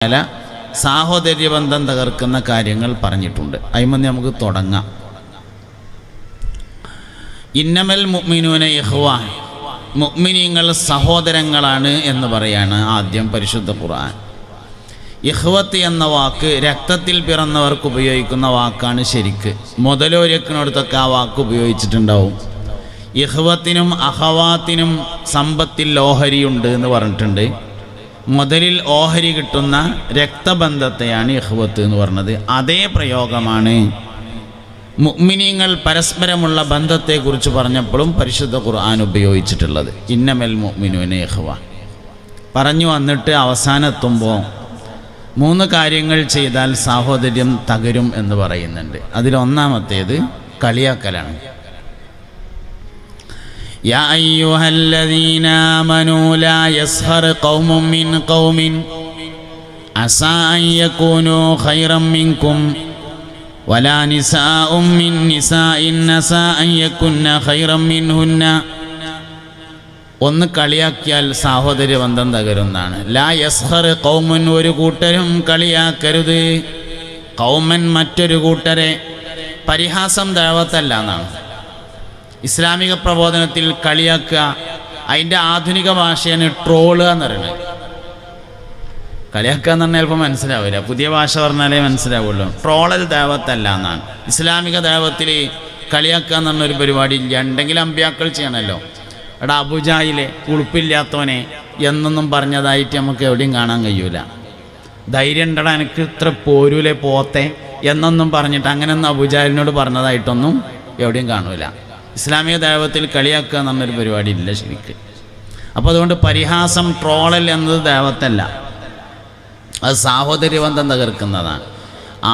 അല്ല സാഹോദര്യബന്ധം തകർക്കുന്ന കാര്യങ്ങൾ പറഞ്ഞിട്ടുണ്ട്. അതിമന്ന് നമുക്ക് തുടങ്ങാം. ഇന്നമൽ മുഅ്മിനൂന ഇഖ്വാ, മുഅ്മിനീങ്ങൾ സഹോദരങ്ങളാണ് എന്ന് പറയാണ് ആദ്യം പരിശുദ്ധ ഖുർആൻ. ഇഖ്വത്ത് എന്ന വാക്ക് രക്തത്തിൽ പിറന്നവർക്ക് ഉപയോഗിക്കുന്ന വാക്കാണ്. ശരിക്ക് മുതലോരക്കിനടുത്തൊക്കെ ആ വാക്ക് ഉപയോഗിച്ചിട്ടുണ്ടാവും. ഇഖ്വത്തിനും അഖവാത്തിനും സമ്പത്തിൽ ഓഹരിയുണ്ട് എന്ന് പറഞ്ഞിട്ടുണ്ട്. മുതലിൽ ഓഹരി കിട്ടുന്ന രക്തബന്ധത്തെയാണ് ഇഖ്വത്ത് എന്ന് പറഞ്ഞത്. അതേ പ്രയോഗമാണ് മുഅ്മിനീങ്ങൾ പരസ്പരമുള്ള ബന്ധത്തെക്കുറിച്ച് പറഞ്ഞപ്പോഴും പരിശുദ്ധ ഖുർആൻ ഉപയോഗിച്ചിട്ടുള്ളത്. ഇന്നമൽ മുഅ്മിനൂന ഇഖ്വ പറഞ്ഞു വന്നിട്ട് അവസാനെത്തുമ്പോൾ 3 കാര്യങ്ങൾ ചെയ്താൽ സാഹോദര്യം തകരും എന്ന് പറയുന്നുണ്ട്. അതിലൊന്നാമത്തേത് കളിയാക്കലാണ്. യാ അയ്യുഹല്ലദീന ആമനൂ ലാ യസ്ഖർ ഖൗമും മിൻ ഖൗമിൻ അസാ അൻ യകൂനൂ ഖൈറൻ മിൻകും വലാ നിസാഉം മിൻ നിസാഇൻ അസാ അൻ യകുന്ന ഖൈറൻ മിൻഹുന്ന. ഒന്ന് കളിയാക്കിയാൽ സാഹോദര്യബന്ധം തകരുന്നതാണ്. ലാ യസ്ഖർ ഖൗമുൻ, ഒരു കൂട്ടരും കളിയാക്കരുത്. ഖൗമൻ, മറ്റൊരു കൂട്ടരെ. പരിഹാസം ദഅവത്തല്ല എന്നാണ്. ഇസ്ലാമിക പ്രബോധനത്തിൽ കളിയാക്കുക, അതിൻ്റെ ആധുനിക ഭാഷയാണ് ട്രോള് എന്ന് പറയുന്നത്. കളിയാക്കുക എന്ന് പറഞ്ഞാൽ ചിലപ്പോൾ മനസ്സിലാവില്ല, പുതിയ ഭാഷ പറഞ്ഞാലേ മനസ്സിലാവുള്ളൂ. ട്രോളൽ ദഅവത്തല്ല എന്നാണ്. ഇസ്ലാമിക ദഅവത്തിൽ കളിയാക്കുക എന്ന് പറഞ്ഞൊരു പരിപാടി ഇല്ല. ഉണ്ടെങ്കിൽ അമ്പിയാക്കൾ ചെയ്യണമല്ലോ. എടാ അബുജായിലെ ഉളുപ്പില്ലാത്തവനെ എന്നൊന്നും പറഞ്ഞതായിട്ട് നമുക്ക് എവിടെയും കാണാൻ കഴിയൂല. ധൈര്യം ഉണ്ടടാ എനിക്ക് ഇത്ര പോരൂലെ പോത്തെ എന്നൊന്നും പറഞ്ഞിട്ട് അങ്ങനെയൊന്നും അബുജാലിനോട് പറഞ്ഞതായിട്ടൊന്നും എവിടെയും കാണൂല. ഇസ്ലാമിക ദൈവത്തിൽ കളിയാക്കുക എന്നൊരു പരിപാടി ഇല്ല ശരിക്ക്. അപ്പോൾ അതുകൊണ്ട് പരിഹാസം, ട്രോളൽ എന്നത് ദൈവത്തല്ല, അത് സാഹോദര്യബന്ധം തകർക്കുന്നതാണ്.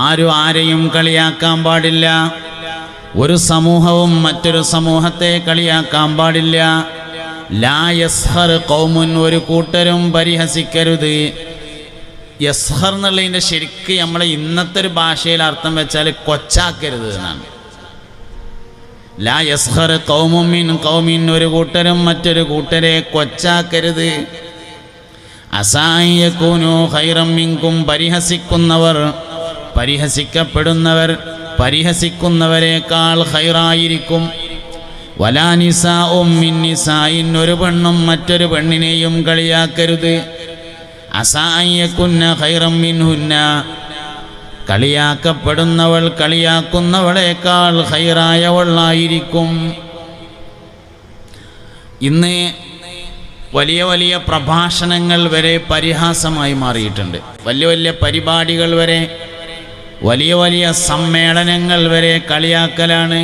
ആരും ആരെയും കളിയാക്കാൻ പാടില്ല. ഒരു സമൂഹവും മറ്റൊരു സമൂഹത്തെ കളിയാക്കാൻ പാടില്ല. ലാ യസ്ഹർ ഖൗമുൻ, ഒരു കൂട്ടരും പരിഹസിക്കരുത്. യസ്ഹർ എന്നുള്ളതിൻ്റെ ശരിക്ക് നമ്മളെ ഇന്നത്തെ ഒരു ഭാഷയിൽ അർത്ഥം വെച്ചാൽ കൊച്ചാക്കരുത് എന്നാണ്. ലാ യസ്ഹർ ഖൗമുൻ മിൻ ഖൗമിൻ, ഒരു കൂട്ടരും മറ്റൊരു കൂട്ടരെ കൊച്ചാക്കരുത്. അസാ അൻ യകൂനൂ ഖൈറൻ മിൻകും, പരിഹസിക്കുന്നവർ, പരിഹസിക്കപ്പെടുന്നവർ പരിഹസിക്കുന്നവരെക്കാൾ ഖൈറായിരിക്കും. വലാ നിസാഉം മിൻ നിസാഇൻ, ഒരു പെണ്ണും മറ്റൊരു പെണ്ണിനെയും കളിയാക്കരുത്. അസാ അൻ യകുന്ന ഖൈറൻ മിൻഹുന്ന, കളിയാക്കപ്പെടുന്നവൾ കളിയാക്കുന്നവളേക്കാൾ ഖൈറായവളായിരിക്കും. ഇന്ന് വലിയ വലിയ പ്രഭാഷണങ്ങൾ വരെ പരിഹാസമായി മാറിയിട്ടുണ്ട്. വലിയ വലിയ പരിപാടികൾ വരെ, വലിയ വലിയ സമ്മേളനങ്ങൾ വരെ കളിയാക്കലാണ്.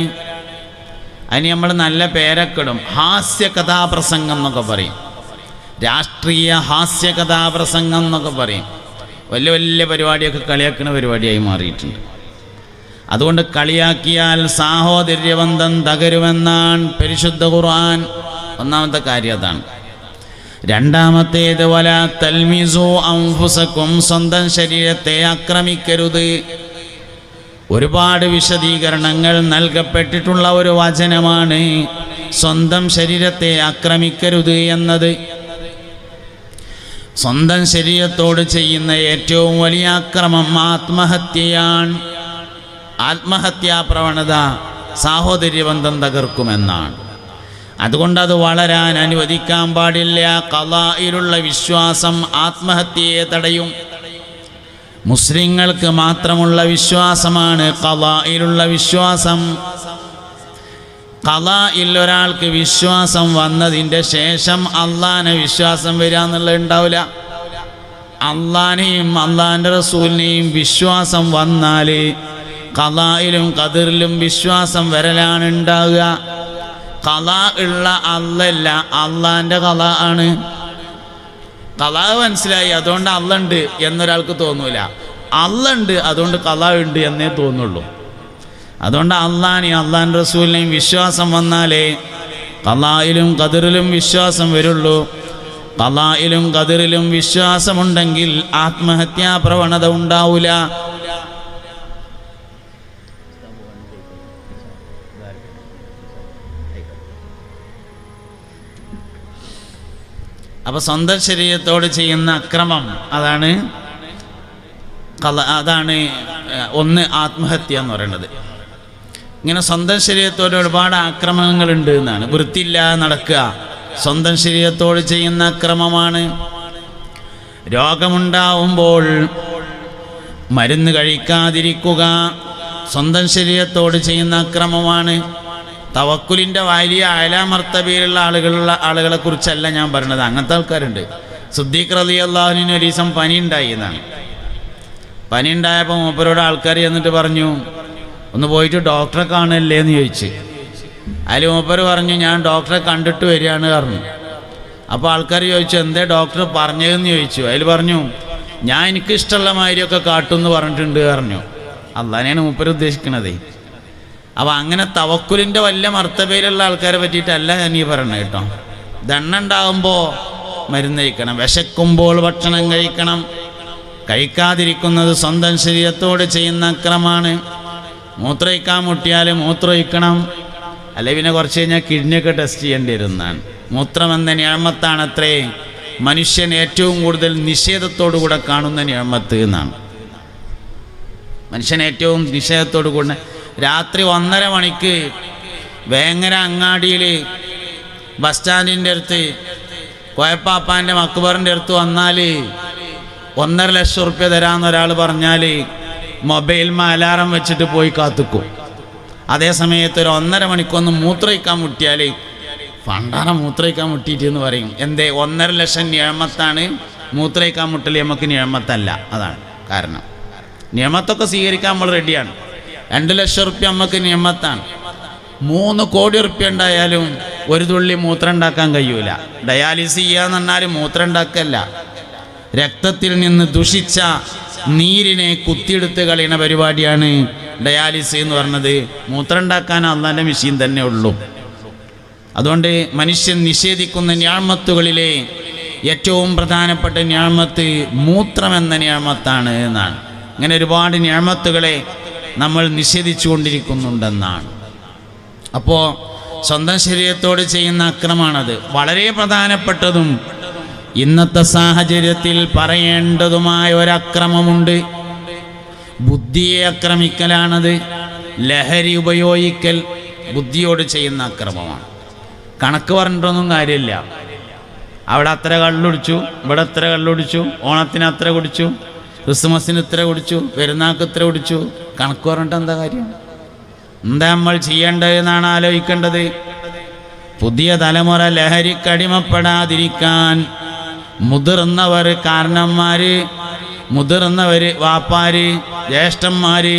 അതിന് നമ്മൾ നല്ല പേരൊക്കെ ഇടും. ഹാസ്യ കഥാപ്രസംഗം എന്നൊക്കെ പറയും, രാഷ്ട്രീയ ഹാസ്യ കഥാപ്രസംഗം എന്നൊക്കെ പറയും. വലിയ വലിയ പരിപാടിയൊക്കെ കളിയാക്കുന്ന പരിപാടിയായി മാറിയിട്ടുണ്ട്. അതുകൊണ്ട് കളിയാക്കിയാൽ സാഹോദര്യബന്ധം തകരുമെന്നാണ് പരിശുദ്ധ ഖുർആൻ. ഒന്നാമത്തെ കാര്യം അതാണ്. രണ്ടാമത്തേത് വലാ തൽമിസു അൻഫുസകും, സ്വന്തം ശരീരത്തെ ആക്രമിക്കരുത്. ഒരുപാട് വിശദീകരണങ്ങൾ നൽകപ്പെട്ടിട്ടുള്ള ഒരു വചനമാണ് സ്വന്തം ശരീരത്തെ ആക്രമിക്കരുത് എന്നത്. സ്വന്തം ശരീരത്തോട് ചെയ്യുന്ന ഏറ്റവും വലിയ അക്രമം ആത്മഹത്യയാണ്. ആത്മഹത്യാ പ്രവണത സാഹോദര്യബന്ധം തകർക്കുമെന്നാണ്. അതുകൊണ്ട് അത് വളരാൻ അനുവദിക്കാൻ പാടില്ല. ഖളായിലുള്ള വിശ്വാസം ആത്മഹത്യയെ തടയും. മുസ്ലിങ്ങൾക്ക് മാത്രമുള്ള വിശ്വാസമാണ് ഖളായിലുള്ള വിശ്വാസം. ഖളായിൽ ഒരാൾക്ക് വിശ്വാസം വന്നതിൻ്റെ ശേഷം അള്ളാനെ വിശ്വാസം വരിക എന്നുള്ളത് ഉണ്ടാവില്ല. അള്ളാനെയും അള്ളാൻ്റെ റസൂലിനെയും വിശ്വാസം വന്നാൽ ഖളായിലും ഖദറിലും വിശ്വാസം വരലാണ് ഉണ്ടാവുക. ഖളാ ഉള്ള അല്ലല്ല, അള്ളാൻ്റെ ഖളാ ആണ്. ഖളാ മനസ്സിലായി, അതുകൊണ്ട് അള്ളുണ്ട് എന്നൊരാൾക്ക് തോന്നൂല. അള്ളുണ്ട്, അതുകൊണ്ട് ഖളാ ഉണ്ട് എന്നേ തോന്നുള്ളൂ. അതുകൊണ്ട് അള്ളാനെയും അള്ളാൻ്റെ റസൂലിനെയും വിശ്വാസം വന്നാലേ ഖളായിലും ഖദറിലും വിശ്വാസം വരുള്ളൂ. ഖളായിലും ഖദറിലും വിശ്വാസമുണ്ടെങ്കിൽ ആത്മഹത്യാ പ്രവണത ഉണ്ടാവില്ല. അപ്പോൾ സ്വന്തം ശരീരത്തോട് ചെയ്യുന്ന അക്രമം അതാണ് അതാണ് ഒന്ന് ആത്മഹത്യ എന്ന് പറയുന്നത്. ഇങ്ങനെ സ്വന്തം ശരീരത്തോട് ഒരുപാട് ആക്രമണങ്ങളുണ്ട് എന്നാണ്. വൃത്തിയില്ലാതെ നടക്കുക സ്വന്തം ശരീരത്തോട് ചെയ്യുന്ന അക്രമമാണ്. രോഗമുണ്ടാവുമ്പോൾ മരുന്ന് കഴിക്കാതിരിക്കുക സ്വന്തം ശരീരത്തോട് ചെയ്യുന്ന അക്രമമാണ്. തവക്കുലിൻ്റെ വലിയ അയലാമർത്തബയിലുള്ള ആളുകളെ കുറിച്ചല്ല ഞാൻ പറഞ്ഞത്. അങ്ങനത്തെ ആൾക്കാരുണ്ട്. സിദ്ദീഖ് റളിയല്ലാഹു അൻഹു ഒരു ദിവസം പനി ഉണ്ടായി എന്നാണ്. പനി ഉണ്ടായപ്പോൾ മൂപ്പരോട് ആൾക്കാർ ചെന്നിട്ട് പറഞ്ഞു, ഒന്ന് പോയിട്ട് ഡോക്ടറെ കാണല്ലേ എന്ന് ചോദിച്ച്. അതിൽ മൂപ്പർ പറഞ്ഞു, ഞാൻ ഡോക്ടറെ കണ്ടിട്ട് വരികയാണ് പറഞ്ഞു. അപ്പോൾ ആൾക്കാർ ചോദിച്ചു, എന്തേ ഡോക്ടർ പറഞ്ഞതെന്ന് ചോദിച്ചു. അതിൽ പറഞ്ഞു, ഞാൻ എനിക്ക് ഇഷ്ടമുള്ള മാതിരിയൊക്കെ കാട്ടുമെന്ന് പറഞ്ഞിട്ടുണ്ട് പറഞ്ഞു. അള്ളാനെയാണ് മൂപ്പർ ഉദ്ദേശിക്കണത്. അപ്പോൾ അങ്ങനെ തവക്കുലിൻ്റെ വലിയ മർത്തബയിലുള്ള ആൾക്കാരെ പറ്റിയിട്ടല്ല ഞാൻ ഈ പറയണത് കേട്ടോ. ദണ്ണുണ്ടാകുമ്പോൾ മരുന്ന് കഴിക്കണം, വിശക്കുമ്പോൾ ഭക്ഷണം കഴിക്കണം. കഴിക്കാതിരിക്കുന്നത് സ്വന്തം ശരീരത്തോട് ചെയ്യുന്ന അക്രമമാണ്. മൂത്രമൊഴിക്കാൻ മുട്ടിയാൽ മൂത്രമൊഴിക്കണം, അല്ലെങ്കിൽ പിന്നെ കുറച്ച് കഴിഞ്ഞാൽ കിഡ്നിയൊക്കെ ടെസ്റ്റ് ചെയ്യേണ്ടി വരുന്നതാണ്. മൂത്രം എന്ന നിയമത്താണത്രേ മനുഷ്യൻ ഏറ്റവും കൂടുതൽ നിഷേധത്തോടുകൂടെ കാണുന്ന നിയമത്ത് എന്നാണ്. മനുഷ്യൻ ഏറ്റവും നിഷേധത്തോടു കൂടെ രാത്രി 1:30 മണിക്ക് വേങ്ങര അങ്ങാടിയിൽ ബസ് സ്റ്റാൻഡിൻ്റെ അടുത്ത് കോയപ്പാപ്പാൻ്റെ മക്ബറിൻ്റെ അടുത്ത് വന്നാൽ 1.5 ലക്ഷം റുപ്യ തരാമെന്ന് ഒരാൾ പറഞ്ഞാൽ മൊബൈലിൽ അലാറം വെച്ചിട്ട് പോയി കാത്തുക്കും. അതേ സമയത്ത് ഒരു 1.5 മണിക്കൊന്ന് മൂത്രമൊഴിക്കാൻ മുട്ടിയാൽ പണ്ടാണ് മൂത്രമൊഴിക്കാൻ മുട്ടിയിട്ട് എന്ന് പറയും. എന്തേ? 1.5 ലക്ഷം നിയമത്താണ്. മൂത്രമൊഴിക്കാൻ മുട്ടൽ നമുക്ക് നിയമത്തല്ല. അതാണ് കാരണം. നിയമത്തൊക്കെ സ്വീകരിക്കാൻ നമ്മൾ റെഡിയാണ്. 2 ലക്ഷം റുപ്യ നമുക്ക് നിയമത്താണ്. 3 കോടി റുപ്യ ഉണ്ടായാലും ഒരു തുള്ളി മൂത്രം ഉണ്ടാക്കാൻ കഴിയൂല. ഡയാലിസിസ് ചെയ്യാന്ന് പറഞ്ഞാൽ മൂത്രം ഉണ്ടാക്കല്ല, രക്തത്തിൽ നിന്ന് ദുഷിച്ച നീരിനെ കുത്തിയെടുത്ത് കളയുന്ന പരിപാടിയാണ് ഡയാലിസിസ് എന്ന് പറഞ്ഞത്. മൂത്രം ഉണ്ടാക്കാൻ അള്ളാൻ്റെ മെഷീൻ തന്നെ ഉള്ളൂ. അതുകൊണ്ട് മനുഷ്യൻ നിഷേധിക്കുന്ന നിഅമത്തുകളിലെ ഏറ്റവും പ്രധാനപ്പെട്ട നിഅമത്ത് മൂത്രമെന്ന നിഅമത്താണ് എന്നാണ്. ഇങ്ങനെ ഒരുപാട് നിഅമത്തുകളെ നമ്മൾ നിഷേധിച്ചു കൊണ്ടിരിക്കുന്നുണ്ടെന്നാണ്. അപ്പോൾ സ്വന്തം ശരീരത്തോട് ചെയ്യുന്ന അക്രമമാണത്. വളരെ പ്രധാനപ്പെട്ടതും ഇന്നത്തെ സാഹചര്യത്തിൽ പറയേണ്ടതുമായ ഒരക്രമമുണ്ട്. ബുദ്ധിയെ ആക്രമിക്കലാണത്. ലഹരി ഉപയോഗിക്കൽ ബുദ്ധിയോട് ചെയ്യുന്ന അക്രമമാണ്. കണക്ക് പറഞ്ഞിട്ടൊന്നും കാര്യമില്ല. അവിടെ അത്ര കള്ളുടിച്ചു, ഇവിടെ അത്ര കള്ളുടിച്ചു, ഓണത്തിന് അത്ര കുടിച്ചു, ക്രിസ്മസിന് ഇത്ര കുടിച്ചു, പെരുന്നാൾക്ക് ഇത്ര കുടിച്ചു. കണക്ക് പറഞ്ഞിട്ട് എന്താ കാര്യം? എന്താ നമ്മൾ ചെയ്യേണ്ടതെന്നാണ് ആലോചിക്കേണ്ടത്. പുതിയ തലമുറ ലഹരിക്കടിമപ്പെടാതിരിക്കാൻ മുതിർന്നവർ, കാരണന്മാര്, മുതിർന്നവർ, വാപ്പാര്, ജ്യേഷ്ഠന്മാര്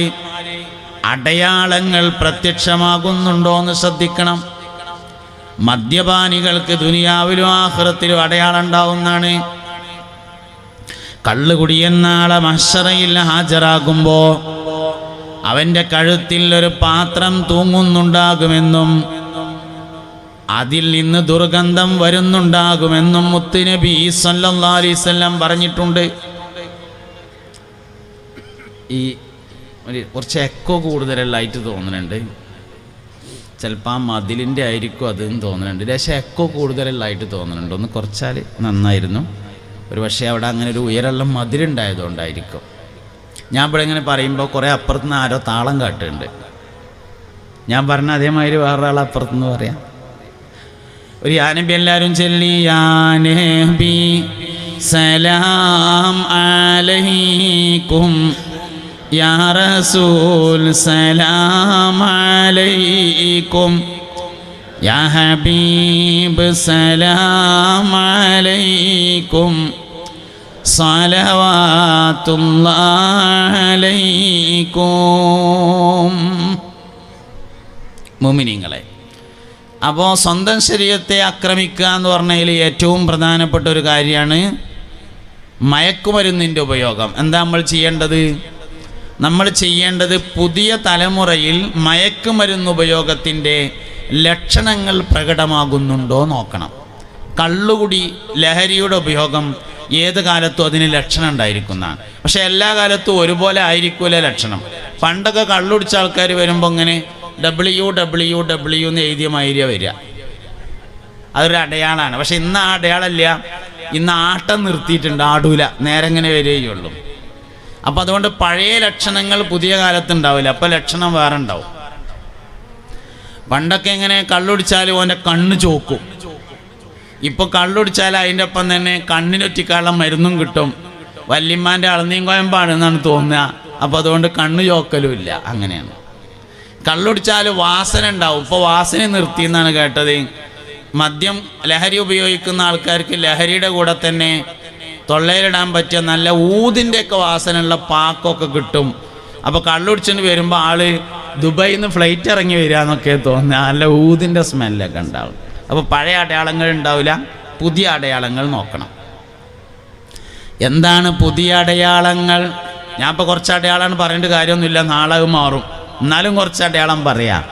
അടയാളങ്ങൾ പ്രത്യക്ഷമാകുന്നുണ്ടോ എന്ന് ശ്രദ്ധിക്കണം. മദ്യപാനികൾക്ക് ദുനിയാവിലും ആഖിറത്തിലും അടയാളം ഉണ്ടാവുന്നതാണ്. കള്ളുകുടിയെന്നാളെ മഹ്ശറയിൽ ഹാജരാകുമ്പോൾ അവൻ്റെ കഴുത്തിൽ ഒരു പാത്രം തൂങ്ങുന്നുണ്ടാകുമെന്നും അതിൽ നിന്ന് ദുർഗന്ധം വരുന്നുണ്ടാകുമെന്നും മുത്തുനബി സല്ലല്ലാഹു അലൈഹി വസല്ലം പറഞ്ഞിട്ടുണ്ട്. ഈ കുറച്ച് എക്കോ കൂടുതലായിട്ട് തോന്നുന്നുണ്ട്. ചിലപ്പോൾ ആ മതിലിൻ്റെ ആയിരിക്കും അതെന്ന് തോന്നുന്നുണ്ട്. പക്ഷേ എക്കോ കൂടുതലായിട്ട് തോന്നുന്നുണ്ട്. ഒന്ന് കുറച്ചാൽ നന്നായിരുന്നു. ഒരു പക്ഷേ അവിടെ അങ്ങനെ ഒരു ഉയരമുള്ള മതിലുണ്ടായതുകൊണ്ടായിരിക്കും. ഞാൻ ഇവിടെ ഇങ്ങനെ പറയുമ്പോൾ കുറേ അപ്പുറത്തുനിന്ന് ആരോ താളം കാട്ടുന്നുണ്ട്. ഞാൻ പറഞ്ഞ അതേമാതിരി വേറൊരാൾ അപ്പുറത്തുനിന്ന് പറയാം. ഒരു യാ നബി എല്ലാവരും ചൊല്ലി, യാ നബി സലാം അലൈക്കും, യാ റസൂൽ സലാം അലൈക്കും, യാ ഹബീബ് സലാം അലൈക്കും, സ്വലവാത്തുല്ലാഹി അലൈക്കും. മുഅ്മിനീങ്ങളെ, അപ്പോൾ സ്വന്തം ശരീരത്തെ ആക്രമിക്കുക എന്ന് പറഞ്ഞതിൽ ഏറ്റവും പ്രധാനപ്പെട്ട ഒരു കാര്യമാണ് മയക്കുമരുന്നിൻ്റെ ഉപയോഗം. എന്താ നമ്മൾ ചെയ്യേണ്ടത്? നമ്മൾ ചെയ്യേണ്ടത് പുതിയ തലമുറയിൽ മയക്കുമരുന്ന് ഉപയോഗത്തിൻ്റെ ലക്ഷണങ്ങൾ പ്രകടമാകുന്നുണ്ടോ നോക്കണം. കള്ളുകുടി, ലഹരിയുടെ ഉപയോഗം ഏത് കാലത്തും അതിന് ലക്ഷണം ഉണ്ടായിരിക്കുന്നതാണ്. പക്ഷെ എല്ലാ കാലത്തും ഒരുപോലെ ആയിരിക്കൂല ലക്ഷണം. പണ്ടൊക്കെ കള്ളുടിച്ച ആൾക്കാർ വരുമ്പോൾ ഇങ്ങനെ WWW എന്ന് എഴുതിയ മാതിരിയാണ് വരിക. അതൊരു അടയാളമാണ്. പക്ഷെ ഇന്ന് ആ അടയാളമില്ല. ഇന്ന് ആട്ടം നിർത്തിയിട്ടുണ്ട്, ആടൂല, നേരെ ഇങ്ങനെ വരികയുള്ളൂ. അപ്പം അതുകൊണ്ട് പഴയ ലക്ഷണങ്ങൾ പുതിയ കാലത്ത് ഉണ്ടാവില്ല, അപ്പം ലക്ഷണം വേറെ ഉണ്ടാവും. പണ്ടൊക്കെ എങ്ങനെ കള്ളുടിച്ചാൽ ഓൻ്റെ കണ്ണ് ചോക്കും. ഇപ്പോൾ കള്ളുടിച്ചാൽ അതിൻ്റെ ഒപ്പം തന്നെ കണ്ണിനൊറ്റിക്കാനുള്ള മരുന്നും കിട്ടും. വല്യമ്മാൻ്റെ അളന്നിയും കോയമ്പാണെന്നാണ് തോന്നുക. അപ്പോൾ അതുകൊണ്ട് കണ്ണ് ചോക്കലും ഇല്ല. അങ്ങനെയാണ്. കള്ളുടിച്ചാൽ വാസന ഉണ്ടാവും. ഇപ്പോൾ വാസന നിർത്തി എന്നാണ് കേട്ടത്. മദ്യം ലഹരി ഉപയോഗിക്കുന്ന ആൾക്കാർക്ക് ലഹരിയുടെ കൂടെ തന്നെ തൊള്ളയിലിടാൻ പറ്റിയ നല്ല ഊതിൻ്റെയൊക്കെ വാസനയുള്ള പാക്കൊക്കെ കിട്ടും. അപ്പോൾ കള്ളുടിച്ചിട്ട് വരുമ്പോൾ ആള് ദുബായിൽ നിന്ന് ഫ്ലൈറ്റ് ഇറങ്ങി വരിക എന്നൊക്കെ തോന്നുക. നല്ല ഊതിൻ്റെ സ്മെല്ലൊക്കെ ഉണ്ടാവും. അപ്പോൾ പഴയ അടയാളങ്ങൾ ഉണ്ടാവില്ല, പുതിയ അടയാളങ്ങൾ നോക്കണം. എന്താണ് പുതിയ അടയാളങ്ങൾ? ഞാൻ ഇപ്പോൾ കുറച്ച് അടയാളമാണ് പറയേണ്ട കാര്യമൊന്നുമില്ല, നാളെ മാറും. എന്നാലും കുറച്ച് അടയാളം പറയാം.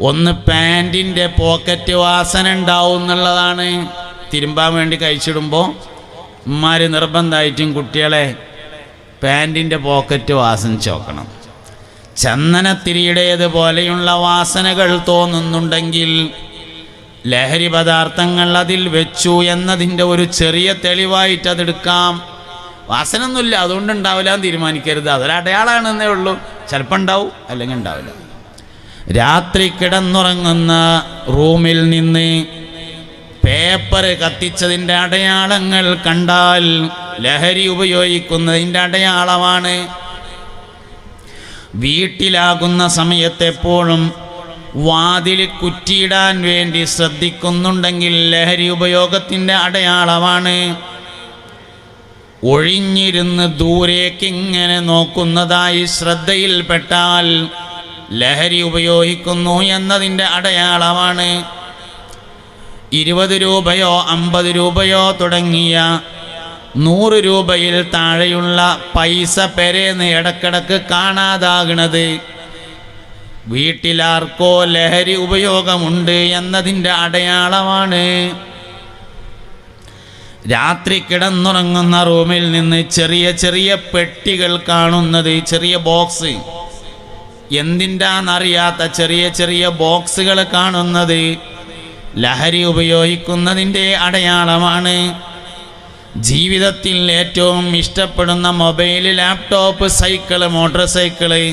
ഒന്ന്, പാൻറ്റിൻ്റെ പോക്കറ്റ് വാസന ഉണ്ടാവും എന്നുള്ളതാണ്. തിരുമ്പാൻ വേണ്ടി കഴിച്ചിടുമ്പോൾ ഉമ്മാർ നിർബന്ധമായിട്ടും കുട്ടികളെ പാൻറ്റിൻ്റെ പോക്കറ്റ് വാസനിച്ച് നോക്കണം. ചന്ദനത്തിരിയുടേതുപോലെയുള്ള വാസനകൾ തോന്നുന്നുണ്ടെങ്കിൽ ലഹരി പദാർത്ഥങ്ങൾ അതിൽ വെച്ചു എന്നതിൻ്റെ ഒരു ചെറിയ തെളിവായിട്ട് അതെടുക്കാം. വാസന ഒന്നുമില്ല, അതുകൊണ്ട് ഉണ്ടാവില്ല എന്ന് തീരുമാനിക്കരുത്. അതൊരടയാളമാണെന്നേ ഉള്ളൂ. ചിലപ്പോൾ ഉണ്ടാവും, അല്ലെങ്കിൽ ഉണ്ടാവില്ല. രാത്രി കിടന്നുറങ്ങുന്ന റൂമിൽ നിന്ന് പേപ്പർ കത്തിച്ചതിൻ്റെ അടയാളങ്ങൾ കണ്ടാൽ ലഹരി ഉപയോഗിക്കുന്നതിൻ്റെ അടയാളമാണ്. വീട്ടിലാകുന്ന സമയത്തെപ്പോഴും വാതിൽ കുറ്റിയിടാൻ വേണ്ടി ശ്രദ്ധിക്കുന്നുണ്ടെങ്കിൽ ലഹരി ഉപയോഗത്തിൻ്റെ അടയാളമാണ്. ഒഴിഞ്ഞിരുന്ന് ദൂരേക്കിങ്ങനെ നോക്കുന്നതായി ശ്രദ്ധയിൽപ്പെട്ടാൽ ലഹരി ഉപയോഗിക്കുന്നു എന്നതിൻ്റെ അടയാളമാണ്. 20 രൂപയോ 50 രൂപയോ തുടങ്ങിയ 100 രൂപയിൽ താഴെയുള്ള പൈസ പെരേന്ന് ഇടക്കിടക്ക് കാണാതാകണത് വീട്ടിലാർക്കോ ലഹരി ഉപയോഗമുണ്ട് എന്നതിൻ്റെ അടയാളമാണ്. രാത്രി കിടന്നുറങ്ങുന്ന റൂമിൽ നിന്ന് ചെറിയ ചെറിയ പെട്ടികൾ കാണുന്നത്, ചെറിയ ബോക്സ്, എന്തിൻ്റെന്നറിയാത്ത ചെറിയ ചെറിയ ബോക്സുകൾ കാണുന്നത് ലഹരി ഉപയോഗിക്കുന്നതിൻ്റെ അടയാളമാണ്. ജീവിതത്തിൽ ഏറ്റവും ഇഷ്ടപ്പെടുന്ന mobile, laptop, cycle, motor cycle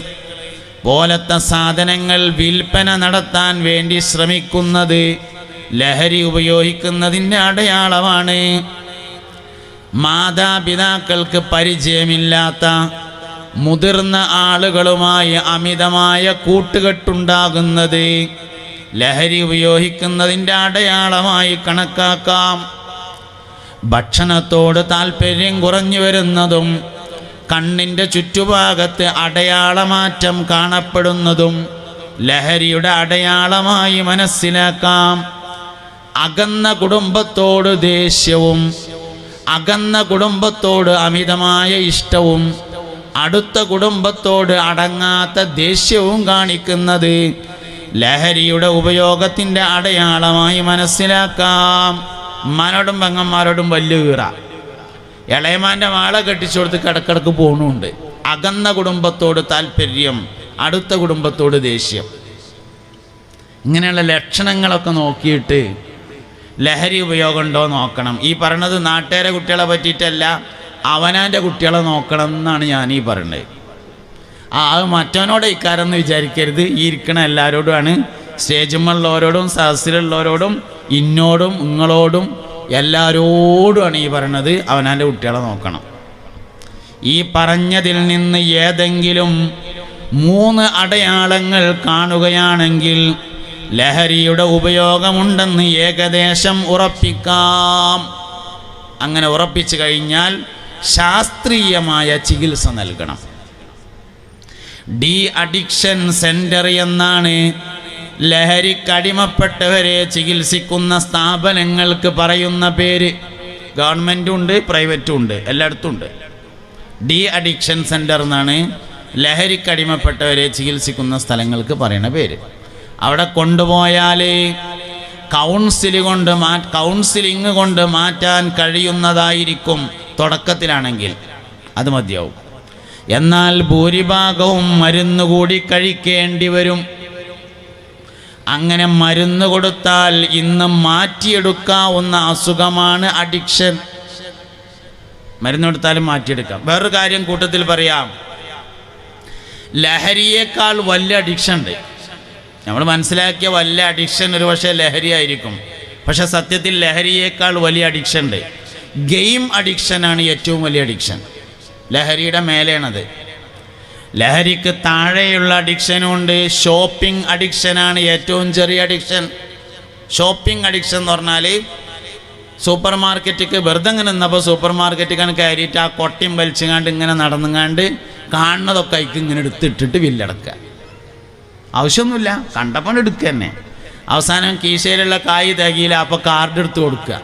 പോലത്തെ സാധനങ്ങൾ വിൽപ്പന നടത്താൻ വേണ്ടി ശ്രമിക്കുന്നത് ലഹരി ഉപയോഗിക്കുന്നതിൻ്റെ അടയാളമാണ്. മാതാപിതാക്കൾക്ക് പരിചയമില്ലാത്ത മുതിർന്ന ആളുകളുമായി അമിതമായ കൂട്ടുകെട്ടുണ്ടാകുന്നത് ലഹരി ഉപയോഗിക്കുന്നതിൻ്റെ അടയാളമായി കണക്കാക്കാം. ഭക്ഷണത്തോട് താല്പര്യം കുറഞ്ഞു വരുന്നതും കണ്ണിൻ്റെ ചുറ്റുഭാഗത്ത് അടയാളമാറ്റം കാണപ്പെടുന്നതും ലഹരിയുടെ അടയാളമായി മനസ്സിലാക്കാം. അകന്ന കുടുംബത്തോട് ദേഷ്യവും അകന്ന കുടുംബത്തോട് അമിതമായ ഇഷ്ടവും അടുത്ത കുടുംബത്തോട് അടങ്ങാത്ത ദേഷ്യവും കാണിക്കുന്നത് ലഹരിയുടെ ഉപയോഗത്തിൻ്റെ അടയാളമായി മനസ്സിലാക്കാം. ഉമ്മാനോടും പെങ്ങന്മാരോടും വലിയ വീറ, ഇളയമാൻ്റെ മാളെ കെട്ടിച്ചു കൊടുത്ത് കിടക്കിടക്ക് പോകണുണ്ട്. അകന്ന കുടുംബത്തോട് താല്പര്യം, അടുത്ത കുടുംബത്തോട് ദേഷ്യം. ഇങ്ങനെയുള്ള ലക്ഷണങ്ങളൊക്കെ നോക്കിയിട്ട് ലഹരി ഉപയോഗം ഉണ്ടോ നോക്കണം. ഈ പറഞ്ഞത് നാട്ടുകാരെ കുട്ടികളെ പറ്റിയിട്ടല്ല, അവനാൻ്റെ കുട്ടികളെ നോക്കണം എന്നാണ് ഞാൻ ഈ പറയുന്നത്. അത് മറ്റവനോട് ഇക്കാരെന്ന് വിചാരിക്കരുത്. ഈ ഇരിക്കണ എല്ലാവരോടുമാണ്, സ്റ്റേജുമുള്ളവരോടും സദസ്സിലുള്ളവരോടും ഇന്നോടും നിങ്ങളോടും എല്ലാവരോടുമാണ് ഈ പറയണത്. അവനാൻ്റെ കുട്ടികളെ നോക്കണം. ഈ പറഞ്ഞതിൽ നിന്ന് ഏതെങ്കിലും 3 അടയാളങ്ങൾ കാണുകയാണെങ്കിൽ ലഹരിയുടെ ഉപയോഗമുണ്ടെന്ന് ഏകദേശം ഉറപ്പിക്കാം. അങ്ങനെ ഉറപ്പിച്ചു കഴിഞ്ഞാൽ ശാസ്ത്രീയമായ ചികിത്സ നൽകണം. ഡി അഡിക്ഷൻ സെൻ്റർ എന്നാണ് ലഹരിക്കടിമപ്പെട്ടവരെ ചികിത്സിക്കുന്ന സ്ഥാപനങ്ങൾക്ക് പറയുന്ന പേര്. ഗവൺമെൻറ്റും ഉണ്ട്, പ്രൈവറ്റും ഉണ്ട്, എല്ലായിടത്തും ഉണ്ട്. ഡി അഡിക്ഷൻ സെൻ്റർ എന്നാണ് ലഹരിക്കടിമപ്പെട്ടവരെ ചികിത്സിക്കുന്ന സ്ഥലങ്ങൾക്ക് പറയുന്ന പേര്. അവിടെ കൊണ്ടുപോയാൽ കൗൺസിലിംഗ് കൊണ്ട് മാറ്റാൻ കഴിയുന്നതായിരിക്കും തുടക്കത്തിലാണെങ്കിൽ, അത് മതിയാവും. എന്നാൽ ഭൂരിഭാഗവും മരുന്ന് കൂടി കഴിക്കേണ്ടി വരും. അങ്ങനെ മരുന്ന് കൊടുത്താൽ ഇന്ന് മാറ്റിയെടുക്കാവുന്ന അസുഖമാണ് അഡിക്ഷൻ. മരുന്നെടുത്താലും മാറ്റിയെടുക്കാം. വേറൊരു കാര്യം കൂട്ടത്തിൽ പറയാം, ലഹരിയേക്കാൾ വലിയ അഡിക്ഷൻ ഉണ്ട്. നമ്മൾ മനസ്സിലാക്കിയ വലിയ അഡിക്ഷൻ ഒരു പക്ഷേ ലഹരി ആയിരിക്കും. പക്ഷെ സത്യത്തിൽ ലഹരിയേക്കാൾ വലിയ അഡിക്ഷൻ ഉണ്ട്. ഗെയിം അഡിക്ഷനാണ് ഏറ്റവും വലിയ അഡിക്ഷൻ. ലഹരിയുടെ മേലെയാണത്. ലഹരിക്ക് താഴെയുള്ള അഡിക്ഷനും ഉണ്ട്. ഷോപ്പിംഗ് അഡിക്ഷനാണ് ഏറ്റവും ചെറിയ അഡിക്ഷൻ. ഷോപ്പിംഗ് അഡിക്ഷൻ എന്ന് പറഞ്ഞാൽ സൂപ്പർ മാർക്കറ്റിക്ക് വെറുതെ ഇങ്ങനെ നിന്നപ്പോൾ സൂപ്പർ മാർക്കറ്റിക്കാണ് കയറിയിട്ട് ആ കൊട്ടയും വലിച്ചുങ്ങാണ്ട് ഇങ്ങനെ നടന്നുങ്ങാണ്ട് കാണുന്നതൊക്കെ അതിക്ക് ഇങ്ങനെ എടുത്തിട്ടിട്ട് ബില്ലടക്കുക. ആവശ്യമൊന്നുമില്ല, കണ്ടപ്പോൾ എടുക്കുക തന്നെ. അവസാനം കീശയിലുള്ള കായ് തികയില്ല, അപ്പോൾ കാർഡ് എടുത്ത് കൊടുക്കുക.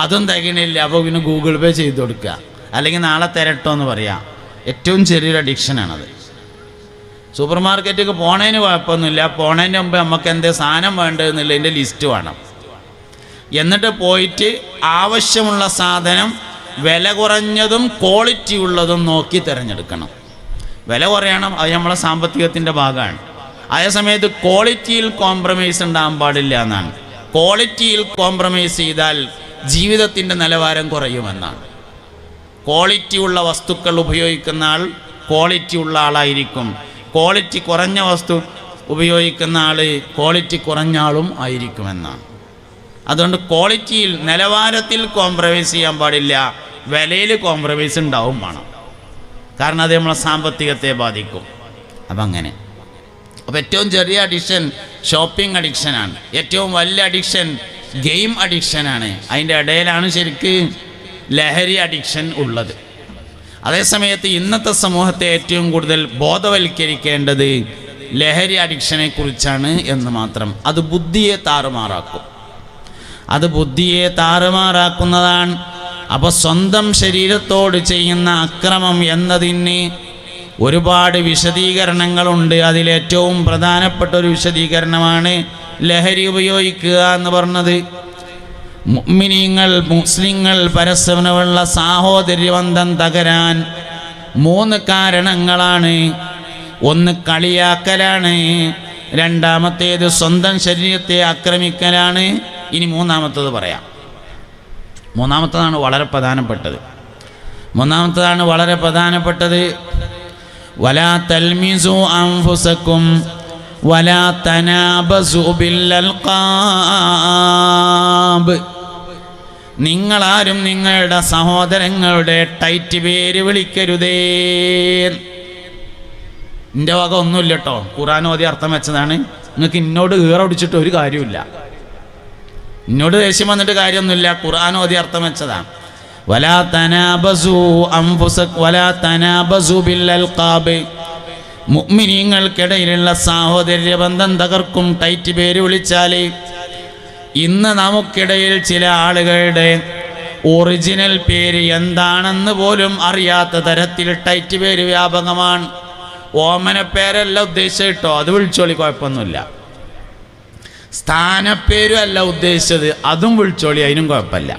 അതും തികയണില്ല, അപ്പോൾ പിന്നെ ഗൂഗിൾ പേ ചെയ്ത് കൊടുക്കുക, അല്ലെങ്കിൽ നാളെ തരട്ടോ എന്ന് പറയാം. ഏറ്റവും ചെറിയൊരു അഡിക്ഷനാണത്. സൂപ്പർ മാർക്കറ്റിലേക്ക് പോണതിന് കുഴപ്പമൊന്നുമില്ല, പോണതിന് മുമ്പ് നമുക്ക് എന്തേ സാധനം വേണ്ടതെന്നുള്ളതിൻ്റെ ലിസ്റ്റ് വേണം. എന്നിട്ട് പോയിട്ട് ആവശ്യമുള്ള സാധനം വില കുറഞ്ഞതും ക്വാളിറ്റി ഉള്ളതും നോക്കി തിരഞ്ഞെടുക്കണം. വില കുറയണം, അത് നമ്മളെ സാമ്പത്തികത്തിൻ്റെ ഭാഗമാണ്. അതേ സമയത്ത് ക്വാളിറ്റിയിൽ കോംപ്രമൈസ് ഉണ്ടാകാൻ പാടില്ല എന്നാണ്. ക്വാളിറ്റിയിൽ കോംപ്രമൈസ് ചെയ്താൽ ജീവിതത്തിൻ്റെ നിലവാരം കുറയുമെന്നാണ്. ക്വാളിറ്റി ഉള്ള വസ്തുക്കൾ ഉപയോഗിക്കുന്ന ആൾ ക്വാളിറ്റി ഉള്ള ആളായിരിക്കും. ക്വാളിറ്റി കുറഞ്ഞ വസ്തു ഉപയോഗിക്കുന്ന ആൾ ക്വാളിറ്റി കുറഞ്ഞ ആളും ആയിരിക്കുമെന്നാണ്. അതുകൊണ്ട് ക്വാളിറ്റിയിൽ നിലവാരത്തിൽ കോംപ്രമൈസ് ചെയ്യാൻ പാടില്ല, വിലയിൽ കോംപ്രമൈസ് ഉണ്ടാവും വേണം. കാരണം അത് നമ്മളെ സാമ്പത്തികത്തെ ബാധിക്കും. അപ്പം അങ്ങനെ. അപ്പോൾ ഏറ്റവും ചെറിയ അഡിക്ഷൻ ഷോപ്പിംഗ് അഡിക്ഷനാണ്. ഏറ്റവും വലിയ അഡിക്ഷൻ ഗെയിം അഡിക്ഷനാണ്. അതിൻ്റെ ഇടയിലാണ് ശരിക്ക് ലഹരി അഡിക്ഷൻ ഉള്ളത്. അതേസമയത്ത് ഇന്നത്തെ സമൂഹത്തെ ഏറ്റവും കൂടുതൽ ബോധവൽക്കരിക്കേണ്ടത് ലഹരി അഡിക്ഷനെ കുറിച്ചാണ് എന്ന് മാത്രം. അത് ബുദ്ധിയെ താറുമാറാക്കും. അത് ബുദ്ധിയെ താറുമാറാക്കുന്നതാണ്. അപ്പോൾ സ്വന്തം ശരീരത്തോട് ചെയ്യുന്ന അക്രമം എന്നതിന് ഒരുപാട് വിശദീകരണങ്ങളുണ്ട്. അതിലേറ്റവും പ്രധാനപ്പെട്ട ഒരു വിശദീകരണമാണ് ലഹരി ഉപയോഗിക്കുക എന്ന് പറഞ്ഞത്. മുഅ്മിനീങ്ങൾ മുസ്ലിങ്ങൾ പരസ്പരമുള്ള സാഹോദര്യബന്ധം തകരാൻ 3 കാരണങ്ങളാണ്. ഒന്ന് കളിയാക്കലാണ്, രണ്ടാമത്തേത് സ്വന്തം ശരീരത്തെ ആക്രമിക്കലാണ്, ഇനി മൂന്നാമത്തേത് പറയാം. മൂന്നാമത്തേതാണ് വളരെ പ്രധാനപ്പെട്ടത്. വലാ തൽമിസു അൻഫുസകും വലാ തനാബസു ബിൽ അൽഖാബ്. നിങ്ങളാരും നിങ്ങളുടെ സഹോദരങ്ങളുടെ ടൈറ്റ് പേര് വിളിക്കരുതേ. എൻ്റെ വക ഒന്നുമില്ല കേട്ടോ, ഖുർആൻ ഓതി അർത്ഥം വെച്ചതാണ്. നിങ്ങൾക്ക് ഇന്നോട് ഈറൊടിച്ചിട്ട് ഒരു കാര്യമില്ല, ഇന്നോട് ദേഷ്യം വന്നിട്ട് കാര്യമൊന്നുമില്ല. ഖുർആൻ ഓതി അർത്ഥം വെച്ചതാണ്. വലാ തനാബസു അൻഫുസകും വലാ തനാബസു ബിൽ അൽഖാബ്. മുഅ്മിനീങ്ങൾക്കിടയിലുള്ള സാഹോദര്യ ബന്ധം തകർക്കും ടൈറ്റ് പേര് വിളിച്ചാൽ. ഇന്ന് നമുക്കിടയിൽ ചില ആളുകളുടെ ഒറിജിനൽ പേര് എന്താണെന്ന് പോലും അറിയാത്ത തരത്തിൽ ടൈറ്റ് പേര് വ്യാപകമാണ്. ഓമന പേരല്ല ഉദ്ദേശിച്ചത് കേട്ടോ, അത് വിളിച്ചോളി, കുഴപ്പമൊന്നുമില്ല. സ്ഥാനപ്പേരും അല്ല ഉദ്ദേശിച്ചത്, അതും വിളിച്ചോളി, അതിനും കുഴപ്പമില്ല.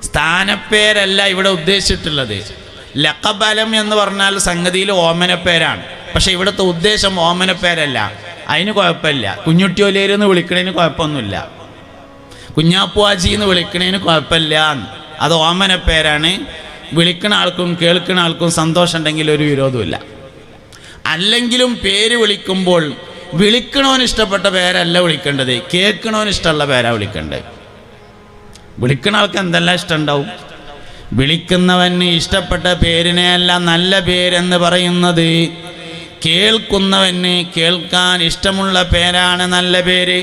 സ്ഥാനപ്പേരല്ല ഇവിടെ ഉദ്ദേശിച്ചിട്ടുള്ളത്. ലഖബലം എന്ന് പറഞ്ഞാൽ സംഗതിയിൽ ഓമനപ്പേരാണ്. പക്ഷെ ഇവിടുത്തെ ഉദ്ദേശം ഓമനപ്പേരല്ല, അതിന് കുഴപ്പമില്ല. കുഞ്ഞുട്ടിയോലേരെന്ന് വിളിക്കണതിന് കുഴപ്പമൊന്നുമില്ല, കുഞ്ഞാപ്പുവാജി എന്ന് വിളിക്കണതിന് കുഴപ്പമില്ല. അത് ഓമനപ്പേരാണ്. വിളിക്കണ ആൾക്കും കേൾക്കുന്ന ആൾക്കും സന്തോഷം ഉണ്ടെങ്കിൽ ഒരു വിരോധമില്ല. അല്ലെങ്കിലും പേര് വിളിക്കുമ്പോൾ വിളിക്കണവന് ഇഷ്ടപ്പെട്ട പേരല്ല വിളിക്കേണ്ടത്, കേൾക്കണവന് ഇഷ്ടമുള്ള പേരാ വിളിക്കേണ്ടത്. വിളിക്കണ ആൾക്ക് എന്തെല്ലാം ഇഷ്ടമുണ്ടാവും. വിളിക്കുന്നവന് ഇഷ്ടപ്പെട്ട പേരിനെയല്ല നല്ല പേരെന്ന് പറയുന്നത്. കേൾക്കുന്നവന് കേൾക്കാൻ ഇഷ്ടമുള്ള പേരാണ് നല്ല പേര്.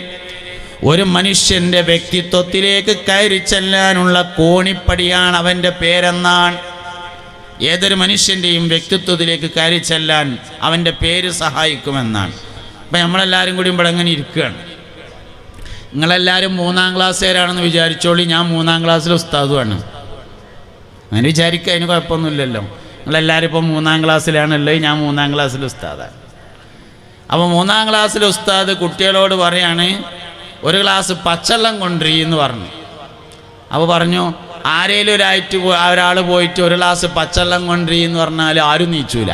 ഒരു മനുഷ്യൻ്റെ വ്യക്തിത്വത്തിലേക്ക് കയറി ചെല്ലാനുള്ള കോണിപ്പടിയാണ് അവൻ്റെ പേരെന്നാണ്. ഏതൊരു മനുഷ്യൻ്റെയും വ്യക്തിത്വത്തിലേക്ക് കയറി ചെല്ലാൻ അവൻ്റെ പേര് സഹായിക്കുമെന്നാണ്. അപ്പം നമ്മളെല്ലാവരും കൂടി ഇവിടെ അങ്ങനെ ഇരിക്കുകയാണ്. നിങ്ങളെല്ലാവരും 3ാം ക്ലാസ്സുകാരാണെന്ന് വിചാരിച്ചോളി, ഞാൻ 3ാം ക്ലാസ്സിലെ ഉസ്താദുമാണ്. അങ്ങനെ വിചാരിക്കുക, അതിന് കുഴപ്പമൊന്നുമില്ലല്ലോ. നിങ്ങളെല്ലാവരും ഇപ്പോൾ 3ാം ക്ലാസ്സിലാണല്ലോ, ഞാൻ 3ാം ക്ലാസ്സിലെ ഉസ്താദാണ്. അപ്പോൾ 3ാം ക്ലാസ്സിലെ ഉസ്താദ് കുട്ടികളോട് പറയാണ്, ഒരു ഗ്ലാസ് പച്ചവെള്ളം കൊണ്ടുവരീ എന്ന് പറഞ്ഞു. അപ്പോൾ പറഞ്ഞു, ആരേലും ഒരാൾ പോയിട്ട് ഒരു ഗ്ലാസ് പച്ചവെള്ളം കൊണ്ടുവരീ എന്ന് പറഞ്ഞാൽ ആരും നീച്ചൂല.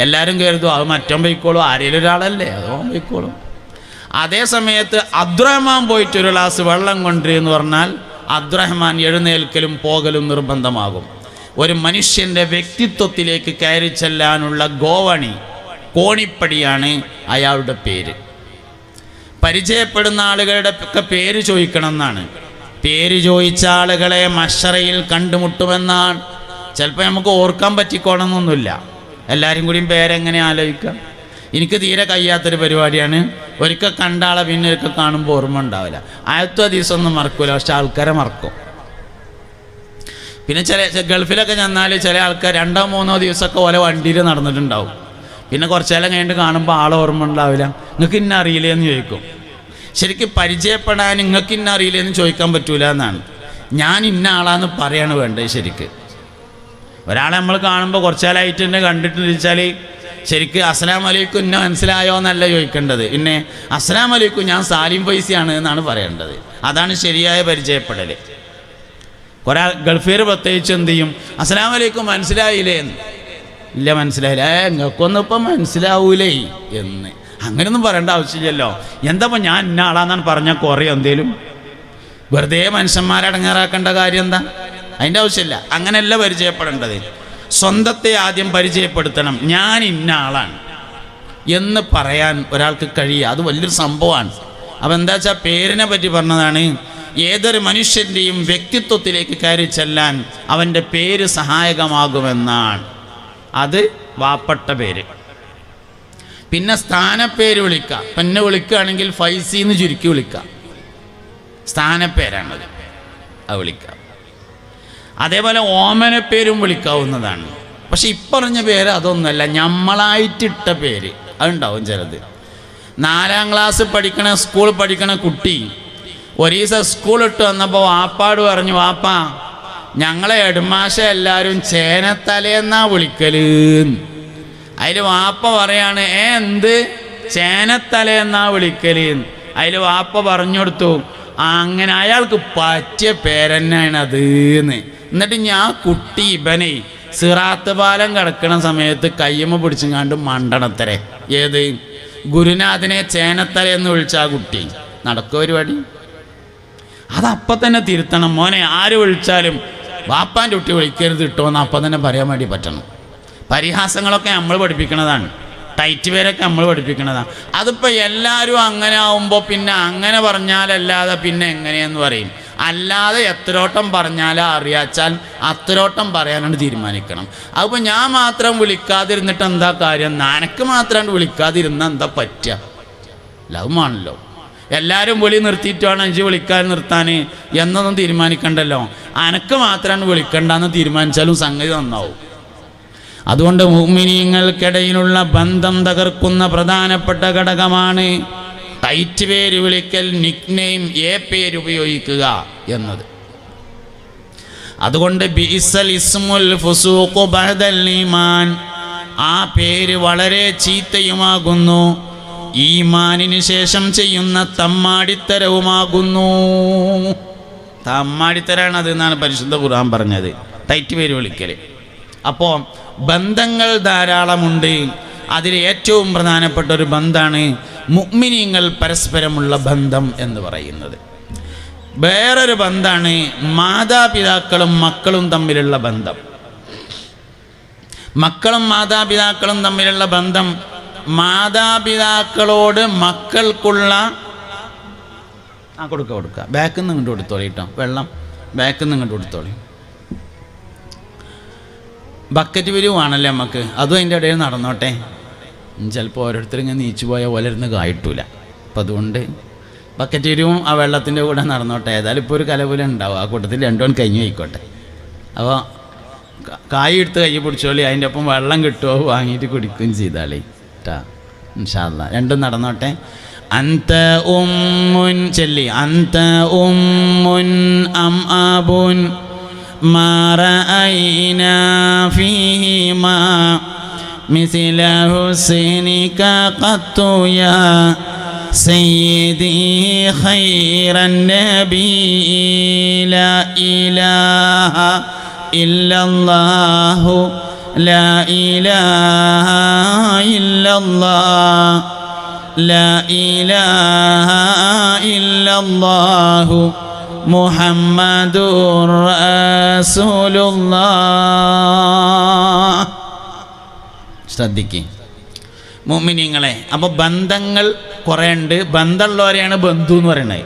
എല്ലാവരും കരുതും അത് മറ്റോൻ പോയിക്കോളും, ആരേലും ഒരാളല്ലേ അതോ പോയിക്കോളും. അതേ സമയത്ത് അബ്ദുറഹ്മാൻ പോയിട്ട് ഒരു ഗ്ലാസ് വെള്ളം കൊണ്ടുവരീ എന്ന് പറഞ്ഞാൽ അബ്ദുറഹ്മാൻ എഴുന്നേൽക്കലും പോകലും നിർബന്ധമാകും. ഒരു മനുഷ്യൻ്റെ വ്യക്തിത്വത്തിലേക്ക് കയറി ചെല്ലാനുള്ള ഗോവണി, കോണിപ്പടിയാണ് അയാളുടെ പേര്. പരിചയപ്പെടുന്ന ആളുകളുടെ ഒക്കെ പേര് ചോദിക്കണം എന്നാണ്. പേര് ചോദിച്ച ആളുകളെ മശ്ശറയിൽ കണ്ടുമുട്ടുമെന്നാണ്. ചിലപ്പോൾ നമുക്ക് ഓർക്കാൻ പറ്റിക്കോണമെന്നൊന്നുമില്ല. എല്ലാവരും കൂടിയും പേരെങ്ങനെ ആലോചിക്കാം? എനിക്ക് തീരെ കഴിയാത്തൊരു പരിപാടിയാണ്. ഒരിക്കൽ കണ്ട ആളെ പിന്നെ ഒരിക്കൽ കാണുമ്പോൾ ഓർമ്മ ഉണ്ടാവില്ല. ആയത്വ ദിവസമൊന്നും മറക്കൂല, പക്ഷെ ആൾക്കാരെ മറക്കും. പിന്നെ ഗൾഫിലൊക്കെ ചെന്നാൽ ചില ആൾക്കാർ 2-3 ദിവസമൊക്കെ ഓരോ വണ്ടിയിൽ നടന്നിട്ടുണ്ടാവും. പിന്നെ കുറച്ചേരം കഴിഞ്ഞിട്ട് കാണുമ്പോൾ ആളെ ഓർമ്മ ഉണ്ടാവില്ല. നിങ്ങൾക്ക് ഇന്ന അറിയില്ലേ എന്ന് ചോദിക്കും. ശരിക്കും പരിചയപ്പെടാൻ നിങ്ങൾക്ക് ഇന്ന അറിയില്ലേ എന്ന് ചോദിക്കാൻ പറ്റൂല എന്നാണ്. ഞാൻ ഇന്ന ആളാന്ന് പറയാണ് വേണ്ടത്. ശരിക്ക് ഒരാളെ നമ്മൾ കാണുമ്പോൾ കുറച്ചാലായിട്ട് തന്നെ കണ്ടിട്ട് വെച്ചാൽ ശരിക്ക് അസ്സലാമു അലൈക്കും ഇന്ന മനസ്സിലായോ എന്നല്ല ചോദിക്കേണ്ടത്. പിന്നെ അസ്സലാമു അലൈക്കും ഞാൻ സാലിം ഫൈസിയാണ് എന്നാണ് പറയേണ്ടത്. അതാണ് ശരിയായ പരിചയപ്പെടൽ. കുറേ ഗൾഫീർ പ്രത്യേകിച്ച് എന്ത് ചെയ്യും? അസ്സലാമു അലൈക്കും മനസ്സിലായില്ലേ എന്ന്. ഇല്ല മനസ്സിലായില്ല. നിങ്ങൾക്കൊന്നും ഇപ്പം മനസ്സിലാവൂലേ എന്ന്. അങ്ങനെയൊന്നും പറയേണ്ട ആവശ്യമില്ലല്ലോ. എന്താപ്പം ഞാൻ ഇന്ന ആളാന്നാണ് പറഞ്ഞാൽ കുറേ എന്തേലും വെറുതെ മനുഷ്യന്മാരെ അടങ്ങാറാക്കേണ്ട കാര്യം എന്താ? അതിൻ്റെ ആവശ്യമില്ല. അങ്ങനെയല്ല പരിചയപ്പെടേണ്ടത്. സ്വന്തത്തെ ആദ്യം പരിചയപ്പെടുത്തണം. ഞാൻ ഇന്ന ആളാണ് എന്ന് പറയാൻ ഒരാൾക്ക് കഴിയുക, അത് വലിയൊരു സംഭവമാണ്. അപ്പം എന്താ വെച്ചാൽ പേരിനെ പറ്റി പറഞ്ഞതാണ്. ഏതൊരു മനുഷ്യൻ്റെയും വ്യക്തിത്വത്തിലേക്ക് കയറി ചെല്ലാൻ അവൻ്റെ പേര് സഹായകമാകുമെന്നാണ്. അത് വാപ്പട്ട പേര്. പിന്നെ സ്ഥാനപ്പേര് വിളിക്കാം. പിന്നെ വിളിക്കുകയാണെങ്കിൽ ഫൈസി എന്ന് ചുരുക്കി വിളിക്കാം. സ്ഥാനപ്പേരാണത്, അത് വിളിക്കാം. അതേപോലെ ഓമനപ്പേരും വിളിക്കാവുന്നതാണ്. പക്ഷെ ഇപ്പറഞ്ഞ പേര് അതൊന്നുമല്ല, നമ്മളായിട്ടിട്ട പേര് അതുണ്ടാവും ചിലത്. 4ാം ക്ലാസ് പഠിക്കണ, സ്കൂൾ പഠിക്കണ കുട്ടി ഒരു ദിവസം സ്കൂളിട്ട് വന്നപ്പോൾ വാപ്പാട് പറഞ്ഞു, വാപ്പാ ഞങ്ങളെ ഹെഡ്മാഷ എല്ലാവരും ചേനത്തലേന്നാ വിളിക്കല്. അതിൽ വാപ്പ പറയാണ്, എന്ത് ചേനത്തലേന്നാ വിളിക്കല്? അതിൽ വാപ്പ പറഞ്ഞു കൊടുത്തു, അങ്ങനെ അയാൾക്ക് പറ്റിയ പേരെന്നാണ് അത് എന്ന്. എന്നിട്ട് ഞാൻ കുട്ടി ഇവനെ സിറാത്ത് പാലം കിടക്കണ സമയത്ത് കയ്യമ്മ പിടിച്ചും കണ്ട് മണ്ടണത്തരെ. ഏത് ഗുരുനാഥനെ ചേനത്തല എന്ന് വിളിച്ച ആ കുട്ടി നടക്കുക പരിപാടി. അതപ്പം തന്നെ തിരുത്തണം. മോനെ ആര് വിളിച്ചാലും വാപ്പാൻ്റെ കുട്ടി വിളിക്കരുത് കിട്ടുമോ എന്ന് അപ്പം തന്നെ പറയാൻ വേണ്ടി പറ്റണം. പരിഹാസങ്ങളൊക്കെ നമ്മൾ പഠിപ്പിക്കണതാണ്, ടൈറ്റ് പേരൊക്കെ നമ്മൾ പഠിപ്പിക്കണതാണ്. അതിപ്പോൾ എല്ലാവരും അങ്ങനെ ആവുമ്പോൾ പിന്നെ അങ്ങനെ പറഞ്ഞാലല്ലാതെ പിന്നെ എങ്ങനെയെന്ന് പറയും. അല്ലാതെ എത്രോട്ടം പറഞ്ഞാലോ അറിയാച്ചാൽ അത്രോട്ടം പറയാനാണ് തീരുമാനിക്കണം. അതിപ്പോൾ ഞാൻ മാത്രം വിളിക്കാതിരുന്നിട്ട് എന്താ കാര്യം? നനക്ക് മാത്രം വിളിക്കാതിരുന്നാൽ എന്താ പറ്റുക? ലവുമാണല്ലോ. എല്ലാവരും വിളി നിർത്തിയിട്ട് വേണം എനിക്ക് വിളിക്കാൻ നിർത്താൻ എന്നൊന്നും തീരുമാനിക്കണ്ടല്ലോ. അനക്ക് മാത്രമാണ് വിളിക്കണ്ടെന്ന് തീരുമാനിച്ചാലും സംഗതി നന്നാവും. അതുകൊണ്ട് മുഅ്മിനീങ്ങൾക്കിടയിലുള്ള ബന്ധം തകർക്കുന്ന പ്രധാനപ്പെട്ട ഘടകമാണ് ടൈറ്റ് പേര് വിളിക്കൽ, നിക്നെയിം, പേര് ഉപയോഗിക്കുക എന്നത്. അതുകൊണ്ട് ബിഇസൽ ഇസ്മുൽ ഫുസൂഖു ബഅദൽ ഈമാൻ, ആ പേര് വളരെ ചീത്തയുമാകുന്നു, ഈമാനിന് ശേഷം ചെയ്യുന്ന തമ്മാടിത്തരവുമാകുന്നു. തമ്മാടിത്തരാണത് എന്നാണ് പരിശുദ്ധ ഖുർആൻ പറഞ്ഞത്, ടൈറ്റ് പേര് വിളിക്കൽ. അപ്പോൾ ബന്ധങ്ങൾ ധാരാളമുണ്ട്. അതിൽ ഏറ്റവും പ്രധാനപ്പെട്ട ഒരു ബന്ധമാണ് മുഅ്മിനീങ്ങൾ പരസ്പരമുള്ള ബന്ധം എന്ന് പറയുന്നത്. വേറൊരു ബന്ധമാണ് മാതാപിതാക്കളും മക്കളും തമ്മിലുള്ള ബന്ധം. മക്കളും മാതാപിതാക്കളും തമ്മിലുള്ള ബന്ധം, മാതാപിതാക്കളോട് മക്കൾക്കുള്ള കൊടുക്കുക. ബാക്കിൽ നിന്ന് ഇങ്ങോട്ട് കൊടുത്തോളി കേട്ടോ, വെള്ളം ബാക്കിൽ നിന്ന് ഇങ്ങോട്ട് കൊടുത്തോളി. ബക്കറ്റ് പിരിവാണല്ലേ നമുക്ക്, അതും അതിൻ്റെ ഇടയിൽ നടന്നോട്ടെ. ചിലപ്പോൾ ഓരോരുത്തരിങ്ങനെ നീച്ചു പോയാൽ ഓലരുന്ന് കായിട്ടൂല. അപ്പം അതുകൊണ്ട് ബക്കറ്റ് പിരിവും ആ വെള്ളത്തിൻ്റെ കൂടെ നടന്നോട്ടെ. ഏതായാലും ഇപ്പോൾ ഒരു കലപോലെ ഉണ്ടാവും, ആ കൂട്ടത്തിൽ രണ്ടും കഴിഞ്ഞു ആയിക്കോട്ടെ. അപ്പോൾ കായ് എടുത്ത് കൈ പിടിച്ചോളി, അതിൻ്റെ ഒപ്പം വെള്ളം കിട്ടുമോ വാങ്ങിയിട്ട് കുടിക്കുകയും ചെയ്താളി ട്ടാ. ഇൻഷാ അല്ലാഹ് രണ്ടും നടന്നോട്ടെ. അന്ത ഉമ്മുൻ ചെല്ലി, അന്ത ഉമ്മുൻ അം അബുൻ മാ റഅയ്നാ ഫീഹിമാ മിസ്ല ഹുസ്നിക ഖത്തു യാ സയ്യിദി ഖൈറൻ നബി ലാ ഇലാഹ ഇല്ലല്ലാഹു ലാ ഇലാഹ ഇല്ലല്ലാഹ് ലാ ഇലാഹ ഇല്ലല്ലാഹു മുഹമ്മദുർ റസൂലുള്ളാഹ്. ശ്രദ്ധിക്കുക മുഅ്മിനീങ്ങളെ. അപ്പോൾ ബന്ധങ്ങൾ കുറേ ഉണ്ട്. ബന്ധമുള്ളവരെയാണ് ബന്ധു എന്ന് പറയുന്നത്.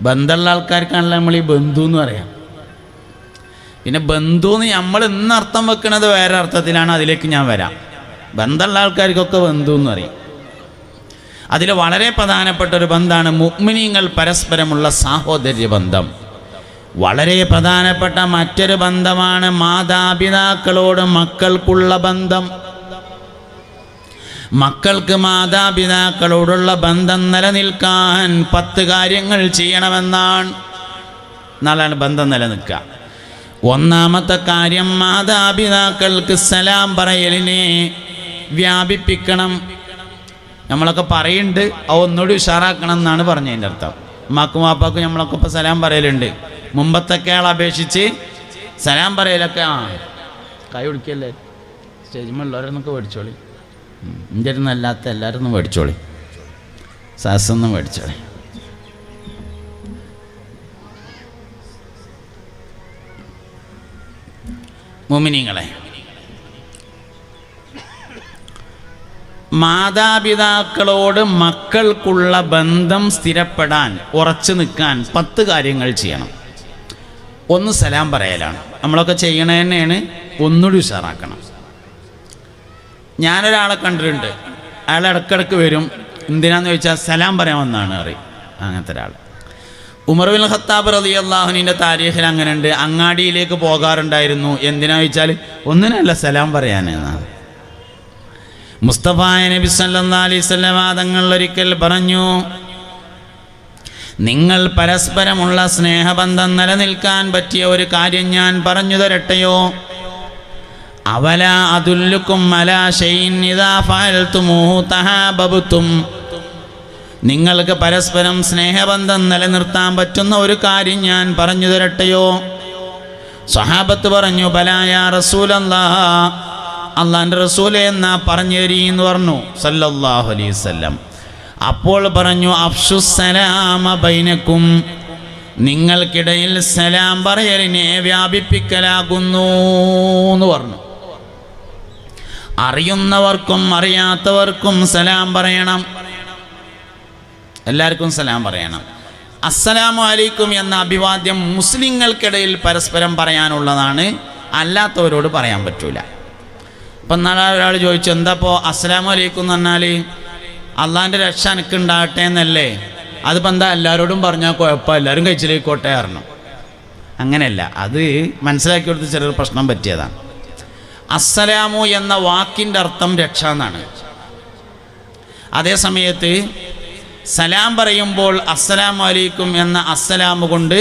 ബന്ധമുള്ള ആൾക്കാർക്കാണല്ലോ നമ്മൾ ഈ ബന്ധു എന്ന് പറയാം. പിന്നെ ബന്ധു എന്ന് നമ്മൾ ഇന്ന് അർത്ഥം വെക്കുന്നത് വേറെ അർത്ഥത്തിലാണ്. അതിലേക്ക് ഞാൻ വരാം. ബന്ധമുള്ള ആൾക്കാർക്കൊക്കെ ബന്ധു എന്ന് പറയും. അതിൽ വളരെ പ്രധാനപ്പെട്ട ഒരു ബന്ധമാണ് മുഅ്മിനീങ്ങൾ പരസ്പരമുള്ള സാഹോദര്യ ബന്ധം. വളരെ പ്രധാനപ്പെട്ട മറ്റൊരു ബന്ധമാണ് മാതാപിതാക്കളോട് മക്കൾക്കുള്ള ബന്ധം. മക്കൾക്ക് മാതാപിതാക്കളോടുള്ള ബന്ധം നിലനിൽക്കാൻ 10 കാര്യങ്ങൾ ചെയ്യണമെന്നാണ്. എന്നാലാണ് ബന്ധം നിലനിൽക്കുക. ഒന്നാമത്തെ കാര്യം, മാതാപിതാക്കൾക്ക് സലാം പറയലിനെ വ്യാപിപ്പിക്കണം. നമ്മളൊക്കെ പറയുന്നുണ്ട്, ഒന്നുകൂടി ഉഷാറാക്കണം എന്നാണ് പറഞ്ഞതിൻ്റെ അർത്ഥം. ഉമ്മാക്കും വാപ്പാക്കും നമ്മളൊക്കെ ഇപ്പോൾ സലാം പറയലുണ്ട്. മുമ്പത്തൊക്കെ ആളെ അപേക്ഷിച്ച് സലാം പറയലൊക്കെ കൈ പിടിക്കല്ലേ, സ്റ്റേജിമുള്ളവരൊന്നൊക്കെ മേടിച്ചോളി. എൻ്റെ അടുന്നല്ലാത്ത എല്ലാവരും ഒന്ന് മേടിച്ചോളി, സാസൊന്നും മേടിച്ചോളി. മുഅ്മിനീങ്ങളെ, മാതാപിതാക്കളോട് മക്കൾക്കുള്ള ബന്ധം സ്ഥിരപ്പെടാൻ, ഉറച്ചു നിൽക്കാൻ 10 കാര്യങ്ങൾ ചെയ്യണം. ഒന്ന് സലാം പറയലാണ്. നമ്മളൊക്കെ ചെയ്യണ തന്നെയാണ്. ഒന്നുകൂടി ഉഷാറാക്കണം. ഞാനൊരാളെ കണ്ടിട്ടുണ്ട്. അയാൾ ഇടയ്ക്കിടയ്ക്ക് വരും. എന്തിനാന്ന് ചോദിച്ചാൽ സലാം പറയാമെന്നാണ് അറിയും. അങ്ങനത്തെ ഒരാൾ ഉമർ ബിൻ ഖത്താബ് റളിയല്ലാഹു അൻഹുവിൻ്റെ താരീഖിൽ അങ്ങനെ ഉണ്ട്. അങ്ങാടിയിലേക്ക് പോകാറുണ്ടായിരുന്നു. എന്തിനാ ചോദിച്ചാൽ ഒന്നിനല്ല, സലാം പറയാനെന്നാണ്. മുസ്തഫ നബി സല്ലല്ലാഹു അലൈഹി വസല്ലം തങ്ങൾ ഒരിക്കൽ പറഞ്ഞു, നിങ്ങൾ പരസ്പരമുള്ള സ്നേഹബന്ധം നിലനിൽക്കാൻ പറ്റിയ ഒരു കാര്യം ഞാൻ പറഞ്ഞു തരട്ടെയോ? അവലാ അദുല്ലുക്കും അലാ ശൈഇൻ ഇദാ ഫഅൽതുമൂഹു തഹാബബതും. നിങ്ങൾക്ക് പരസ്പരം സ്നേഹബന്ധം നിലനിർത്താൻ പറ്റുന്ന ഒരു കാര്യം ഞാൻ പറഞ്ഞു തരട്ടെയോ? സ്വഹാബത്ത് പറഞ്ഞു, ബലാ യാ റസൂലല്ലാഹ്, അള്ളാൻ്റെ റസൂലേ എന്നാ പറഞ്ഞു തരീന്ന് പറഞ്ഞു സല്ലല്ലാഹു അലൈഹി വസല്ലം. അപ്പോൾ പറഞ്ഞു, അഫ്ശുസ്സലാമ ബൈനക്കും, നിങ്ങൾക്കിടയിൽ സലാം പറയലിനെ വ്യാപിപ്പിക്കലാകുന്നു എന്ന് പറഞ്ഞു. അറിയുന്നവർക്കും അറിയാത്തവർക്കും സലാം പറയണം. എല്ലാവർക്കും സലാം പറയണം. അസ്സലാമു അലൈക്കും എന്ന അഭിവാദ്യം മുസ്ലിങ്ങൾക്കിടയിൽ പരസ്പരം പറയാനുള്ളതാണ്, അല്ലാത്തവരോട് പറയാൻ പറ്റൂല. ഇപ്പം നാളെ ഒരാൾ ചോദിച്ചു, എന്താ ഇപ്പോൾ അസ്സലാമു അലൈക്കും എന്ന് പറഞ്ഞാൽ അള്ളാൻ്റെ രക്ഷ എനിക്കുണ്ടാകട്ടെ എന്നല്ലേ? അതിപ്പോൾ എന്താ എല്ലാവരോടും പറഞ്ഞാൽ കുഴപ്പം, എല്ലാവരും കഴിച്ചിലേക്കോട്ടെ പറഞ്ഞു. അങ്ങനെയല്ല, അത് മനസ്സിലാക്കി കൊടുത്ത് ചെറിയൊരു പ്രശ്നം പറ്റിയതാണ്. അസ്സലാമു എന്ന വാക്കിൻ്റെ അർത്ഥം രക്ഷ എന്നാണ്. അതേ സമയത്ത് സലാം പറയുമ്പോൾ അസ്സലാമു അലൈക്കും എന്ന അസ്സലാമു കൊണ്ട്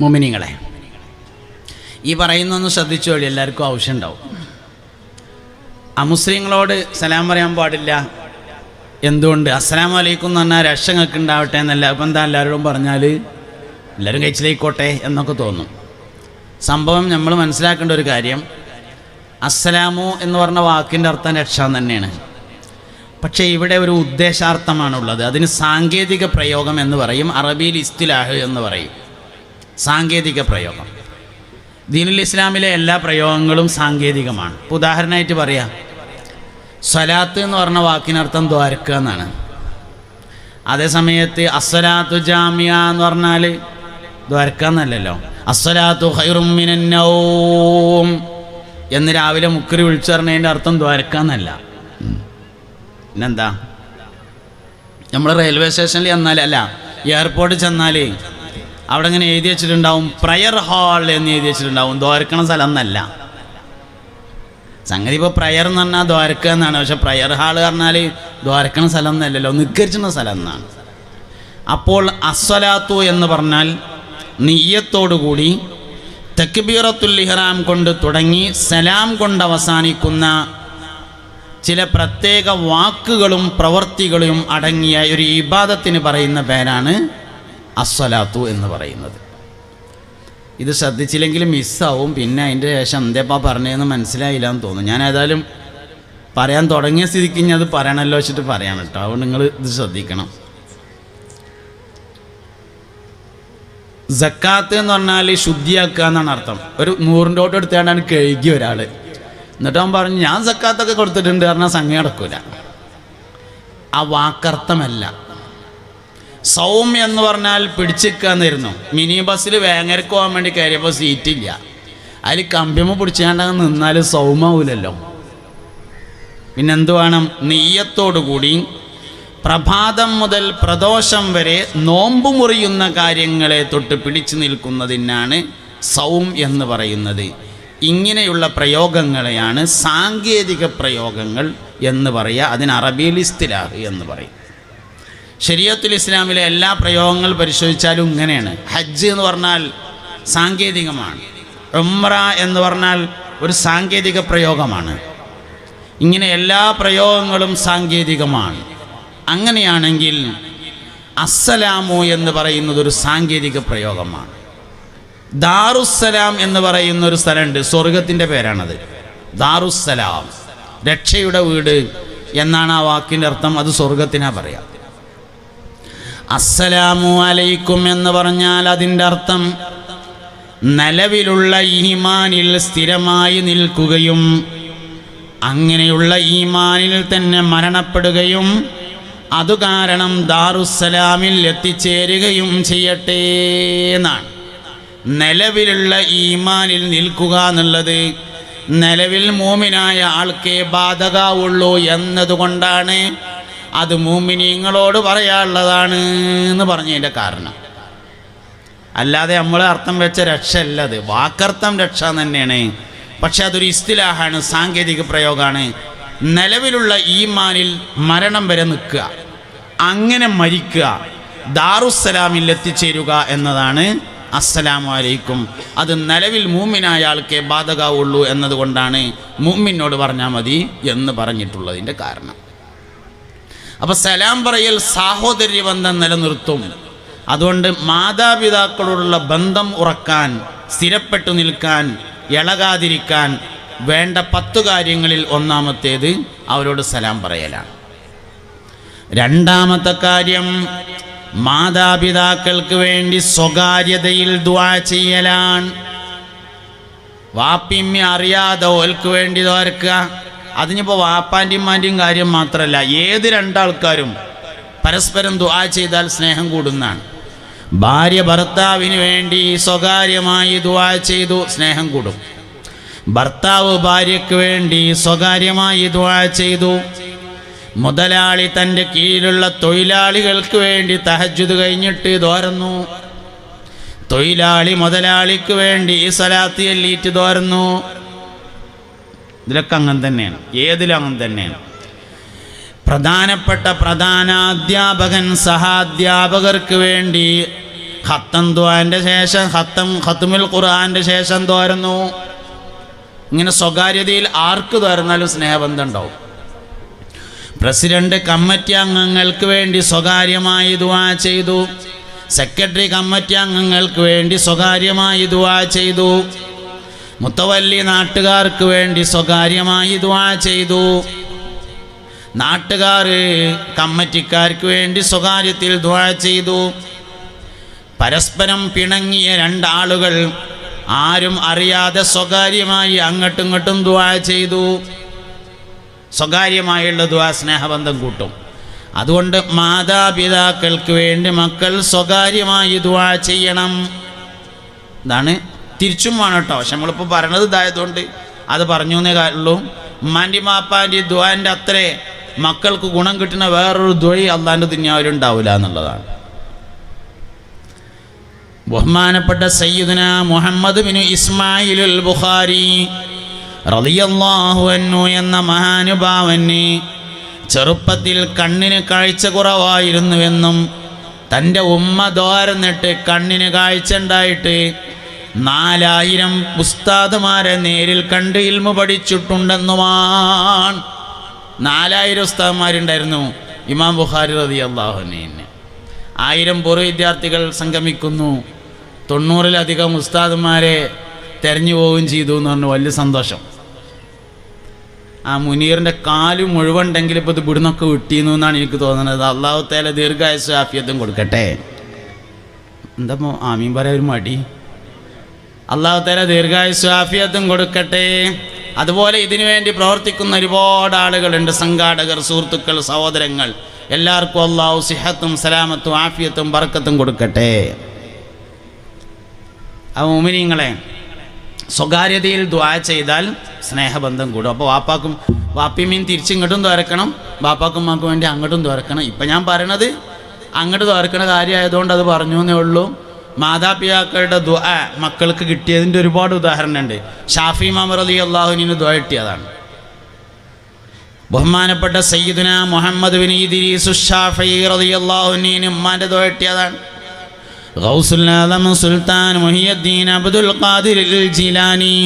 മുഅ്മിനീങ്ങളെ, ഈ പറയുന്നൊന്ന് ശ്രദ്ധിച്ചോളി, എല്ലാവർക്കും ആവശ്യമുണ്ടാവും. അമുസ്ലിങ്ങളോട് സലാം പറയാൻ പാടില്ല. എന്തുകൊണ്ട്? അസ്സലാമു അലൈക്കും എന്ന് പറഞ്ഞാൽ രക്ഷ നിങ്ങൾക്ക് ഉണ്ടാവട്ടെ എന്നല്ല. അപ്പം എന്താ എല്ലാവരോടും പറഞ്ഞാൽ എല്ലാവരും കഴിച്ചിലേക്കോട്ടെ എന്നൊക്കെ തോന്നും. സംഭവം നമ്മൾ മനസ്സിലാക്കേണ്ട ഒരു കാര്യം, അസ്സലാമു എന്ന് പറഞ്ഞ വാക്കിൻ്റെ അർത്ഥം രക്ഷ തന്നെയാണ്. പക്ഷേ ഇവിടെ ഒരു ഉദ്ദേശാർത്ഥമാണുള്ളത്. അതിന് സാങ്കേതിക പ്രയോഗം എന്ന് പറയും, അറബിയിൽ ഇസ്തിലാഹ് എന്ന് പറയും. സാങ്കേതിക പ്രയോഗം. ദീനുൽ ഇസ്ലാമിലെ എല്ലാ പ്രയോഗങ്ങളും സാങ്കേതികമാണ്. ഇപ്പോൾ ഉദാഹരണമായിട്ട് പറയാം, സ്വലാത്ത് എന്ന് പറഞ്ഞ വാക്കിനർത്ഥം ദ്വാരക്കുക എന്നാണ്. അതേസമയത്ത് അസ്സലാത്തു ജാമിയ എന്ന് പറഞ്ഞാൽ ദ്വാരക്കുക എന്നല്ലല്ലോ. അസ്സലാത്തു ഖൈറും മിനൻ നൗം എന്ന് രാവിലെ മുക്കറി വിളിച്ചു പറഞ്ഞതിൻ്റെ അർത്ഥം ദ്വാരക്കുക എന്നല്ല. പിന്നെന്താ? നമ്മൾ റെയിൽവേ സ്റ്റേഷനിൽ ചെന്നാൽ, അല്ല എയർപോർട്ടിൽ ചെന്നാൽ അവിടെ ഇങ്ങനെ എഴുതി വെച്ചിട്ടുണ്ടാവും പ്രയർ ഹാൾ എന്ന് എഴുതി വെച്ചിട്ടുണ്ടാവും. ദ്വാരക്കണ സ്ഥലം എന്നല്ല സംഗതി. ഇപ്പോൾ പ്രയർ എന്ന് പറഞ്ഞാൽ ദ്വാരക്കുക എന്നാണ്. പക്ഷെ പ്രയർ ഹാൾ പറഞ്ഞാൽ ദ്വാരക്കണ സ്ഥലം എന്നല്ലല്ലോ, നിക്കരിച്ചുന്ന സ്ഥലം എന്നാണ്. അപ്പോൾ അസ്സലാത്തു എന്ന് പറഞ്ഞാൽ നിയ്യത്തോടുകൂടി തക്ബീറത്തുൽ ഇഹ്റാം കൊണ്ട് തുടങ്ങി സലാം കൊണ്ട് അവസാനിക്കുന്ന ചില പ്രത്യേക വാക്കുകളും പ്രവൃത്തികളും അടങ്ങിയ ഒരു ഇബാദത്തിന് പറയുന്ന പേരാണ് അസ്സലാത്തു എന്ന് പറയുന്നത്. ഇത് ശ്രദ്ധിച്ചില്ലെങ്കിലും മിസ്സാവും. പിന്നെ അതിൻ്റെ ശേഷം എന്തേപ്പാ പറഞ്ഞതെന്ന് മനസ്സിലായില്ല എന്ന് തോന്നുന്നു. ഞാൻ ഏതായാലും പറയാൻ തുടങ്ങിയ സ്ഥിതിക്ക് ഇനി അത് പറയണമല്ലോ വെച്ചിട്ട് പറയാണ് കേട്ടോ. അതുകൊണ്ട് നിങ്ങൾ ഇത് ശ്രദ്ധിക്കണം. സക്കാത്ത് എന്ന് പറഞ്ഞാൽ ശുദ്ധിയാക്കുക എന്നാണ് അർത്ഥം. ഒരു 100 നോട്ട് എടുത്തുകൊണ്ടാണ് കഴുകി ഒരാൾ. എന്നിട്ട് അവൻ പറഞ്ഞു ഞാൻ സക്കാത്തൊക്കെ കൊടുത്തിട്ടുണ്ട് പറഞ്ഞാൽ സംഗതി നടക്കൂല. ആ വാക്കർത്ഥമല്ല. സൗം എന്ന് പറഞ്ഞാൽ പിടിച്ചിരിക്കാന്നിരുന്നു. മിനി ബസ്സിൽ വേങ്ങരക്ക് പോകാൻ വേണ്ടി കയറിയപ്പോൾ സീറ്റില്ല. അതിൽ കമ്പിയമ്മ പിടിച്ചുകൊണ്ടങ്ങ് നിന്നാൽ സൗമാവൂലല്ലോ. പിന്നെന്ത് വേണം? നെയ്യത്തോടുകൂടി പ്രഭാതം മുതൽ പ്രദോഷം വരെ നോമ്പ് മുറിയുന്ന കാര്യങ്ങളെ തൊട്ട് പിടിച്ചു നിൽക്കുന്നതിനാണ് സൗം എന്ന് പറയുന്നത്. ഇങ്ങനെയുള്ള പ്രയോഗങ്ങളെയാണ് സാങ്കേതിക പ്രയോഗങ്ങൾ എന്ന് പറയുക. അതിന് അറബിയിൽ ഇസ്തിലാഹ് എന്ന് പറയും. ശരീഅത്തുൽ ഇസ്ലാമിലെ എല്ലാ പ്രയോഗങ്ങൾ പരിശോധിച്ചാലും ഇങ്ങനെയാണ്. ഹജ്ജ് എന്ന് പറഞ്ഞാൽ സാങ്കേതികമാണ്. ഉംറ എന്ന് പറഞ്ഞാൽ ഒരു സാങ്കേതിക പ്രയോഗമാണ്. ഇങ്ങനെ എല്ലാ പ്രയോഗങ്ങളും സാങ്കേതികമാണ്. അങ്ങനെയാണെങ്കിൽ അസ്സലാമു എന്ന് പറയുന്നത് ഒരു സാങ്കേതിക പ്രയോഗമാണ്. ദാറുസ്സലാം എന്ന് പറയുന്ന ഒരു സ്ഥലമുണ്ട്, സ്വർഗത്തിൻ്റെ പേരാണത്. ദാറുസ്സലാം, രക്ഷയുടെ വീട് എന്നാണ് ആ വാക്കിൻ്റെ അർത്ഥം. അത് സ്വർഗത്തിനാ പറയാം. അസ്സലാമു അലൈക്കും എന്ന് പറഞ്ഞാൽ അതിൻ്റെ അർത്ഥം നിലവിലുള്ള ഈമാനിൽ സ്ഥിരമായി നിൽക്കുകയും അങ്ങനെയുള്ള ഈമാനിൽ തന്നെ മരണപ്പെടുകയും അതു കാരണം ദാറുസ്സലാമിൽ എത്തിച്ചേരുകയും ചെയ്യട്ടെ എന്നാണ്. നിലവിലുള്ള ഈമാനിൽ നിൽക്കുക എന്നുള്ളത് നിലവിൽ മൂമിനായ ആൾക്കേ ബാധകാവുള്ളൂ എന്നതുകൊണ്ടാണ് അത് മൂമിനീങ്ങളോട് പറയാനുള്ളതാണ് എന്ന് പറഞ്ഞതിൻ്റെ കാരണം. അല്ലാതെ നമ്മൾ അർത്ഥം വെച്ച രക്ഷ അല്ല അത്. വാക്കർത്ഥം രക്ഷ തന്നെയാണ്, പക്ഷെ അതൊരു ഇസ്തിലാഹാണ്, സാങ്കേതിക പ്രയോഗമാണ്. നിലവിലുള്ള ഈമാനിൽ മരണം വരെ നിൽക്കുക, അങ്ങനെ മരിക്കുക, ദാറുസ്സലാമിൽ എത്തിച്ചേരുക എന്നതാണ് അസ്സലാമു അലൈക്കും. അത് നിലവിൽ മൂമിനായ ആൾക്കേ ബാധകാവുള്ളൂ എന്നതുകൊണ്ടാണ് മൂമിനോട് പറഞ്ഞാൽ മതി എന്ന് പറഞ്ഞിട്ടുള്ളതിൻ്റെ കാരണം. അപ്പോൾ സലാം പറയൽ സാഹോദര്യ ബന്ധം നിലനിർത്തും. അതുകൊണ്ട് മാതാപിതാക്കളോടുള്ള ബന്ധം ഉറക്കാൻ, സ്ഥിരപ്പെട്ടു നിൽക്കാൻ, ഇളകാതിരിക്കാൻ വേണ്ട 10 കാര്യങ്ങളിൽ ഒന്നാമത്തേത് അവരോട് സലാം പറയലാണ്. രണ്ടാമത്തെ കാര്യം മാതാപിതാക്കൾക്ക് വേണ്ടി സ്വകാര്യതയിൽ ദുആ ചെയ്യലാണ്. വാപ്പിമ്മി അറിയാതെ ഓൽക്ക് വേണ്ടി ദുആർക്കുക. അതിനിപ്പോൾ വാപ്പാൻ്റെയും ഉമ്മാൻ്റെയും കാര്യം മാത്രമല്ല, ഏത് രണ്ടാൾക്കാരും പരസ്പരം ദുആ ചെയ്താൽ സ്നേഹം കൂടുന്നതാണ്. ഭാര്യ ഭർത്താവിന് വേണ്ടി സ്വകാര്യമായി ദുആ ചെയ്തു, സ്നേഹം കൂടും. ഭർത്താവ് ഭാര്യയ്ക്ക് വേണ്ടി സ്വകാര്യമായി ദുആ ചെയ്തു. മുതലാളി തൻ്റെ കീഴിലുള്ള തൊഴിലാളികൾക്ക് വേണ്ടി തഹജ്ജുദ് കഴിഞ്ഞിട്ട് ദോരുന്നു. തൊഴിലാളി മുതലാളിക്ക് വേണ്ടി സ്വലാത്ത് ചൊല്ലിയിട്ട് ദോരുന്നു. ഇതിലൊക്കെ അങ്ങനെ തന്നെയാണ്, ഏതിലും അങ്ങനെ തന്നെയാണ്. പ്രധാനപ്പെട്ട പ്രധാനാധ്യാപകൻ സഹാധ്യാപകർക്ക് വേണ്ടി ഖത്തം ദുആന്റെ ശേഷം ഖത്മുൽ ഖുർആന്റെ ശേഷം തോരുന്നു. ഇങ്ങനെ സ്വകാര്യതയിൽ ആർക്ക് തോരുന്നാലും സ്നേഹബന്ധം ഉണ്ടാവും. പ്രസിഡന്റ് കമ്മിറ്റി അംഗങ്ങൾക്ക് വേണ്ടി സ്വകാര്യമായി ദുആ ചെയ്തു. സെക്രട്ടറി കമ്മിറ്റി അംഗങ്ങൾക്ക് വേണ്ടി സ്വകാര്യമായി ദുആ ചെയ്തു. മുത്തവല്ലി നാട്ടുകാർക്ക് വേണ്ടി സ്വകാര്യമായി ദുആ ചെയ്തു. നാട്ടുകാർ കമ്മിറ്റിക്കാർക്ക് വേണ്ടി സ്വകാര്യത്തിൽ ദുആ ചെയ്തു. പരസ്പരം പിണങ്ങിയ രണ്ടാളുകൾ ആരും അറിയാതെ സ്വകാര്യമായി അങ്ങോട്ടും ഇങ്ങോട്ടും ദുആ ചെയ്തു. സ്വകാര്യമായുള്ള ദുആ സ്നേഹബന്ധം കൂട്ടും. അതുകൊണ്ട് മാതാപിതാക്കൾക്ക് വേണ്ടി മക്കൾ സ്വകാര്യമായി ദുആ ചെയ്യണം. ഇതാണ് തിരിച്ചും വേണം കേട്ടോ. പക്ഷെ നമ്മളിപ്പോൾ പറയണത് ഇതായതുകൊണ്ട് അത് പറഞ്ഞു എന്നേ കാര്യമുള്ളൂ. ഉമ്മാൻ്റെ മാപ്പാൻ്റെ ദുആൻ്റെ അത്രേ മക്കൾക്ക് ഗുണം കിട്ടുന്ന വേറൊരു ദുആ അള്ളാൻ്റെ ദുനിയാവിലുണ്ടാവില്ല എന്നുള്ളതാണ്. ബഹുമാനപ്പെട്ട സയ്യിദുനാ മുഹമ്മദ് ബിൻ ഇസ്മായിലുൽ ബുഖാരി റളിയല്ലാഹു അൻഹു എന്ന മഹാനുഭാവന് ചെറുപ്പത്തിൽ കണ്ണിന് കാഴ്ച കുറവായിരുന്നുവെന്നും തൻ്റെ ഉമ്മ ദ്വാരന്നിട്ട് കണ്ണിന് കാഴ്ച ഉണ്ടായിട്ട് 4000 ഉസ്താദുമാരെ നേരിൽ കണ്ട് ഇൽമു പഠിച്ചിട്ടുണ്ടെന്നുമാണ്. 4000 ഉസ്താദുമാരുണ്ടായിരുന്നു ഇമാം ബുഖാരി റളിയല്ലാഹു അൻഹു. 1000 പൂർവ്വ വിദ്യാർത്ഥികൾ സംഗമിക്കുന്നു. 90-ലധികം ഉസ്താദുമാരെ തെരഞ്ഞു പോവുകയും ചെയ്തു എന്ന് പറഞ്ഞു. വലിയ സന്തോഷം. ആ മുനീറിൻ്റെ കാല് മുഴുവൻ ഉണ്ടെങ്കിൽ ഇപ്പോൾ ഇത് ഇവിടുന്നൊക്കെ വിട്ടിന്നു എന്നാണ് എനിക്ക് തോന്നുന്നത്. അള്ളാഹു തആല ദീർഘായുസ്സും ആഫിയത്തും കൊടുക്കട്ടെ. എന്താ ആമീൻ പറയാൻ ഒരു മടി? അള്ളാഹു തആല ദീർഘായുസ്സും ആഫിയത്തും കൊടുക്കട്ടെ. അതുപോലെ ഇതിനു വേണ്ടി പ്രവർത്തിക്കുന്ന ഒരുപാട് ആളുകളുണ്ട്, സംഘാടകർ, സുഹൃത്തുക്കൾ, സഹോദരങ്ങൾ. എല്ലാവർക്കും അള്ളാഹു സിഹത്തും സലാമത്തും ആഫിയത്തും ബർക്കത്തും കൊടുക്കട്ടെ. ആ മുഅ്മിനീങ്ങളെ, സ്വകാര്യതയിൽ ദുആ ചെയ്താൽ സ്നേഹബന്ധം കൂടും. അപ്പോൾ വാപ്പിമീൻ തിരിച്ചിങ്ങോട്ടും തുറക്കണം, ബാപ്പാക്കും ഉമ്മാക്കും വേണ്ടി അങ്ങോട്ടും തുറക്കണം. ഇപ്പം ഞാൻ പറയണത് അങ്ങോട്ട് തുറക്കണ കാര്യമായതുകൊണ്ട് അത് പറഞ്ഞു എന്നേ ഉള്ളൂ. മാതാപിതാക്കളുടെ ദുആ മക്കൾക്ക് കിട്ടിയതിൻ്റെ ഒരുപാട് ഉദാഹരണമുണ്ട്. ഷാഫി ഇമാം റളിയല്ലാഹു അൻഹു ദുആ കിട്ടിയതാണ്. ബഹുമാനപ്പെട്ട സയ്യിദുനാ മുഹമ്മദ് ബിൻ ഇദ്രീസ് ശാഫിഈ റളിയല്ലാഹു അൻഹു ഉമ്മാൻ്റെ ദുആ കിട്ടിയതാണ്. ഗൗസുൽ ആലം സുൽത്താൻ മുഹിയുദ്ദീൻ അബ്ദുൽ ഖാദിർ ജിലാനി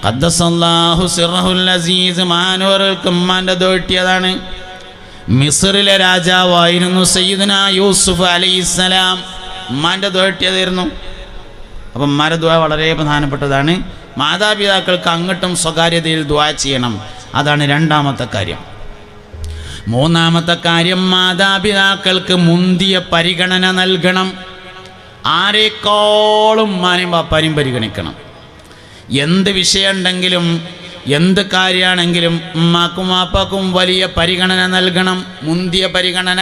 ഖദ്ദസല്ലാഹു സിർറഹുൽ അസീസ് മഹാനവറുകൾക്ക് ഉമ്മാൻ്റെ ദുആ കിട്ടിയതാണ്. മിസ്റിലെ രാജാവായിരുന്നു സയ്യിദുനാ യൂസുഫ് അലൈഹിസ്സലാം. ഉമ്മാൻ്റെ ദുആ കിട്ടിയതായിരുന്നു. അപ്പം ഉമ്മാൻ്റെ ദുആ വളരെ പ്രധാനപ്പെട്ടതാണ്. മാതാപിതാക്കൾക്ക് അങ്ങോട്ടും സ്വകാര്യതയിൽ ദുആ ചെയ്യണം. അതാണ് രണ്ടാമത്തെ കാര്യം. മൂന്നാമത്തെ കാര്യം, മാതാപിതാക്കൾക്ക് മുന്തിയ പരിഗണന നൽകണം. ആരെക്കാളും ഉമ്മാനെയും ബാപ്പാനെയും പരിഗണിക്കണം. എന്ത് വിഷയമുണ്ടെങ്കിലും എന്ത് കാര്യമാണെങ്കിലും ഉമ്മാക്കും വാപ്പാക്കും വലിയ പരിഗണന നൽകണം, മുന്തിയ പരിഗണന.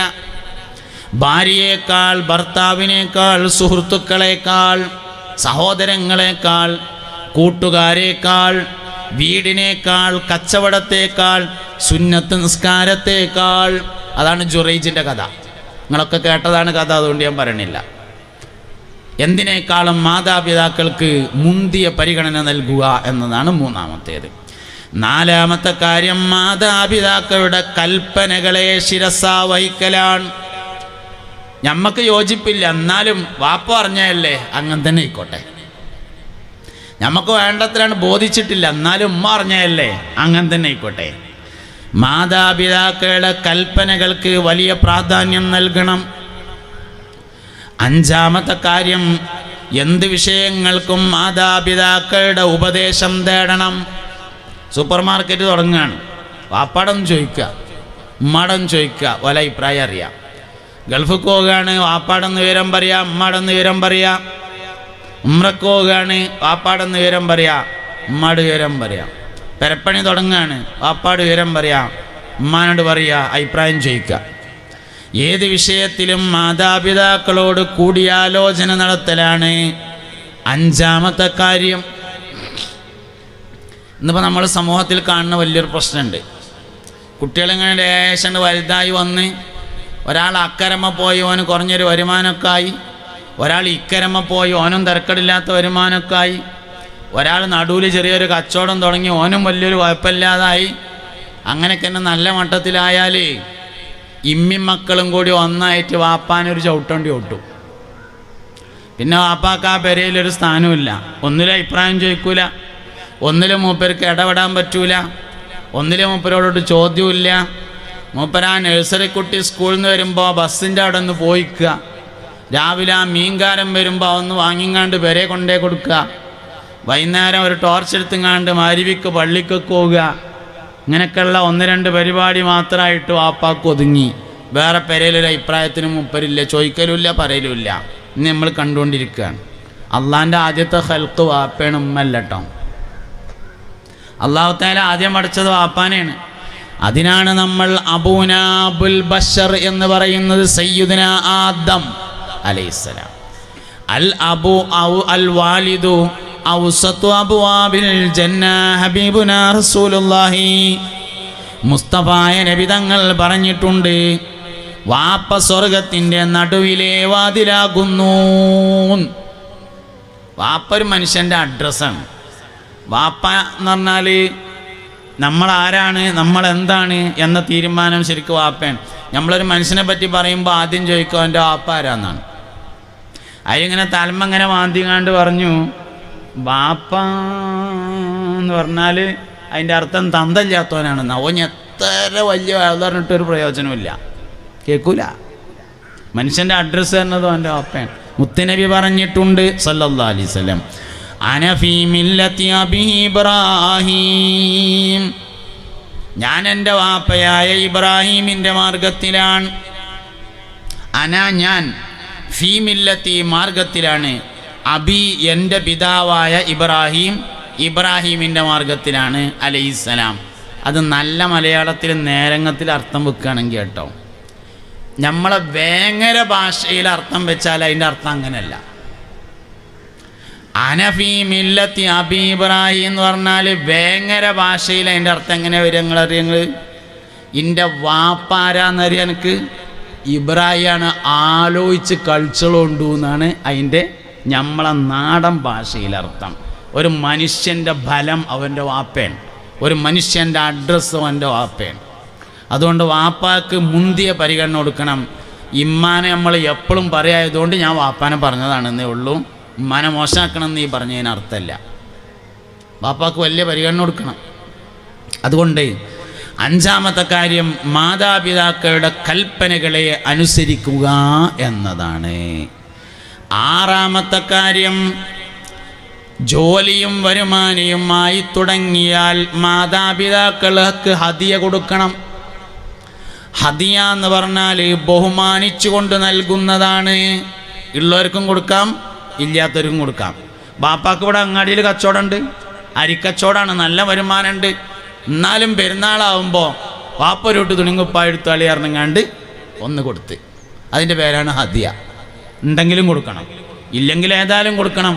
ഭാര്യയേക്കാൾ, ഭർത്താവിനേക്കാൾ, സുഹൃത്തുക്കളേക്കാൾ, സഹോദരങ്ങളെക്കാൾ, കൂട്ടുകാരേക്കാൾ, വീടിനേക്കാൾ, കച്ചവടത്തേക്കാൾ, സുന്നത്ത് നിസ്കാരത്തേക്കാൾ. അതാണ് ജുറൈജിൻ്റെ കഥ. നിങ്ങളൊക്കെ കേട്ടതാണ് കഥ, അതുകൊണ്ട് ഞാൻ പറയണില്ല. എന്തിനേക്കാളും മാതാപിതാക്കൾക്ക് മുന്തിയ പരിഗണന നൽകുക എന്നതാണ് മൂന്നാമത്തേത്. നാലാമത്തെ കാര്യം, മാതാപിതാക്കളുടെ കൽപ്പനകളെ ശിരസാ വഹിക്കലാണ്. ഞമ്മക്ക് യോജിപ്പില്ല, എന്നാലും വാപ്പ പറഞ്ഞല്ലേ അങ്ങനെ തന്നെ ആയിക്കോട്ടെ. നമുക്ക് വേണ്ടത്രയാണ് ബോധിച്ചിട്ടില്ല, എന്നാലും ഉമ്മ പറഞ്ഞല്ലേ അങ്ങനെ തന്നെ ആയിക്കോട്ടെ. മാതാപിതാക്കളുടെ കൽപ്പനകൾക്ക് വലിയ പ്രാധാന്യം നൽകണം. അഞ്ചാമത്തെ കാര്യം, എന്ത് വിഷയങ്ങൾക്കും മാതാപിതാക്കളുടെ ഉപദേശം തേടണം. സൂപ്പർ മാർക്കറ്റ് തുടങ്ങുകയാണ്, വാപ്പാടം ചോദിക്കുക, ഉമ്മാടം ചോദിക്കുക, ഓല അഭിപ്രായം അറിയാം. ഗൾഫിക്ക് പോവുകയാണ്, വാപ്പാടെന്ന് വിവരം പറയാം, ഉമ്മാടെന്ന് വിവരം പറയാം. ഉംറക്ക് പോവുകയാണ്, വാപ്പാടെന്ന് വിവരം പറയാം, ഉമ്മാട് വിവരം പറയാം. പെരപ്പണി തുടങ്ങുകയാണ്, വാപ്പാട് വിവരം പറയാം, ഉമ്മാനോട് പറയുക, അഭിപ്രായം ചോദിക്കുക. ഏത് വിഷയത്തിലും മാതാപിതാക്കളോട് കൂടിയാലോചന നടത്തലാണ് അഞ്ചാമത്തെ കാര്യം. ഇന്നിപ്പോൾ നമ്മൾ സമൂഹത്തിൽ കാണുന്ന വലിയൊരു പ്രശ്നമുണ്ട്. കുട്ടികളിങ്ങനെ ലേശണ്ട് വലുതായി വന്ന് ഒരാൾ അക്കരമ്മ പോയി ഓന് കുറഞ്ഞൊരു വരുമാനമൊക്കെ ആയി, ഒരാൾ ഇക്കരമ്മ പോയി ഓനും തിരക്കടില്ലാത്ത വരുമാനമൊക്കെ ആയി, ഒരാൾ നടുവിൽ ചെറിയൊരു കച്ചവടം തുടങ്ങി ഓനും വലിയൊരു കുഴപ്പമില്ലാതായി. അങ്ങനെയൊക്കെ തന്നെ നല്ല മട്ടത്തിലായാൽ ഇമ്മിയും മക്കളും കൂടി ഒന്നായിട്ട് വാപ്പാനൊരു ചവിട്ടേണ്ടി ഒട്ടും. പിന്നെ വാപ്പാക്ക് ആ പെരയിലൊരു സ്ഥാനമില്ല. ഒന്നിലും അഭിപ്രായം ചോദിക്കൂല, ഒന്നിലും മൂപ്പർക്ക് ഇടപെടാൻ പറ്റൂല, ഒന്നിലും മൂപ്പരോട് ചോദ്യമില്ല. മൂപ്പര ആ നഴ്സറി കുട്ടി സ്കൂളിൽ നിന്ന് വരുമ്പോൾ ബസ്സിൻ്റെ അവിടെ നിന്ന് പോയിക്കുക, രാവിലെ ആ മീൻകാരൻ വരുമ്പോൾ ഒന്ന് വാങ്ങിങ്ങാണ്ട് പെരയെ കൊണ്ടേ കൊടുക്കുക, വൈകുന്നേരം ഒരു ടോർച്ച് എടുത്തുങ്ങാണ്ട് മഗ്‌രിബിക്ക് പള്ളിക്കൊക്കെ പോവുക. ഇങ്ങനെയൊക്കെയുള്ള 1-2 പരിപാടി മാത്രമായിട്ട് വാപ്പാക്ക് ഒതുങ്ങി. വേറെ പെരയിലൊരു അഭിപ്രായത്തിന് മൂപ്പരില്ല, ചോദിക്കലുമില്ല, പറയലുമില്ല. ഇന്ന് നമ്മൾ കണ്ടുകൊണ്ടിരിക്കുകയാണ്. അള്ളാൻ്റെ ആദ്യത്തെ ഖൽഖ് വാപ്പയാണ്, ഉമ്മല്ല കേട്ടോ. അള്ളാഹു തആല ആദ്യം പഠിച്ചത് വാപ്പാനെയാണ്. അതിനാണ് നമ്മൾ അബൂനാ അബുൽ ബശർ എന്ന് പറയുന്നത്. സയ്യിദുനാ ആദം അലൈഹിസ്സലാം. അൽ അബു അൽ വാലിദു ഔസതു അബ്വാബിൽ ജന്ന ഹബീബുനാ റസൂലുള്ളാഹി. മുസ്തഫായ നബി തങ്ങൾ പറഞ്ഞിട്ടുണ്ട്, വാപ്പ സ്വർഗത്തിൻ്റെ നടുവിലെ വാതിലാകുന്നു. വാപ്പ ഒരു മനുഷ്യൻ്റെ അഡ്രസ്സാണ്. വാപ്പ എന്ന് പറഞ്ഞാൽ നമ്മളാരാണ്, നമ്മളെന്താണ് എന്ന തീരുമാനം ശരിക്കും വാപ്പയാണ്. നമ്മളൊരു മനുഷ്യനെ പറ്റി പറയുമ്പോൾ ആദ്യം ചോദിക്കുക എൻ്റെ വാപ്പ ആരാന്നാണ്. അതിലിങ്ങനെ തലമങ്ങനെ മാന്തിങ്ങാണ്ട് പറഞ്ഞു വാപ്പ എന്ന് പറഞ്ഞാൽ അതിൻ്റെ അർത്ഥം തന്തയില്ലാത്തവനാണെന്ന്. ഓൻ എത്ര വലിയ പറഞ്ഞിട്ടൊരു പ്രയോജനമില്ല, കേൾക്കൂല. മനുഷ്യൻ്റെ അഡ്രസ്സ് എന്നതും എൻ്റെ വാപ്പയാണ്. മുത്തുനബി പറഞ്ഞിട്ടുണ്ട് സല്ലല്ലാഹു അലൈഹി വസല്ലം, അന ഫീ മില്ലത്തി അബീ ഇബ്രാഹീം, ഞാൻ എൻ്റെ വാപ്പയായ ഇബ്രാഹീമിൻ്റെ മാർഗത്തിലാണ്. അന ഞാൻ, ഫീ മില്ലത്തി മാർഗത്തിലാണ്, അബി എൻ്റെ പിതാവായ ഇബ്രാഹീം, ഇബ്രാഹീമിൻ്റെ മാർഗത്തിലാണ് അലൈഹിസ്സലാം. അത് നല്ല മലയാളത്തിൽ നേരങ്ങത്തിൽ അർത്ഥം വെക്കുകയാണെങ്കിൽ കേട്ടോ, നമ്മളെ വേങ്ങര ഭാഷയിൽ അർത്ഥം വെച്ചാൽ അതിൻ്റെ അർത്ഥം അങ്ങനെയല്ല. അനഫി മില്ലത്തി അബി ഇബ്രാഹിം എന്ന് പറഞ്ഞാൽ വേങ്ങര ഭാഷയിൽ അതിൻ്റെ അർത്ഥം എങ്ങനെ വരും നിങ്ങളറിയങ്ങൾ? എൻ്റെ വാപ്പാരാന്നറിയാൻ എനിക്ക് ഇബ്രാഹിമാണ് ആലോചിച്ച് കളിച്ചോണ്ടു എന്നാണ് അതിൻ്റെ നമ്മളെ നാടൻ ഭാഷയിൽ അർത്ഥം. ഒരു മനുഷ്യൻ്റെ ഫലം അവൻ്റെ വാപ്പയാണ്, ഒരു മനുഷ്യൻ്റെ അഡ്രസ്സ് അവൻ്റെ വാപ്പയാണ്. അതുകൊണ്ട് വാപ്പാക്ക് മുന്തിയ പരിഗണന കൊടുക്കണം. ഇമ്മാനെ നമ്മൾ എപ്പോഴും പറയായതുകൊണ്ട് ഞാൻ വാപ്പാനെ പറഞ്ഞതാണെന്നേ ഉള്ളൂ. ഉമ്മാനെ മോശമാക്കണം എന്ന് ഈ പറഞ്ഞതിന് അർത്ഥമല്ല. വാപ്പാക്ക് വലിയ പരിഗണന കൊടുക്കണം. അതുകൊണ്ട് 5ാമത്തെ കാര്യം മാതാപിതാക്കളുടെ കൽപ്പനകളെ അനുസരിക്കുക എന്നതാണ്. 6ാമത്തെ കാര്യം ജോലിയും വരുമാനവുമായി തുടങ്ങിയാൽ മാതാപിതാക്കൾക്ക് ഹദിയ കൊടുക്കണം. ഹദിയ എന്ന് പറഞ്ഞാൽ ബഹുമാനിച്ചുകൊണ്ട് നൽകുന്നതാണ്. ഉള്ളവർക്കും കൊടുക്കാം, ഇല്ലാത്തവർക്കും കൊടുക്കാം. ബാപ്പാക്ക് ഇവിടെ അങ്ങാടിയിൽ കച്ചവടമുണ്ട്, അരിക്കച്ചവടമാണ്, നല്ല വരുമാനമുണ്ട്. എന്നാലും പെരുന്നാളാവുമ്പോൾ വാപ്പ ഒരു തുണിങ്കുപ്പായെടുത്ത് അളിയറിഞ്ഞങ്ങാണ്ട് ഒന്ന് കൊടുത്ത്, അതിൻ്റെ പേരാണ് ഹദിയ. ഉണ്ടെങ്കിലും കൊടുക്കണം, ഇല്ലെങ്കിൽ ഏതായാലും കൊടുക്കണം,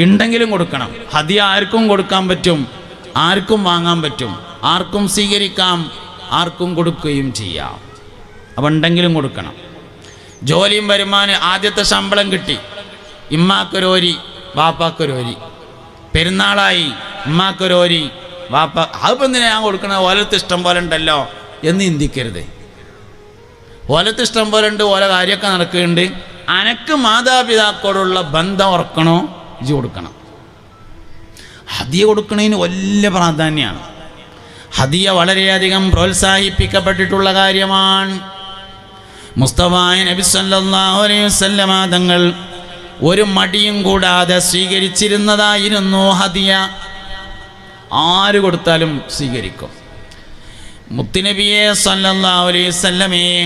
ഉണ്ടെങ്കിലും കൊടുക്കണം. ഹദിയ ആർക്കും കൊടുക്കാൻ പറ്റും, ആർക്കും വാങ്ങാൻ പറ്റും, ആർക്കും സ്വീകരിക്കാം, ആർക്കും കൊടുക്കുകയും ചെയ്യാം. അപ്പം ഉണ്ടെങ്കിലും കൊടുക്കണം. ജോലിയും വരുമാനം, ആദ്യത്തെ ശമ്പളം കിട്ടി, ഇമ്മാക്കൊരോരി വാപ്പാക്കൊരോരി. പെരുന്നാളായി ഇമ്മാക്കൊരോരി വാപ്പ, അതിപ്പോൾ എന്തിനാ ഞാൻ കൊടുക്കണത്, ഓലത്ത് ഇഷ്ടം പോലെ ഉണ്ടല്ലോ എന്ന് ചിന്തിക്കരുത്. ഓലത്ത് ഇഷ്ടം പോലെ ഉണ്ട്, ഓല കാര്യമൊക്കെ നടക്കുന്നുണ്ട്. അനക്ക് മാതാപിതാക്കളോടുള്ള ബന്ധം ഉറക്കണോ, ഇജ്ജ് കൊടുക്കണം. ഹദിയ കൊടുക്കുന്നതിന് വലിയ പ്രാധാന്യമാണ്. ഹദിയ വളരെയധികം പ്രോത്സാഹിപ്പിക്കപ്പെട്ടിട്ടുള്ള കാര്യമാണ്. മുസ്തഫായ നബി സല്ലല്ലാഹു അലൈഹി വസല്ലമ തങ്ങൾ ഒരു മടിയും കൂടാതെ സ്വീകരിച്ചിരുന്നതായിരുന്നു ഹദിയ. ആര് കൊടുത്താലും സ്വീകരിക്കും. മുത്തുനബിയെ സല്ലല്ലാഹു അലൈഹി വസല്ലമയെ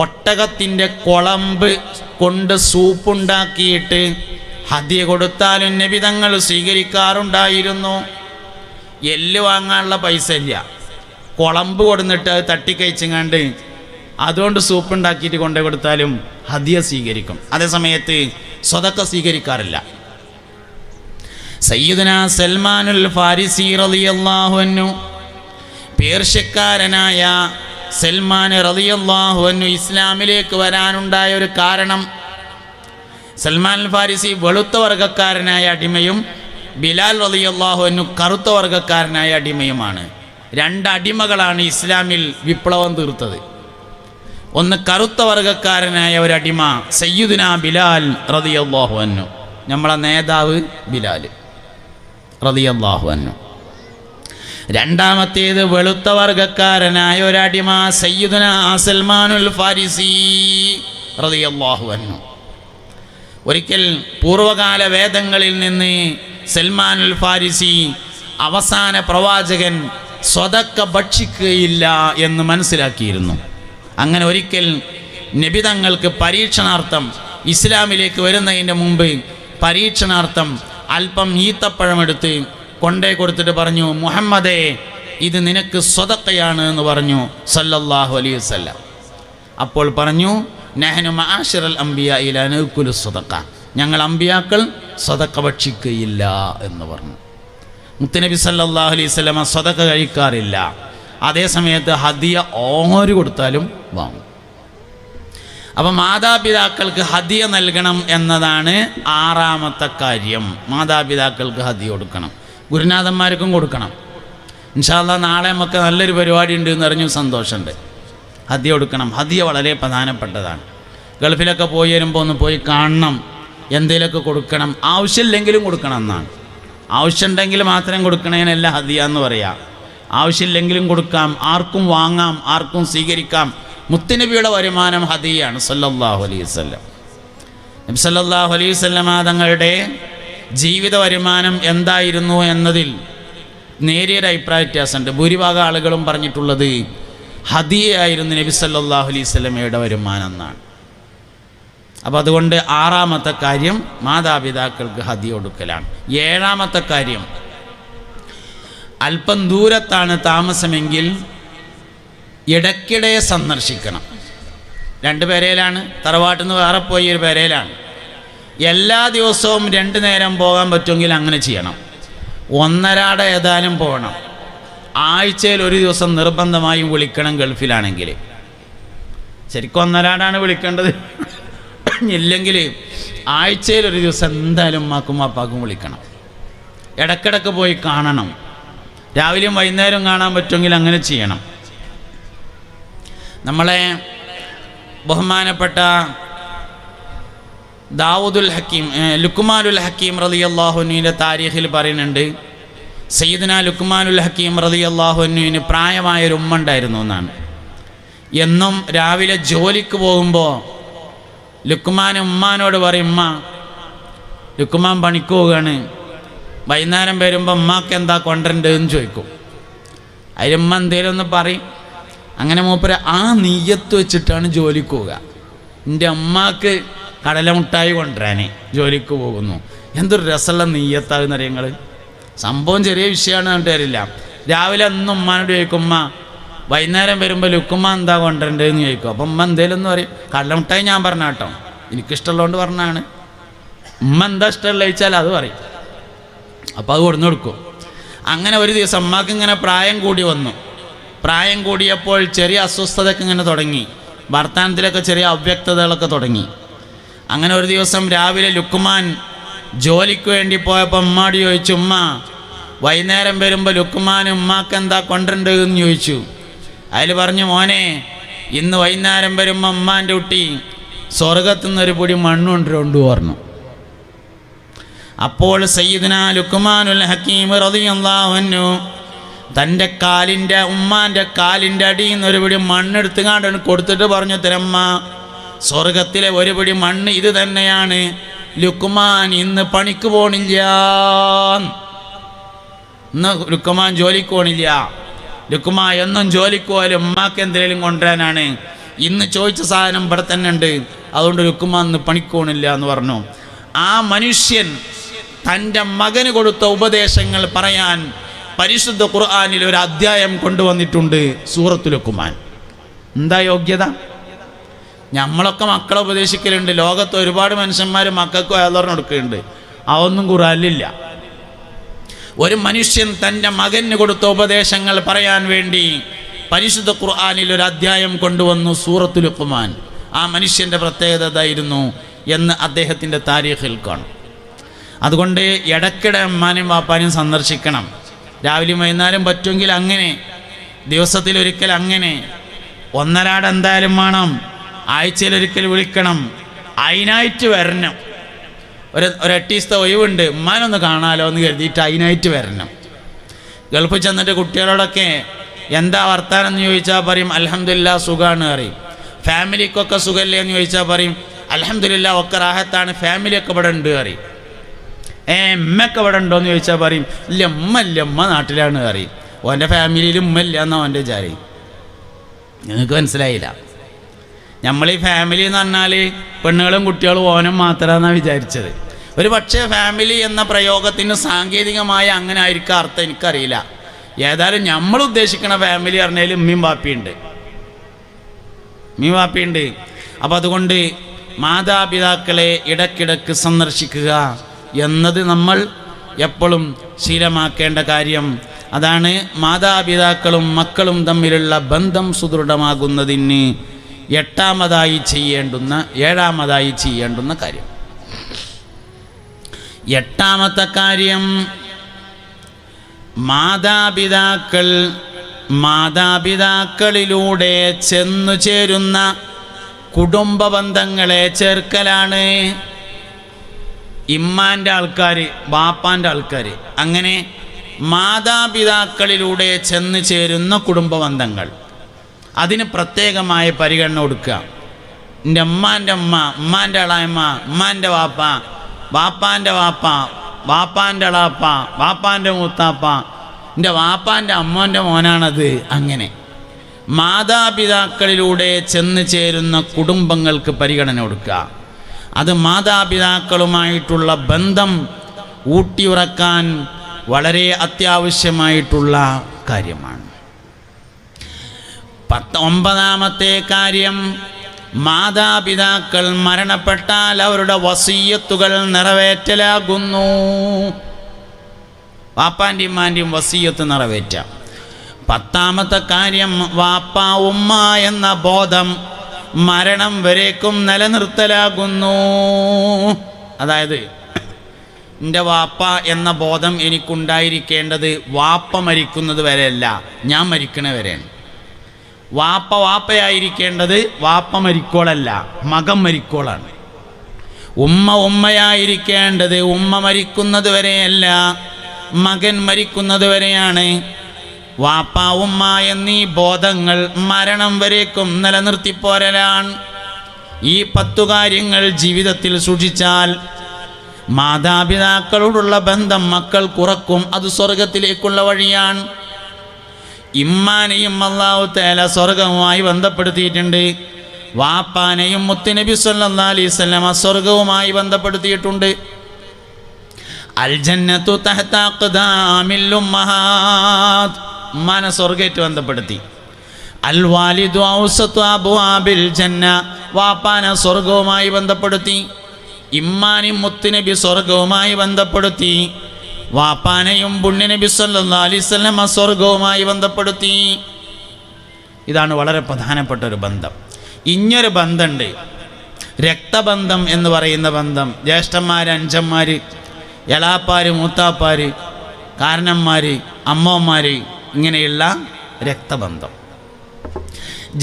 ഒട്ടകത്തിൻ്റെ കുളമ്പ് കൊണ്ട് സൂപ്പുണ്ടാക്കിയിട്ട് ഹദിയ കൊടുത്താലും നബി തങ്ങൾ സ്വീകരിക്കാറുണ്ടായിരുന്നു. എല്ല് വാങ്ങാനുള്ള പൈസ ഇല്ല, കുളമ്പ് കൊടുന്നിട്ട് അത് തട്ടിക്കഴിച്ചങ്ങാണ്ട് അതുകൊണ്ട് സൂപ്പ് ഉണ്ടാക്കിയിട്ട് കൊണ്ടു കൊടുത്താലും ഹദിയ സ്വീകരിക്കും. അതേ സമയത്ത് സ്വതക്ക സ്വീകരിക്കാറില്ല. സയ്യിദുനാ സൽമാനുൽ ഫാരിസി റളിയല്ലാഹു അൻഹു, പേർഷ്യക്കാരനായ സൽമാൻ റളിയല്ലാഹു അൻഹു ഇസ്ലാമിലേക്ക് വരാനുണ്ടായ ഒരു കാരണം, സൽമാൻ ഫാരിസി വെളുത്ത വർഗ്ഗക്കാരനായ അടിമയും ബിലാൽ റളിയല്ലാഹു അൻഹു കറുത്ത വർഗ്ഗക്കാരനായ അടിമയുമാണ്. 2 അടിമകളാണ് ഇസ്ലാമിൽ വിപ്ലവം തീർത്തത്. ഒന്ന് കറുത്ത വർഗക്കാരനായ ഒരടിമ സയ്യിദുനാ ബിലാൽ റളിയല്ലാഹു അൻഹു, നമ്മളെ നേതാവ് ബിലാൽ റളിയല്ലാഹു അൻഹു. രണ്ടാമത്തേത് വെളുത്ത വർഗക്കാരനായ ഒരടിമ സയ്യിദുനാ സൽമാനുൽ ഫാരിസി റളിയല്ലാഹു അൻഹു. ഒരിക്കൽ പൂർവകാല വേദങ്ങളിൽ നിന്ന് സൽമാനുൽ ഫാരിസി അവസാന പ്രവാചകൻ സ്വതക്ക ഭക്ഷിക്കുകയില്ല എന്ന് മനസ്സിലാക്കിയിരുന്നു. അങ്ങനെ ഒരിക്കൽ നബി തങ്ങൾക്ക് പരീക്ഷണാർത്ഥം ഇസ്ലാമിലേക്ക് വരുന്നതിൻ്റെ മുമ്പ് പരീക്ഷണാർത്ഥം അല്പം ഈത്തപ്പഴമെടുത്ത് കൊണ്ടേ കൊടുത്തിട്ട് പറഞ്ഞു, മുഹമ്മദേ ഇത് നിനക്ക് സ്വതക്കയാണ് എന്ന് പറഞ്ഞു സല്ലല്ലാഹു അലൈഹി വസല്ലം. അപ്പോൾ പറഞ്ഞു, നഹ്നു മആശിറൽ അംബിയാ ലാ നഅ്കുലു സ്വതക്ക, ഞങ്ങൾ അമ്പിയാക്കൾ സ്വതക്ക ഭക്ഷിക്കുകയില്ല എന്ന് പറഞ്ഞു. മുത്തുനബി സല്ലല്ലാഹു അലൈഹി വസല്ലം സ്വതക്ക കഴിക്കാറില്ല. അതേ സമയത്ത് ഹദിയ ഓര് കൊടുത്താലും വാങ്ങും. അപ്പം മാതാപിതാക്കൾക്ക് ഹദിയ നൽകണം എന്നതാണ് ആറാമത്തെ കാര്യം. മാതാപിതാക്കൾക്ക് ഹദിയ കൊടുക്കണം, ഗുരുനാഥന്മാർക്കും കൊടുക്കണം. ഇൻഷാ അല്ലാഹ് നാളെ നമുക്ക് നല്ലൊരു പരിപാടി ഉണ്ട് എന്ന് അറിഞ്ഞു സന്തോഷമുണ്ട്. ഹദിയ കൊടുക്കണം. ഹദിയ വളരെ പ്രധാനപ്പെട്ടതാണ്. ഗൾഫിലൊക്കെ പോയി വരുമ്പോൾ ഒന്ന് പോയി കാണണം, എന്തെങ്കിലുമൊക്കെ കൊടുക്കണം. ആവശ്യമില്ലെങ്കിലും കൊടുക്കണം എന്നാണ്. ആവശ്യമുണ്ടെങ്കിൽ മാത്രം കൊടുക്കണേനല്ല ഹദിയ എന്ന് പറയാം. ആവശ്യമില്ലെങ്കിലും കൊടുക്കാം, ആർക്കും വാങ്ങാം, ആർക്കും സ്വീകരിക്കാം. മുത്തുനബിയുടെ വരുമാനം ഹദിയാണ് സല്ലല്ലാഹു അലൈഹി വസല്ലം. നബി സല്ലല്ലാഹു അലൈഹി വസല്ലം തങ്ങളുടെ ജീവിത വരുമാനം എന്തായിരുന്നു എന്നതിൽ നേരിയൊരു അഭിപ്രായ വ്യത്യാസമുണ്ട്. ഭൂരിഭാഗം ആളുകളും പറഞ്ഞിട്ടുള്ളത് ഹദിയയായിരുന്നു നബി സല്ലല്ലാഹു അലൈഹി വസല്ലമയുടെ വരുമാനം എന്നാണ്. അപ്പോൾ അതുകൊണ്ട് ആറാമത്തെ കാര്യം മാതാപിതാക്കൾക്ക് ഹദിയ കൊടുക്കലാണ്. ഏഴാമത്തെ കാര്യം, അല്പം ദൂരത്താണ് താമസമെങ്കിൽ ഇടയ്ക്കിടെ സന്ദർശിക്കണം. രണ്ട് പേരയിലാണ്, തറവാട്ടിൽ നിന്ന് വേറെ പോയി ഒരു പേരയിലാണ്. എല്ലാ ദിവസവും 2 നേരം പോകാൻ പറ്റുമെങ്കിൽ അങ്ങനെ ചെയ്യണം. ഒന്നരാട ഏതായാലും പോകണം. ആഴ്ചയിൽ ഒരു ദിവസം നിർബന്ധമായും വിളിക്കണം ഗൾഫിലാണെങ്കിൽ. ശരിക്കും ഒന്നരാടാണ് വിളിക്കേണ്ടത്. ഇല്ലെങ്കിൽ ആഴ്ചയിൽ ഒരു ദിവസം എന്തായാലും ഉമ്മാക്കും വാപ്പാക്കും വിളിക്കണം. ഇടയ്ക്കിടയ്ക്ക് പോയി കാണണം. രാവിലെയും വൈകുന്നേരവും കാണാൻ പറ്റുമെങ്കിൽ അങ്ങനെ ചെയ്യണം. നമ്മളെ ബഹുമാനപ്പെട്ട ദാവൂദുൽ ഹക്കീം, ലുക്മാനുൽ ഹക്കീം റളിയല്ലാഹു അൻഹുവിൻ്റെ താരീഖിൽ പറയുന്നുണ്ട്, സയ്യിദുനാ ലുക്മാനുൽ ഹക്കീം റളിയല്ലാഹു അൻഹുവിന് പ്രായമായൊരു ഉമ്മ ഉണ്ടായിരുന്നു എന്നാണ്. എന്നും രാവിലെ ജോലിക്ക് പോകുമ്പോൾ ലുക്മാൻ ഉമ്മാനോട് പറയും, ഉമ്മ, ലുക്മാൻ പണിക്ക് പോവുകയാണ്, വൈകുന്നേരം വരുമ്പോൾ ഉമ്മാക്ക് എന്താ കൊണ്ടുവരേണ്ടതെന്ന് ചോദിക്കും. അതിലുമ്മ എന്തേലും ഒന്ന് പറയും. അങ്ങനെ മൂപ്പര് ആ നീയത്ത് വെച്ചിട്ടാണ് ജോലിക്ക് പോവുക. എൻ്റെ അമ്മാക്ക് കടലമുട്ടായി കൊണ്ടുവരാനേ ജോലിക്ക് പോകുന്നു. എന്തൊരു രസമുള്ള നീയത്താകുന്ന അറിയങ്ങൾ. സംഭവം ചെറിയ വിഷയമാണ് എന്നിട്ട് തരില്ല. രാവിലെ ഒന്നും ഉമ്മാനോട് ചോദിക്കും, ഉമ്മ വൈകുന്നേരം വരുമ്പോൾ ലുക്കുമ്മ എന്താ കൊണ്ടുവരേണ്ടതെന്ന് ചോദിക്കും. അപ്പം ഉമ്മ എന്തേലും ഒന്ന് പറയും. കടലമുട്ടായി ഞാൻ പറഞ്ഞ കേട്ടോ, എനിക്കിഷ്ടമുള്ളതുകൊണ്ട് പറഞ്ഞാണ്. ഉമ്മ എന്താ ഇഷ്ടമുള്ള ചോദിച്ചാൽ അത് പറയും. അപ്പോൾ അത് കൊടുന്നു കൊടുക്കും. അങ്ങനെ ഒരു ദിവസം അമ്മക്ക് ഇങ്ങനെ പ്രായം കൂടി വന്നു. പ്രായം കൂടിയപ്പോൾ ചെറിയ അസ്വസ്ഥതയൊക്കെ ഇങ്ങനെ തുടങ്ങി. വർത്തമാനത്തിലൊക്കെ ചെറിയ അവ്യക്തതകളൊക്കെ തുടങ്ങി. അങ്ങനെ ഒരു ദിവസം രാവിലെ ലുക്മാൻ ജോലിക്ക് വേണ്ടി പോയപ്പോൾ ഉമ്മാട് ചോദിച്ചു, ഉമ്മ വൈകുന്നേരം വരുമ്പോൾ ലുക്മാൻ ഉമ്മാക്ക് എന്താ കൊണ്ടുവരേണ്ടതെന്ന് ചോദിച്ചു. അതിൽ പറഞ്ഞു, മോനെ ഇന്ന് വൈകുന്നേരം വരുമ്പോൾ ഉമ്മാൻ്റെ കുട്ടി സ്വർഗത്തു നിന്നൊരു പൊടി മണ്ണ് കൊണ്ടുവരുണ്ട് പറഞ്ഞു. അപ്പോൾ സയ്യിദുനാ ലുക്മാനുൽ ഹക്കീം റളിയല്ലാഹു അൻഹു തൻ്റെ കാലിൻ്റെ, ഉമ്മാൻ്റെ കാലിൻ്റെ അടിയിൽ നിന്ന് ഒരു പിടി മണ്ണെടുത്ത് കാണ്ടാണ് കൊടുത്തിട്ട് പറഞ്ഞു, തരമ്മ സ്വർഗത്തിലെ ഒരു പിടി മണ്ണ് ഇത് തന്നെയാണ്. ലുക്മാൻ ഇന്ന് പണിക്ക് പോണില്ല, ഇന്ന് ലുക്മാൻ ജോലിക്ക് പോണില്ല. ലുക്മാൻ എന്നും ജോലിക്ക് പോയാലും ഉമ്മാക്ക് എന്തെങ്കിലും കൊണ്ടുവരാനാണ്. ഇന്ന് ചോദിച്ച സാധനം ഇവിടെ തന്നെ ഉണ്ട്, അതുകൊണ്ട് ലുക്മാൻ ഇന്ന് പണിക്ക് പോണില്ല എന്ന് പറഞ്ഞു. ആ മനുഷ്യൻ തൻ്റെ മകന് കൊടുത്ത ഉപദേശങ്ങൾ പറയാൻ പരിശുദ്ധ ഖുർആനിൽ ഒരു അധ്യായം കൊണ്ടുവന്നിട്ടുണ്ട്, സൂറത്തുൽ ലുക്മാൻ. എന്താ യോഗ്യത? നമ്മളൊക്കെ മക്കളെ ഉപദേശിക്കലുണ്ട്. ലോകത്ത് ഒരുപാട് മനുഷ്യന്മാർ മക്കൾക്ക് വയലുറന്ന് കൊടുക്കുന്നുണ്ട്, അതൊന്നും ഖുർആനിലില്ല. ഒരു മനുഷ്യൻ തൻ്റെ മകന് കൊടുത്ത ഉപദേശങ്ങൾ പറയാൻ വേണ്ടി പരിശുദ്ധ ഖുർആനിൽ ഒരു അധ്യായം കൊണ്ടുവന്നു, സൂറത്തുൽ ലുക്മാൻ. ആ മനുഷ്യൻ്റെ പ്രത്യേകത ഇതായിരുന്നു എന്ന് അദ്ദേഹത്തിൻ്റെ താരീഖിൽ കാണും. അതുകൊണ്ട് ഇടയ്ക്കിടെ ഉമ്മാനും വാപ്പാനും സന്ദർശിക്കണം. രാവിലെയും വൈകുന്നേരം പറ്റുമെങ്കിൽ അങ്ങനെ, ദിവസത്തിലൊരിക്കൽ അങ്ങനെ. ഒന്നരാട് എന്തായാലും വേണം, ആഴ്ചയിലൊരിക്കൽ വിളിക്കണം, അതിനായിട്ട് വരണം. ഒരു 8 ദിവസത്തെ ഒഴിവുണ്ട്, ഉമ്മാനൊന്ന് കാണാലോ എന്ന് കരുതിയിട്ട് അതിനായിട്ട് വരണം. ഗൾഫിൽ ചെന്നിട്ട് കുട്ടികളോടൊക്കെ എന്താ വർത്താനം എന്ന് ചോദിച്ചാൽ പറയും അൽഹംദുലില്ലാ സുഖമാണ് പറയും. ഫാമിലിക്കൊക്കെ സുഖമല്ലേ എന്ന് ചോദിച്ചാൽ പറയും അൽഹംദുലില്ലാ ഒക്കെ റാഹത്താണ്, ഫാമിലിയൊക്കെ ഇവിടെ ഉണ്ട് പറയും. ഉമ്മയൊക്കെ ഇവിടെ ഉണ്ടോ എന്ന് ചോദിച്ചാൽ പറയും ഇല്ല ഉമ്മ നാട്ടിലാണ് പറയും. ഓൻ്റെ ഫാമിലിയിൽ ഉമ്മ ഇല്ല എന്നാ ഓൻ്റെ വിചാരം. നിങ്ങൾക്ക് മനസ്സിലായില്ല. നമ്മളീ ഫാമിലി എന്ന് പറഞ്ഞാൽ പെണ്ണുങ്ങളും കുട്ടികളും ഓനും മാത്രമെന്നാണ് വിചാരിച്ചത്. ഒരു പക്ഷേ ഫാമിലി എന്ന പ്രയോഗത്തിന് സാങ്കേതികമായ അങ്ങനെ ആയിരിക്കും അർത്ഥം, എനിക്കറിയില്ല. ഏതായാലും നമ്മൾ ഉദ്ദേശിക്കുന്ന ഫാമിലി പറഞ്ഞാൽ ഉമ്മയും വാപ്പിയുണ്ട്. അപ്പോൾ അതുകൊണ്ട് മാതാപിതാക്കളെ ഇടയ്ക്കിടയ്ക്ക് സന്ദർശിക്കുക എന്നത് നമ്മൾ എപ്പോഴും ശീലമാക്കേണ്ട കാര്യം. അതാണ് മാതാപിതാക്കളും മക്കളും തമ്മിലുള്ള ബന്ധം സുദൃഢമാകുന്നതിന് ഏഴാമതായി ചെയ്യേണ്ടുന്ന കാര്യം. 8ാമത്തെ കാര്യം, മാതാപിതാക്കളിലൂടെ ചെന്നു ചേരുന്ന കുടുംബ ബന്ധങ്ങളെ ചേർക്കലാണ്. ഇമ്മാൻ്റെ ആൾക്കാർ, ബാപ്പാൻ്റെ ആൾക്കാർ, അങ്ങനെ മാതാപിതാക്കളിലൂടെ ചെന്ന് ചേരുന്ന കുടുംബ ബന്ധങ്ങൾ, അതിന് പ്രത്യേകമായ പരിഗണന കൊടുക്കുക. എൻ്റെ ഉമ്മാൻ്റെ ഉമ്മ, ഉമ്മാൻ്റെ അളായമ്മ, ഉമ്മാൻ്റെ വാപ്പ, വാപ്പാൻ്റെ വാപ്പ, വാപ്പാൻ്റെ അളാപ്പ, വാപ്പാൻ്റെ മൂത്താപ്പ, എൻ്റെ വാപ്പാൻ്റെ അമ്മൻ്റെ മോനാണത്. അങ്ങനെ മാതാപിതാക്കളിലൂടെ ചെന്ന് ചേരുന്ന കുടുംബങ്ങൾക്ക് പരിഗണന കൊടുക്കുക. അത് മാതാപിതാക്കളുമായിട്ടുള്ള ബന്ധം ഊട്ടിയുറക്കാൻ വളരെ അത്യാവശ്യമായിട്ടുള്ള കാര്യമാണ്. 9ാമത്തെ കാര്യം, മാതാപിതാക്കൾ മരണപ്പെട്ടാൽ അവരുടെ വസിയ്യത്തുകൾ നിറവേറ്റലാകുന്നു. വാപ്പാൻ്റെയും ഉമ്മാൻ്റെയും വസിയ്യത്ത് നിറവേറ്റാം. 10ാമത്തെ കാര്യം, വാപ്പ ഉമ്മ എന്ന ബോധം മരണം വരേക്കും നിലനിർത്തലാകുന്നു. അതായത് എൻ്റെ വാപ്പ എന്ന ബോധം എനിക്കുണ്ടായിരിക്കേണ്ടത് വാപ്പ മരിക്കുന്നത് വരെയല്ല, ഞാൻ മരിക്കണ വരെയാണ്. വാപ്പയായിരിക്കേണ്ടത് വാപ്പ മരിക്കോളല്ല, മകൻ മരിക്കോളാണ്. ഉമ്മയായിരിക്കേണ്ടത് ഉമ്മ മരിക്കുന്നത് വരെയല്ല, മകൻ മരിക്കുന്നത് വരെയാണ്. വാപ്പ ഉമ്മ എന്നീ ബോധങ്ങൾ മരണം വരേക്കും നിലനിർത്തിപ്പോരലാണ്. ഈ 10 കാര്യങ്ങൾ ജീവിതത്തിൽ സൂക്ഷിച്ചാൽ മാതാപിതാക്കളോടുള്ള ബന്ധം മക്കൾ കുറക്കും. അത് സ്വർഗത്തിലേക്കുള്ള വഴിയാണ്. ഇമ്മാനെയും അല്ലാഹു തആല സ്വർഗവുമായി ബന്ധപ്പെടുത്തിയിട്ടുണ്ട്. വാപ്പാനെയും മുത്തുനബി സല്ലല്ലാഹു അലൈഹി വസല്ലം സ്വർഗവുമായി ബന്ധപ്പെടുത്തിയിട്ടുണ്ട്. അൽ ജന്നത്തു തഹ്ത അഖ്ദാമിൽ ഉമ്മഹാത്ത്, ഉമ്മാനെ സ്വർഗമായിട്ട് ബന്ധപ്പെടുത്തി. അൽ വാലിദു ഔസതു അബ്വാബിൽ ജന്ന, വാപ്പാനെ സ്വർഗവുമായി ബന്ധപ്പെടുത്തി. ഇമ്മാനെയും മുത്തുനബി സ്വർഗവുമായി ബന്ധപ്പെടുത്തി. വാപ്പാനെയും പുണ്യനബി സല്ലല്ലാഹു അലൈഹി വസല്ലം സ്വർഗവുമായി ബന്ധപ്പെടുത്തി. ഇതാണ് വളരെ പ്രധാനപ്പെട്ട ഒരു ബന്ധം. ഇങ്ങൊരു ബന്ധമുണ്ട്, രക്തബന്ധം എന്ന് പറയുന്ന ബന്ധം. ജ്യേഷ്ഠന്മാർ, അഞ്ചന്മാർ, എളാപ്പാർ, മൂത്താപ്പാർ, കാരണന്മാർ, അമ്മമാർ, ഇങ്ങനെയുള്ള രക്തബന്ധം.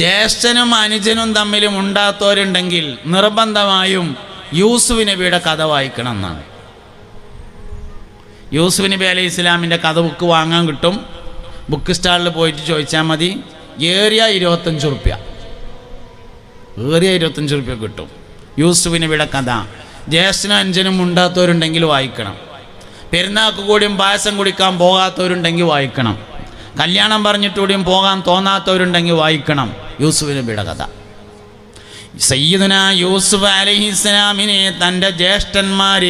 ജ്യേഷ്ഠനും അനുജനും തമ്മിലും ഉണ്ടാത്തവരുണ്ടെങ്കിൽ നിർബന്ധമായും യൂസുഫ് നബിയുടെ കഥ വായിക്കണം എന്നാണ്. യൂസുഫ് നബി അലൈഹി ഇസ്ലാമിൻ്റെ കഥ ബുക്ക് വാങ്ങാൻ കിട്ടും. ബുക്ക് സ്റ്റാളിൽ പോയിട്ട് ചോദിച്ചാൽ മതി. ഏറിയ 25 റുപ്യ, ഏറിയ 25 റുപ്യ കിട്ടും. യൂസുഫ് നബിയുടെ കഥ ജ്യേഷ്ഠനും അഞ്ചനും ഉണ്ടാത്തവരുണ്ടെങ്കിൽ വായിക്കണം. പെരുന്നാൾക്ക് കൂടിയും പായസം കുടിക്കാൻ പോകാത്തവരുണ്ടെങ്കിൽ വായിക്കണം. കല്യാണം പറഞ്ഞിട്ടുകൂടിയും പോകാൻ തോന്നാത്തവരുണ്ടെങ്കിൽ വായിക്കണം യൂസുഫ് നബിയുടെ കഥ. സയ്യിദുന യൂസുഫ് അലൈഹിസ്സലാമിനെ തൻ്റെ ജ്യേഷ്ഠന്മാർ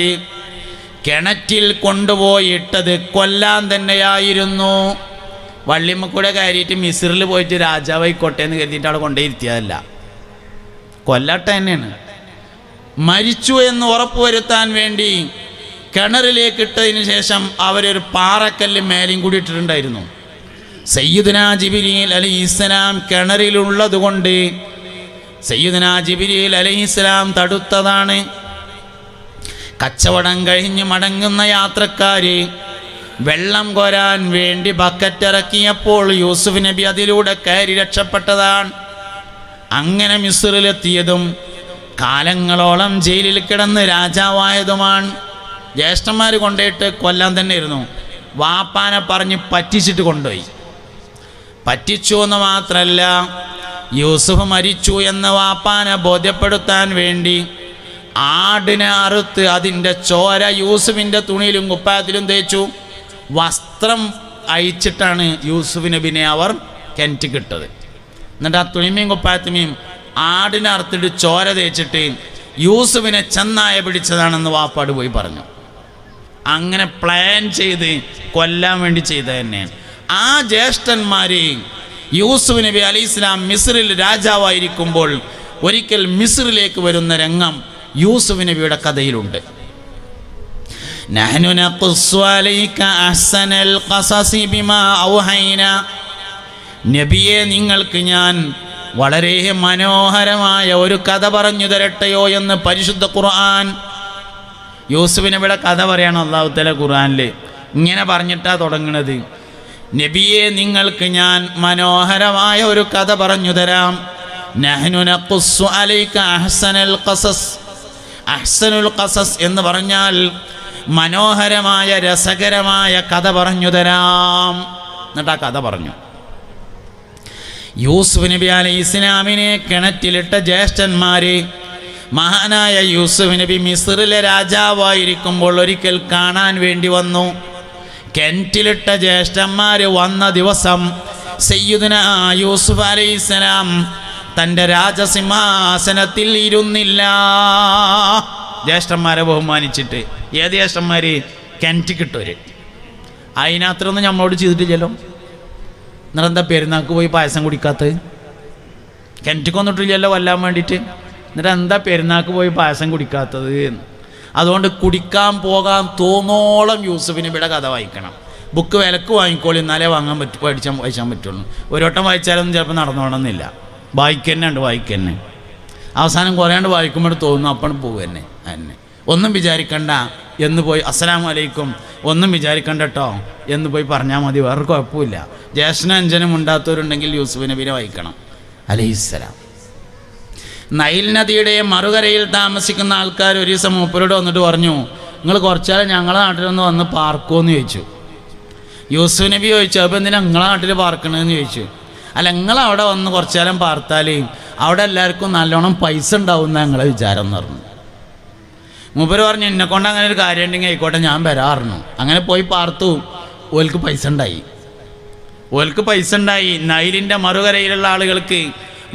കിണറ്റിൽ കൊണ്ടുപോയിട്ടത് കൊല്ലാൻ തന്നെയായിരുന്നു. വള്ളിമ്മക്കൂടെ കയറിയിട്ട് മിസ്രിൽ പോയിട്ട് രാജാവായിക്കോട്ടെ എന്ന് കരുതിയിട്ട് അവിടെ കൊണ്ടേയിരുത്തിയതല്ല, കൊല്ലട്ടെ തന്നെയാണ്. മരിച്ചു എന്ന് ഉറപ്പുവരുത്താൻ വേണ്ടി കിണറിലേക്ക് ഇട്ടതിന് ശേഷം അവരൊരു പാറക്കല്ല് മേലെയും കൂടി ഇട്ടിട്ടുണ്ടായിരുന്നു. സയ്യിദുനാ ജിബ്രീൽ അലൈഹിസ്സലാം കിണറിലുള്ളത് കൊണ്ട് സയ്യിദുനാ ജിബ്രീൽ അലൈഹിസ്സലാം തടുത്തതാണ്. കച്ചവടം കഴിഞ്ഞ് മടങ്ങുന്ന യാത്രക്കാർ വെള്ളം കോരാൻ വേണ്ടി ബക്കറ്റ് ഇറക്കിയപ്പോൾ യൂസുഫ് നബി അതിലൂടെ കയറി രക്ഷപ്പെട്ടതാണ്. അങ്ങനെ മിസ്റിലെത്തിയതും കാലങ്ങളോളം ജയിലിൽ കിടന്ന് രാജാവായതുമാണ്. ജ്യേഷ്ഠന്മാർ കൊണ്ടുപോയിട്ട് കൊല്ലാൻ തന്നെ ഇരുന്നു. വാപ്പാനെ പറഞ്ഞ് പറ്റിച്ചിട്ട് കൊണ്ടുപോയി. പറ്റിച്ചു എന്ന് മാത്രമല്ല, യൂസുഫ് മരിച്ചു എന്ന് വാപ്പാനെ ബോധ്യപ്പെടുത്താൻ വേണ്ടി ആടിനെ അറുത്ത് അതിൻ്റെ ചോര യൂസുഫിൻ്റെ തുണിയിലും കുപ്പായത്തിലും തേച്ചു. വസ്ത്രം അയച്ചിട്ടാണ് യൂസുഫ് നബിനെ അവർ കിണറ്റിക്കിട്ടത്. എന്നിട്ട് ആ തുണിമയും കുപ്പായത്തുമയും ആടിനെ അറുത്തിട്ട് ചോര തേച്ചിട്ട് യൂസുഫിനെ ചെന്നായ പിടിച്ചതാണെന്ന് വാപ്പാട് പോയി പറഞ്ഞു. അങ്ങനെ പ്ലാൻ ചെയ്ത് കൊല്ലാൻ വേണ്ടി ചെയ്തത് തന്നെയാണ്. ആ ജ്യേഷ്ഠന്മാർ യൂസുഫ് നബി അലൈഹി ഇസ്ലാം മിസ്റിൽ രാജാവായിരിക്കുമ്പോൾ ഒരിക്കൽ മിസ്റിലേക്ക് വരുന്ന രംഗം യൂസുഫ് നബിയുടെ കഥയിലുണ്ട്. നഹ്നു നഖുസ്സു അലൈക അഹ്സനൽ ഖസസി ബിമാ ഔഹൈനാ, നബിയെ നിങ്ങൾക്ക് ഞാൻ വളരെ മനോഹരമായ ഒരു കഥ പറഞ്ഞു തരട്ടെയോ എന്ന് പരിശുദ്ധ ഖുർആൻ. യൂസുഫ് നബിയുടെ കഥ പറയാണ് അല്ലാഹു തആല ഖുർആനിൽ. ഇങ്ങനെ പറഞ്ഞിട്ടാ തുടങ്ങുന്നത്, നബിയെ നിങ്ങൾക്ക് ഞാൻ മനോഹരമായ ഒരു കഥ പറഞ്ഞു തരാം. നഹ്നു നഖുസ്സു അലൈക അഹ്സനൽ ഖസസ്. അഹ്സനുൽ ഖസസ് എന്ന് പറഞ്ഞാൽ മനോഹരമായ രസകരമായ കഥ പറഞ്ഞു തരാം. എന്നിട്ട് ആ കഥ പറഞ്ഞു. യൂസുഫ് നബി അലൈഹി ഇസ്ലാമിനെ കിണറ്റിലിട്ട ജ്യേഷ്ഠന്മാര് മഹാനായ യൂസുഫ് നബി മിസ്റിലെ രാജാവായിരിക്കുമ്പോൾ ഒരിക്കൽ കാണാൻ വേണ്ടി വന്നു. കിണറ്റിലിട്ട ജ്യേഷ്ഠന്മാർ വന്ന ദിവസം സയ്യിദുന യൂസുഫ് അലൈഹിസ്സലാം തൻ്റെ രാജസിംഹാസനത്തിൽ ഇരുന്നില്ല. ജ്യേഷ്ഠന്മാരെ ബഹുമാനിച്ചിട്ട്. ഏത് ജ്യേഷ്ഠന്മാർ? കിണറ്റിക്കിട്ടവര്. അതിനത്രയൊന്നും നമ്മളോട് ചെയ്തിട്ടില്ലല്ലോ. എന്നിട്ടെന്താ പെരുന്നാൾക്ക് പോയി പായസം കുടിക്കാത്തത്? കിണറ്റിക്കൊന്നിട്ടില്ലല്ലോ കൊല്ലാൻ വേണ്ടിയിട്ട്. എന്നിട്ട് എന്താ പെരുന്നാൾക്ക് പോയി പായസം കുടിക്കാത്തത്? അതുകൊണ്ട് കുടിക്കാൻ പോകാൻ തോന്നോളം യൂസുഫ് നബിയുടെ കഥ വായിക്കണം. ബുക്ക് വിലക്ക് വാങ്ങിക്കോളി, എന്നാലേ വായിച്ചാൻ പറ്റുള്ളൂ. ഒരു വട്ടം വായിച്ചാലൊന്നും ചിലപ്പോൾ നടന്നോണമെന്നില്ല. വായിക്കന്നെ ഉണ്ട്, വായിക്കന്നെ. അവസാനം കുറേണ്ട് വായിക്കുമ്പോൾ തോന്നുന്നു അപ്പം പോകും തന്നെ. ഒന്നും വിചാരിക്കണ്ട എന്ന് പോയി അസ്സലാമു അലൈക്കും ഒന്നും വിചാരിക്കണ്ട കേട്ടോ എന്ന് പോയി പറഞ്ഞാൽ മതി, വേറെ കുഴപ്പമില്ല. ജ്യേഷ്ഠനും അഞ്ജനും ഉണ്ടാത്തവരുണ്ടെങ്കിൽ യൂസുഫ് നബിനെ വായിക്കണം അലൈഹിസ്സലാം. നൈൽ നദിയുടെ മറുകരയിൽ താമസിക്കുന്ന ആൾക്കാർ ഒരു ദിവസം മൂപ്പരോട് വന്നിട്ട് പറഞ്ഞു, നിങ്ങൾ കുറച്ചാൽ ഞങ്ങളുടെ നാട്ടിലൊന്ന് വന്ന് പാർക്കുമെന്ന് ചോദിച്ചു. യൂസുഫ് നബി ചോദിച്ചു, അപ്പോൾ എന്തിനാ നിങ്ങളെ നാട്ടിൽ പാർക്കണമെന്ന് ചോദിച്ചു. അല്ല, നിങ്ങളവിടെ വന്ന് കുറച്ചാലും പാർത്താൽ അവിടെ എല്ലാവർക്കും നല്ലോണം പൈസ ഉണ്ടാവും എന്നാണ് ഞങ്ങളെ വിചാരം എന്ന് പറഞ്ഞു. മൂപ്പര് പറഞ്ഞു, എന്നെക്കൊണ്ട് അങ്ങനെ ഒരു കാര്യം ഉണ്ടെങ്കിൽ ആയിക്കോട്ടെ ഞാൻ വരാറുന്നു. അങ്ങനെ പോയി പാർത്തു. ഓൽക്ക് പൈസ ഉണ്ടായി. നൈലിൻ്റെ മറുകരയിലുള്ള ആളുകൾക്ക്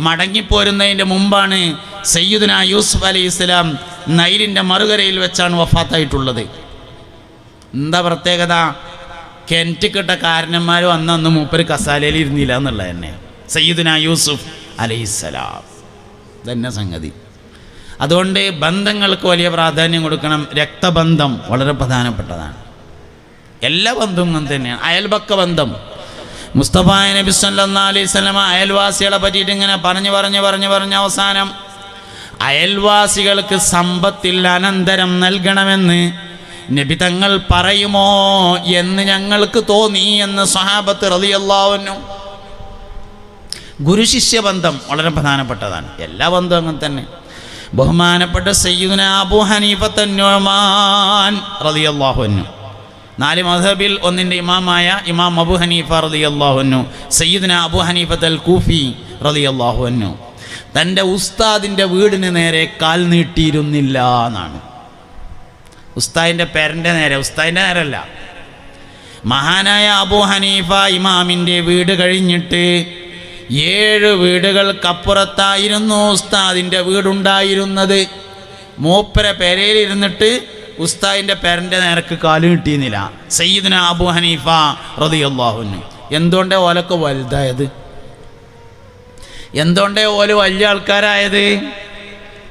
മടങ്ങിപ്പോരുന്നതിൻ്റെ മുമ്പാണ് സയ്യിദുന യൂസുഫ് അലൈഹി ഇസ്ലാം നൈലിൻ്റെ മറുകരയിൽ വെച്ചാണ് വഫാത്തായിട്ടുള്ളത്. എന്താ പ്രത്യേകത? കിണറ്റിക്കിട്ട കാരണന്മാർ വന്നന്ന് മൂപ്പര് കസാലയിൽ ഇരുന്നില്ല എന്നുള്ളത് തന്നെ. സയ്യിദുന യൂസുഫ് അലൈഹിസ്സലാം തന്നെ സംഗതി. അതുകൊണ്ട് ബന്ധങ്ങൾക്ക് വലിയ പ്രാധാന്യം കൊടുക്കണം. രക്തബന്ധം വളരെ പ്രധാനപ്പെട്ടതാണ്. എല്ലാ ബന്ധവും അങ്ങനെ തന്നെയാണ്. അയൽപക്ക ബന്ധം. മുസ്തഫ നബി സല്ലല്ലാഹു അലൈഹി വസല്ലം അയൽവാസികളെ പറ്റിയിട്ട് ഇങ്ങനെ പറഞ്ഞ് അവസാനം അയൽവാസികൾക്ക് സമ്പത്തിൽ അനന്തരം നൽകണമെന്ന് നബി തങ്ങൾ പറയുമോ എന്ന് ഞങ്ങൾക്ക് തോന്നി എന്ന് സ്വഹാബത്ത് റളിയല്ലാഹു അൻഹു. ഗുരുശിഷ്യ ബന്ധം വളരെ പ്രധാനപ്പെട്ടതാണ്. എല്ലാ ബന്ധവും അങ്ങനെ തന്നെ. ബഹുമാനപ്പെട്ട സയ്യിദുന അബൂ ഹനീഫത്ത് നുഅ്മാൻ റളിയല്ലാഹു അൻഹു, 4 മദ്ഹബിൽ ഒന്നിൻ്റെ ഇമാമായ ഇമാം അബൂ ഹനീഫ റളിയല്ലാഹു അൻഹു, സയ്യിദുന അബൂ ഹനീഫത്ത് അൽ കൂഫി റളിയല്ലാഹു അൻഹു തൻ്റെ ഉസ്താദിൻ്റെ വീടിന് നേരെ കാൽ നീട്ടിയിരുന്നില്ല എന്നാണ്. ഉസ്താദിൻ്റെ പേരൻ്റെ നേരെ, ഉസ്താദിൻ്റെ നേരല്ല. മഹാനായ അബൂ ഹനീഫ ഇമാമിൻ്റെ വീട് കഴിഞ്ഞിട്ട് 7 വീടുകൾക്കപ്പുറത്തായിരുന്നു ഉസ്താദിൻ്റെ വീടുണ്ടായിരുന്നത്. മൂപ്പര പെരയിലിരുന്നിട്ട് ഉസ്താദിൻ്റെ പേരൻ്റെ നേരക്ക് കാല് കിട്ടിയിരുന്നില്ല സയ്യിദുന അബൂ ഹനീഫ റളിയല്ലാഹു അൻഹു. എന്തുകൊണ്ടേ ഓലൊക്കെ വലുതായത്? എന്തുകൊണ്ടേ ഓല് വലിയ ആൾക്കാരായത്?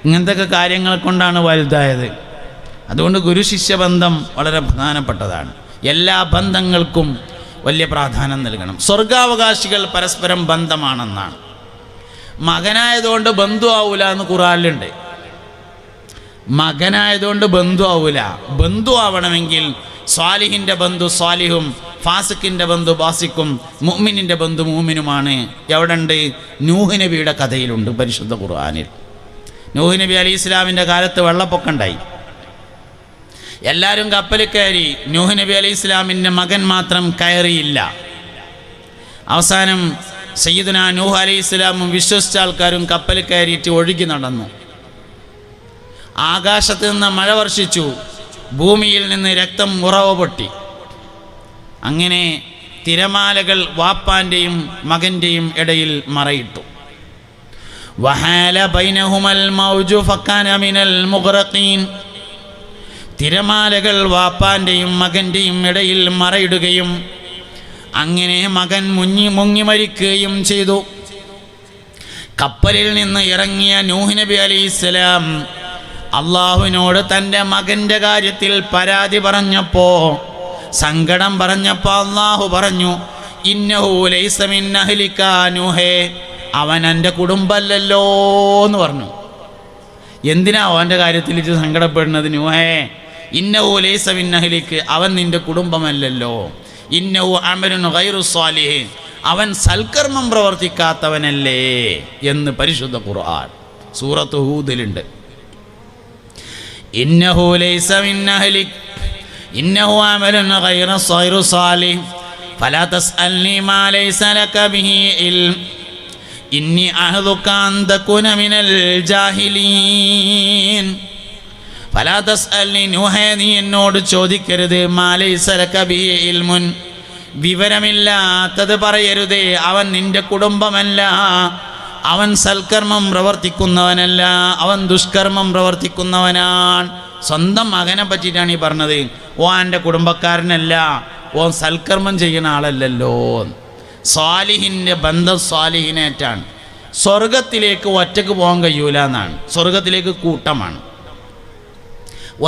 ഇങ്ങനത്തെ കാര്യങ്ങൾ കൊണ്ടാണ് വലുതായത്. അതുകൊണ്ട് ഗുരുശിഷ്യ ബന്ധം വളരെ പ്രധാനപ്പെട്ടതാണ്. എല്ലാ ബന്ധങ്ങൾക്കും വലിയ പ്രാധാന്യം നൽകണം. സ്വർഗാവകാശികൾ പരസ്പരം ബന്ധമാണെന്നാണ്. മകനായതുകൊണ്ട് ബന്ധു ആവൂല എന്ന് ഖുർആനിലുണ്ട്. മകനായതുകൊണ്ട് ബന്ധു ആവൂല. ബന്ധു ആവണമെങ്കിൽ സ്വാലിഹിൻ്റെ ബന്ധു സ്വാലിഹും ഫാസിക്കിൻ്റെ ബന്ധു ബാസിക്കും മുഅ്മിനിൻ്റെ ബന്ധു മുഅ്മിനുമാണ്. എവിടെയുണ്ട്? നൂഹ് നബിയുടെ കഥയിലുണ്ട് പരിശുദ്ധ ഖുർആനിൽ. നൂഹ് നബി അലൈഹി ഇസ്ലാമിൻ്റെ കാലത്ത് വെള്ളപ്പൊക്കം ഉണ്ടായി. എല്ലാവരും കപ്പലിൽ കയറി. നൂഹ് നബി അലൈഹി ഇസ്ലാമിൻ്റെ മകൻ മാത്രം കയറിയില്ല. അവസാനം സയ്യിദുനാ നൂഹ് അലൈഹി ഇസ്ലാമും വിശ്വസിച്ച ആൾക്കാരും കപ്പലിൽ കയറിയിട്ട് ഒഴുകി നടന്നു. ആകാശത്ത് നിന്ന് മഴ വർഷിച്ചു. ഭൂമിയിൽ നിന്ന് രക്തം ഉറവ പൊട്ടി. അങ്ങനെ തിരമാലകൾ വാപ്പാൻ്റെയും മകൻ്റെയും ഇടയിൽ മറയിട്ടു. വഹാല ബൈനഹുമൽ മൗജു ഫകാന മിനൽ മുഗ്റഖീൻ. തിരമാലകൾ വാപ്പാൻ്റെയും മകൻ്റെയും ഇടയിൽ മറയിടുകയും അങ്ങനെ മകൻ മുങ്ങി മരിക്കുകയും ചെയ്തു. കപ്പലിൽ നിന്ന് ഇറങ്ങിയ നൂഹ് നബി അലൈഹിസ്സലാം അള്ളാഹുവിനോട് തൻ്റെ മകൻ്റെ കാര്യത്തിൽ പരാതി പറഞ്ഞപ്പോൾ, സങ്കടം പറഞ്ഞപ്പോൾ അള്ളാഹു പറഞ്ഞു, ഇന്നഹു ലൈസ മിൻ അഹ്ലിക നൂഹേ, അവൻ എൻ്റെ കുടുംബമല്ലല്ലോ എന്ന് പറഞ്ഞു. എന്തിനാ അവൻ്റെ കാര്യത്തിൽ ഇത് സങ്കടപ്പെടുന്നത്? നൂഹേ, ഇന്നഹു ലൈസ മിൻ അഹ്ലിക, അവൻ നിൻ്റെ കുടുംബമല്ലല്ലോ. ഇന്നഹു അമലുൻ ഗൈറു സ്വാലിഹ്, അവൻ സൽക്കർമ്മം പ്രവർത്തിക്കാത്തവനല്ലേ എന്ന് പരിശുദ്ധ ഖുർആൻ സൂറത്ത് ഹൂദിലുണ്ട്. ഇന്നഹു ലൈസ മിൻ അഹ്ലിക ഇന്നഹു അമലുൻ ഗൈറു സ്വാലിഹ് ഫലാ തസ്അൽനി മാ ലൈസ ലക ബിഹി ഇൽം ഇന്നി അഹ്ദുക അൻ തകുന മിനൽ ജാഹിലീൻ. ഫലാ തസ്അൽനി, നൂഹേ നീ എന്നോട് ചോദിക്കരുത്, മാ ലൈസ ലക ബിഹി ഇൽമുൻ, വിവരമില്ലാത്തത് പറയരുതേ. അവൻ നിന്റെ കുടുംബമല്ല, അവൻ സൽക്കർമ്മം പ്രവർത്തിക്കുന്നവനല്ല, അവൻ ദുഷ്കർമ്മം പ്രവർത്തിക്കുന്നവനാണ്. സ്വന്തം മകനെ പറ്റിയിട്ടാണ് ഈ പറഞ്ഞത്. ഓ എൻ്റെ കുടുംബക്കാരനല്ല, ഓ സൽക്കർമ്മം ചെയ്യുന്ന ആളല്ലല്ലോ. സ്വാലിഹിൻ്റെ ബന്ധം സ്വാലിഹിനേറ്റാണ്. സ്വർഗത്തിലേക്ക് ഒറ്റക്ക് പോകാൻ കഴിയൂല എന്നാണ്. സ്വർഗത്തിലേക്ക് കൂട്ടമാണ്.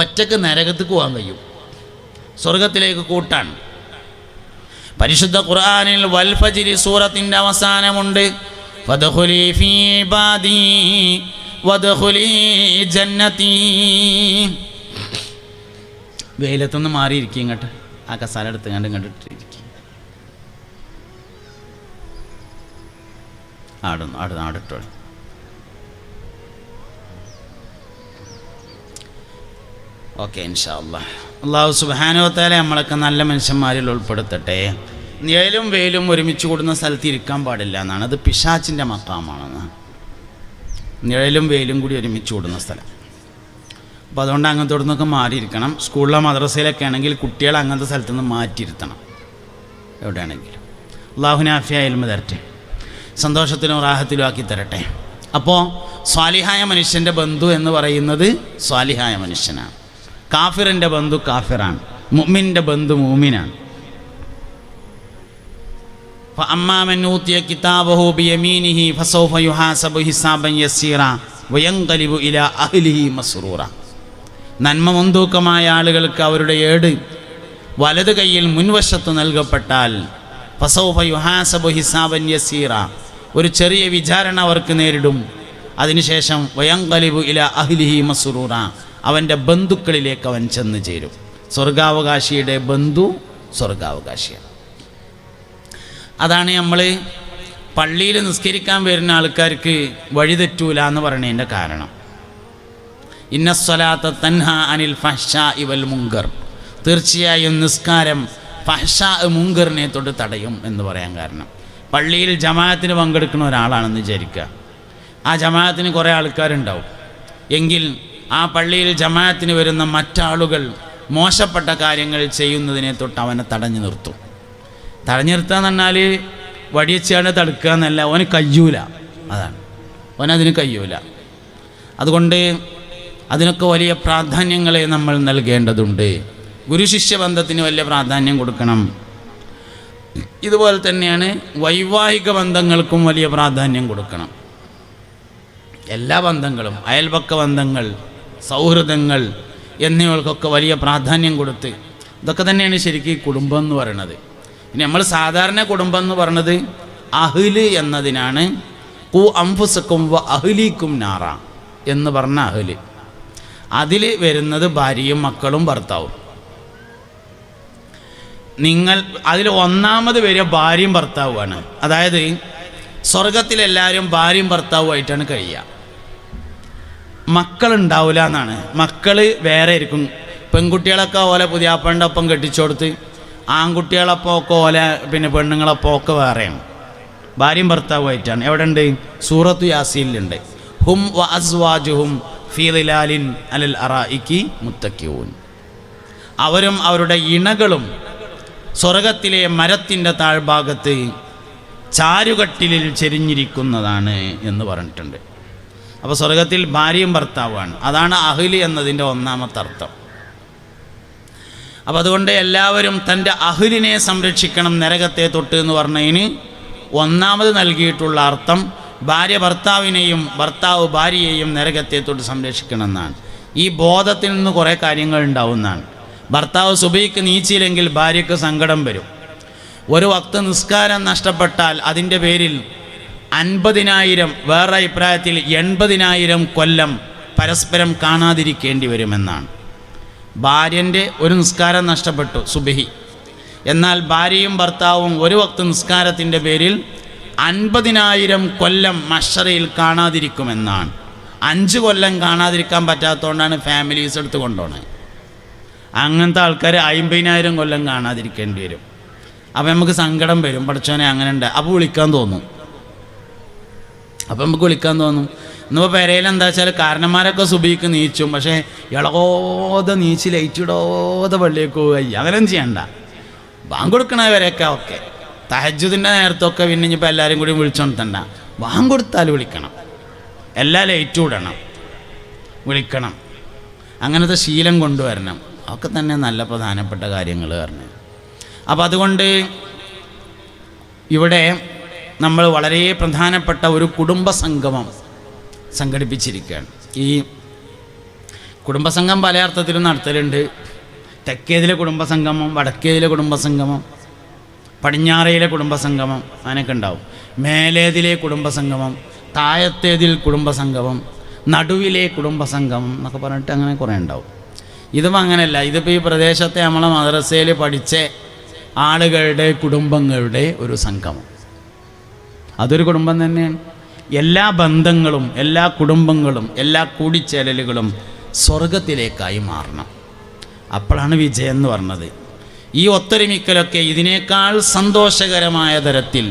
ഒറ്റക്ക് നരകത്തേക്ക് പോകാൻ കഴിയും, സ്വർഗത്തിലേക്ക് കൂട്ടാണ്. പരിശുദ്ധ ഖുർആനിൽ വൽ ഫജ്രി സൂറത്തിൻ്റെ അവസാനമുണ്ട്, ഫദ്ഖുലി ഫീ ഇബാദി വദ്ഖുലി ജന്നതി. വെയിലത്തൊന്ന് മാറിയിരിക്കും, ഇങ്ങോട്ട് ആ കസാല എടുത്ത് ഇങ്ങോട്ട് ഇരിക്കും. ആടിട്ടോ. ഓക്കെ, ഇൻഷാ അല്ലാഹ്. അല്ലാഹു സുബ്ഹാനഹു വ തആല നമ്മളൊക്കെ നല്ല മനുഷ്യന്മാരിൽ ഉൾപ്പെടുത്തട്ടെ. നിഴലും വെയിലും ഒരുമിച്ച് കൂടുന്ന സ്ഥലത്ത് ഇരിക്കാൻ പാടില്ല എന്നാണ്. അത് പിശാച്ചിൻ്റെ മക്കാമാണെന്ന്. നിഴലും വെയിലും കൂടി ഒരുമിച്ച് കൂടുന്ന സ്ഥലം. അപ്പോൾ അതുകൊണ്ട് അങ്ങനത്തെ നിന്നൊക്കെ മാറിയിരിക്കണം. സ്കൂളിലോ മദ്രസയിലൊക്കെ ആണെങ്കിൽ കുട്ടികളെ അങ്ങനത്തെ സ്ഥലത്തു നിന്ന് മാറ്റിയിരുത്തണം എവിടെയാണെങ്കിലും. അല്ലാഹുവിനെ ആഫിയ ഇൽമ തരട്ടെ, സന്തോഷത്തിലും റാഹത്തിലും ആക്കി തരട്ടെ. അപ്പോൾ സ്വാലിഹായ മനുഷ്യൻ്റെ ബന്ധു എന്ന് പറയുന്നത് സ്വാലിഹായ മനുഷ്യനാണ്. കാഫിറിൻ്റെ ബന്ധു കാഫിറാണ്. മുഅ്മിൻ്റെ ബന്ധു മുഅ്മിനാണ്. فأما من أوتي كتابه بيمينه فسوف يحاسب حسابا يسيرا وينقلب إلى أهله مسرورا. നന്മ മുൻതൂക്കമായ ആളുകൾക്ക് അവരുടെ ഏട് വലത് കൈയിൽ മുൻവശത്ത് നൽകപ്പെട്ടാൽ ഫസൗഫ യുഹാസബു ഹിസാബൻ യസീറ, ഒരു ചെറിയ വിചാരണ അവർക്ക് നേരിടും. അതിനുശേഷം വയൻഖലിബു ഇലാ അഹ്ലിഹി മസ്റൂറ, അവൻ്റെ ബന്ധുക്കളിലേക്ക് അവൻ ചെന്ന് ചേരും. സ്വർഗാവകാശിയുടെ ബന്ധു സ്വർഗാവകാശിയാണ്. അതാണ് നമ്മൾ പള്ളിയിൽ നിസ്കരിക്കാൻ വരുന്ന ആൾക്കാർക്ക് വഴിതെറ്റൂല എന്ന് പറയുന്നതിൻ്റെ കാരണം. ഇന്നസ്സലാത്ത തൻഹ അനിൽ ഫഹ്ശാഇ വൽ മുങ്കർ, തീർച്ചയായും നിസ്കാരം ഫഹ്ശാ മുങ്കറിനെ തൊട്ട് തടയും എന്ന് പറയാൻ കാരണം, പള്ളിയിൽ ജമാഅത്തിന് പങ്കെടുക്കുന്ന ഒരാളാണെന്ന് വിചാരിക്കുക. ആ ജമാഅത്തിന് കുറേ ആൾക്കാരുണ്ടാവും. എങ്കിൽ ആ പള്ളിയിൽ ജമാഅത്തിന് വരുന്ന മറ്റാളുകൾ മോശപ്പെട്ട കാര്യങ്ങൾ ചെയ്യുന്നതിനെ തൊട്ട് അവനെ തടഞ്ഞു നിർത്തും. തടഞ്ഞു നിർത്തുക എന്ന് പറഞ്ഞാൽ വടിയച്ചാണ് തടുക്കുക എന്നല്ല, അവന് കഴിയൂല. അതാണ്, അവനതിന് കഴിയൂല. അതുകൊണ്ട് അതിനൊക്കെ വലിയ പ്രാധാന്യങ്ങളെ നമ്മൾ നൽകേണ്ടതുണ്ട്. ഗുരുശിഷ്യ ബന്ധത്തിന് വലിയ പ്രാധാന്യം കൊടുക്കണം. ഇതുപോലെ തന്നെയാണ് വൈവാഹിക ബന്ധങ്ങൾക്കും വലിയ പ്രാധാന്യം കൊടുക്കണം. എല്ലാ ബന്ധങ്ങളും, അയൽപക്ക ബന്ധങ്ങൾ, സൗഹൃദങ്ങൾ എന്നിവകൾക്കൊക്കെ വലിയ പ്രാധാന്യം കൊടുത്ത്, ഇതൊക്കെ തന്നെയാണ് ശരിക്കും കുടുംബം എന്ന് പറയുന്നത്. ഇനി നമ്മൾ സാധാരണ കുടുംബം എന്ന് പറയുന്നത് അഹ്ല് എന്നതിനാണ്. ഖു അൻഫുസക്കും വ അഹ്ലീക്കും നാറ എന്ന് പറഞ്ഞ അഹ്ല്, അതിൽ വരുന്നത് ഭാര്യയും മക്കളും ഭർത്താവും. നിങ്ങൾ അതിൽ ഒന്നാമത് വരിക ഭാര്യയും ഭർത്താവുമാണ്. അതായത് സ്വർഗത്തിലെല്ലാവരും ഭാര്യയും ഭർത്താവുമായിട്ടാണ് കഴിയുക. മക്കളുണ്ടാവില്ല എന്നാണ്. മക്കൾ വേറെ ആയിരിക്കും. പെൺകുട്ടികളൊക്കെ ഓലെ പുതിയാപ്പൻ്റെ ഒപ്പം കെട്ടിച്ചു കൊടുത്ത്, ആൺകുട്ടികളൊപ്പം ഒക്കെ ഓലെ പെണ്ണുങ്ങളൊപ്പം ഒക്കെ വേറെയാണ്. ഭാര്യയും ഭർത്താവുമായിട്ടാണ്. എവിടെ ഉണ്ട്? സൂറത്തു യാസീനിലുണ്ട്. ഹും വ അസ്വാജുഹും ഫീ ളിലാലിൻ അലൽ അറായിക്കി മുത്തക്കിഊൻ. അവരും അവരുടെ ഇണകളും സ്വർഗത്തിലെ മരത്തിൻ്റെ താഴ്ഭാഗത്ത് ചാരുകട്ടിലിൽ ചെരിഞ്ഞിരിക്കുന്നതാണ് എന്ന് പറഞ്ഞിട്ടുണ്ട്. അപ്പോൾ സ്വർഗത്തിൽ ഭാര്യയും ഭർത്താവുമാണ്. അതാണ് അഹ്ലി എന്നതിൻ്റെ ഒന്നാമത്തെ അർത്ഥം. അപ്പോൾ അതുകൊണ്ട് എല്ലാവരും തൻ്റെ അഹ്ലിനെ സംരക്ഷിക്കണം നരകത്തെ തൊട്ട് എന്ന് പറഞ്ഞതിന് ഒന്നാമത് നൽകിയിട്ടുള്ള അർത്ഥം ഭാര്യ ഭർത്താവിനെയും ഭർത്താവ് ഭാര്യയെയും നരകത്തെ തൊട്ട് സംരക്ഷിക്കണം എന്നാണ്. ഈ ബോധത്തിൽ നിന്ന് കുറേ കാര്യങ്ങൾ ഉണ്ടാവുന്നതാണ്. ഭർത്താവ് സുബഹിക്ക് നീച്ചില്ലെങ്കിൽ ഭാര്യയ്ക്ക് സങ്കടം വരും. ഒരു വക്ത് നിസ്കാരം നഷ്ടപ്പെട്ടാൽ അതിൻ്റെ പേരിൽ 50,000, വേറെ അഭിപ്രായത്തിൽ 80,000 കൊല്ലം പരസ്പരം കാണാതിരിക്കേണ്ടി വരുമെന്നാണ്. ഭാര്യൻ്റെ ഒരു നിസ്കാരം നഷ്ടപ്പെട്ടു സുബഹി, എന്നാൽ ഭാര്യയും ഭർത്താവും ഒരു വക്ത് നിസ്കാരത്തിൻ്റെ പേരിൽ 50,000 കൊല്ലം മഹ്ശറയിൽ കാണാതിരിക്കുമെന്നാണ്. 5 കൊല്ലം കാണാതിരിക്കാൻ പറ്റാത്തതുകൊണ്ടാണ് ഫാമിലീസ് എടുത്ത് കൊണ്ടുപോകുന്നത്. അങ്ങനത്തെ ആൾക്കാർ 50,000 കൊല്ലം കാണാതിരിക്കേണ്ടി വരും. അപ്പം നമുക്ക് സങ്കടം വരും. പഠിച്ചോനെ അങ്ങനെ ഉണ്ട്. അപ്പോൾ വിളിക്കാൻ തോന്നും. ഇന്നിപ്പോൾ പെരയിൽ എന്താ വെച്ചാൽ കാരണന്മാരൊക്കെ സുബഹിക്ക് നീച്ചും, പക്ഷേ ഇളകോതെ നീച്ച് ലൈറ്റിടോതെ പള്ളിയൊക്കെ പോയി അങ്ങനെയൊന്നും ചെയ്യണ്ട. Bank കൊടുക്കണവരെയൊക്കെ okay. തഹജ്ജുദിൻ്റെ നേരത്തൊക്കെ പിന്നെ ഇനിയിപ്പോൾ എല്ലാവരും കൂടി വിളിച്ചോണ്ടണ്ട. ബാങ്ക് കൊടുത്താൽ വിളിക്കണം, എല്ലാ ലൈറ്റും ഇടണം, വിളിക്കണം. അങ്ങനത്തെ ശീലം കൊണ്ടുവരണം. ഒക്കെ തന്നെ നല്ല പ്രധാനപ്പെട്ട കാര്യങ്ങൾ പറഞ്ഞു. അപ്പോൾ അതുകൊണ്ട് ഇവിടെ നമ്മൾ വളരെ പ്രധാനപ്പെട്ട ഒരു കുടുംബസംഗമം സംഘടിപ്പിച്ചിരിക്കുകയാണ്. ഈ കുടുംബസംഘം പല അർത്ഥത്തിലും നടത്തലുണ്ട്. തെക്കേതിലെ കുടുംബസംഗമം, വടക്കേതിലെ കുടുംബസംഗമം, പടിഞ്ഞാറയിലെ കുടുംബസംഗമം, അങ്ങനെയൊക്കെ ഉണ്ടാവും. മേലേതിലെ കുടുംബസംഗമം, താഴത്തേതിൽ കുടുംബസംഗമം, നടുവിലെ കുടുംബസംഗമം എന്നൊക്കെ പറഞ്ഞിട്ട് അങ്ങനെ കുറേ ഉണ്ടാവും. ഇതും അങ്ങനെയല്ല. ഇതിപ്പോൾ ഈ പ്രദേശത്തെ നമ്മളെ മദ്രസയിൽ പഠിച്ച ആളുകളുടെ കുടുംബങ്ങളുടെ ഒരു സംഗമം. അതൊരു കുടുംബം തന്നെയാണ്. എല്ലാ ബന്ധങ്ങളും എല്ലാ കുടുംബങ്ങളും എല്ലാ കൂടിച്ചേരലുകളും സ്വർഗത്തിലേക്കായി മാറണം. അപ്പോഴാണ് വിജയം എന്ന് പറഞ്ഞത്. ഈ ഒത്തൊരുമിക്കലൊക്കെ ഇതിനേക്കാൾ സന്തോഷകരമായ തരത്തിൽ,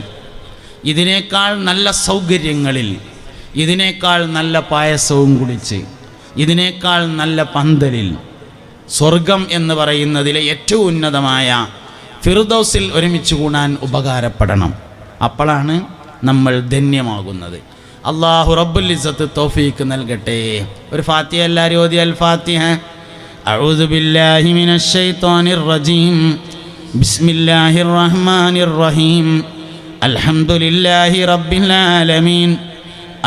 ഇതിനേക്കാൾ നല്ല സൗകര്യങ്ങളിൽ, ഇതിനേക്കാൾ നല്ല പായസവും കുടിച്ച്, ഇതിനേക്കാൾ നല്ല പന്തലിൽ സ്വർഗം എന്ന് പറയുന്നതിലെ ഏറ്റവും ഉന്നതമായ ഫിർദൗസിൽ ഒരുമിച്ച് കൂടാൻ ഉപകാരപ്പെടണം. അപ്പോഴാണ് നമ്മൾ ധന്യമാകുന്നത്. അല്ലാഹു റബ്ബുൽ ഇസ്സത്ത് തൗഫീക്ക് നൽകട്ടെ. ഒരു ഫാത്തിഹ എല്ലാവരും ഓതി. അൽ ഫാത്തിഹ. അഊദു ബില്ലാഹി മിനശ് ശൈത്വാനിർ റജീം. ബിസ്മില്ലാഹിർ റഹ്മാനിർ റഹീം. അൽഹംദുലില്ലാഹി റബ്ബിൽ ആലമീൻ.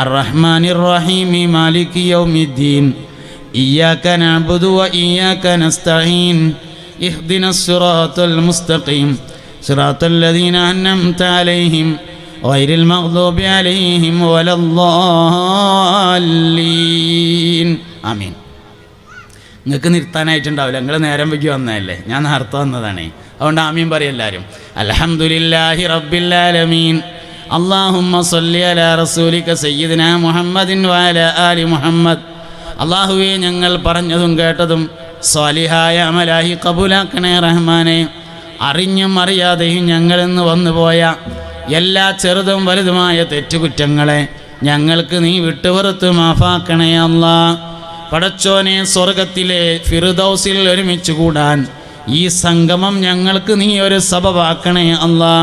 അർറഹ്മാനിർ റഹീം. മാലികി യൗമിദ്ദീൻ. ഇയ്യാക നഅ്ബുദു വ ഇയ്യാക നസ്തഈൻ. ഇഹ്ദിനസ് സിറാത്തൽ മുസ്തഖീം. സിറാത്തൽ ലദീന അൻഅംത അലൈഹിം ഗൈറിൽ മഗ്ദൂബി അലൈഹിം വലദ്ദാല്ലീൻ. ആമീൻ. നിങ്ങൾക്ക് നിർത്താനായിട്ടുണ്ടാവില്ല, നിങ്ങൾ നേരം വൈകി വന്നതല്ലേ, ഞാൻ നേരത്തെ വന്നതാണേ. അതുകൊണ്ട് ആമീൻ പറയും എല്ലാവരും. അൽഹംദുലില്ലാഹി റബ്ബിൽ ആലമീൻ. അല്ലാഹുമ്മ സ്വല്ലി അലാ റസൂലിക സയ്യിദിനാ മുഹമ്മദിൻ വഅലാ ആലി മുഹമ്മദ്. അല്ലാഹുവേ, ഞങ്ങൾ പറഞ്ഞതും കേട്ടതും സ്വാലിഹായ അമലാഹി കബൂലാക്കണേ റഹ്മാനെ. അറിഞ്ഞും അറിയാതെയും ഞങ്ങളിന്ന് വന്നുപോയ എല്ലാ ചെറുതും വലുതുമായ തെറ്റുകുറ്റങ്ങളെ ഞങ്ങൾക്ക് നീ വിട്ടുപുറത്ത് മാഫാക്കണേ അല്ലാ. പടച്ചോനെ, സ്വർഗത്തിലെ ഫിർദൗസിൽ ഒരുമിച്ച് കൂടാൻ ഈ സംഗമം ഞങ്ങൾക്ക് നീ ഒരു സബബാക്കണേ അല്ലാ.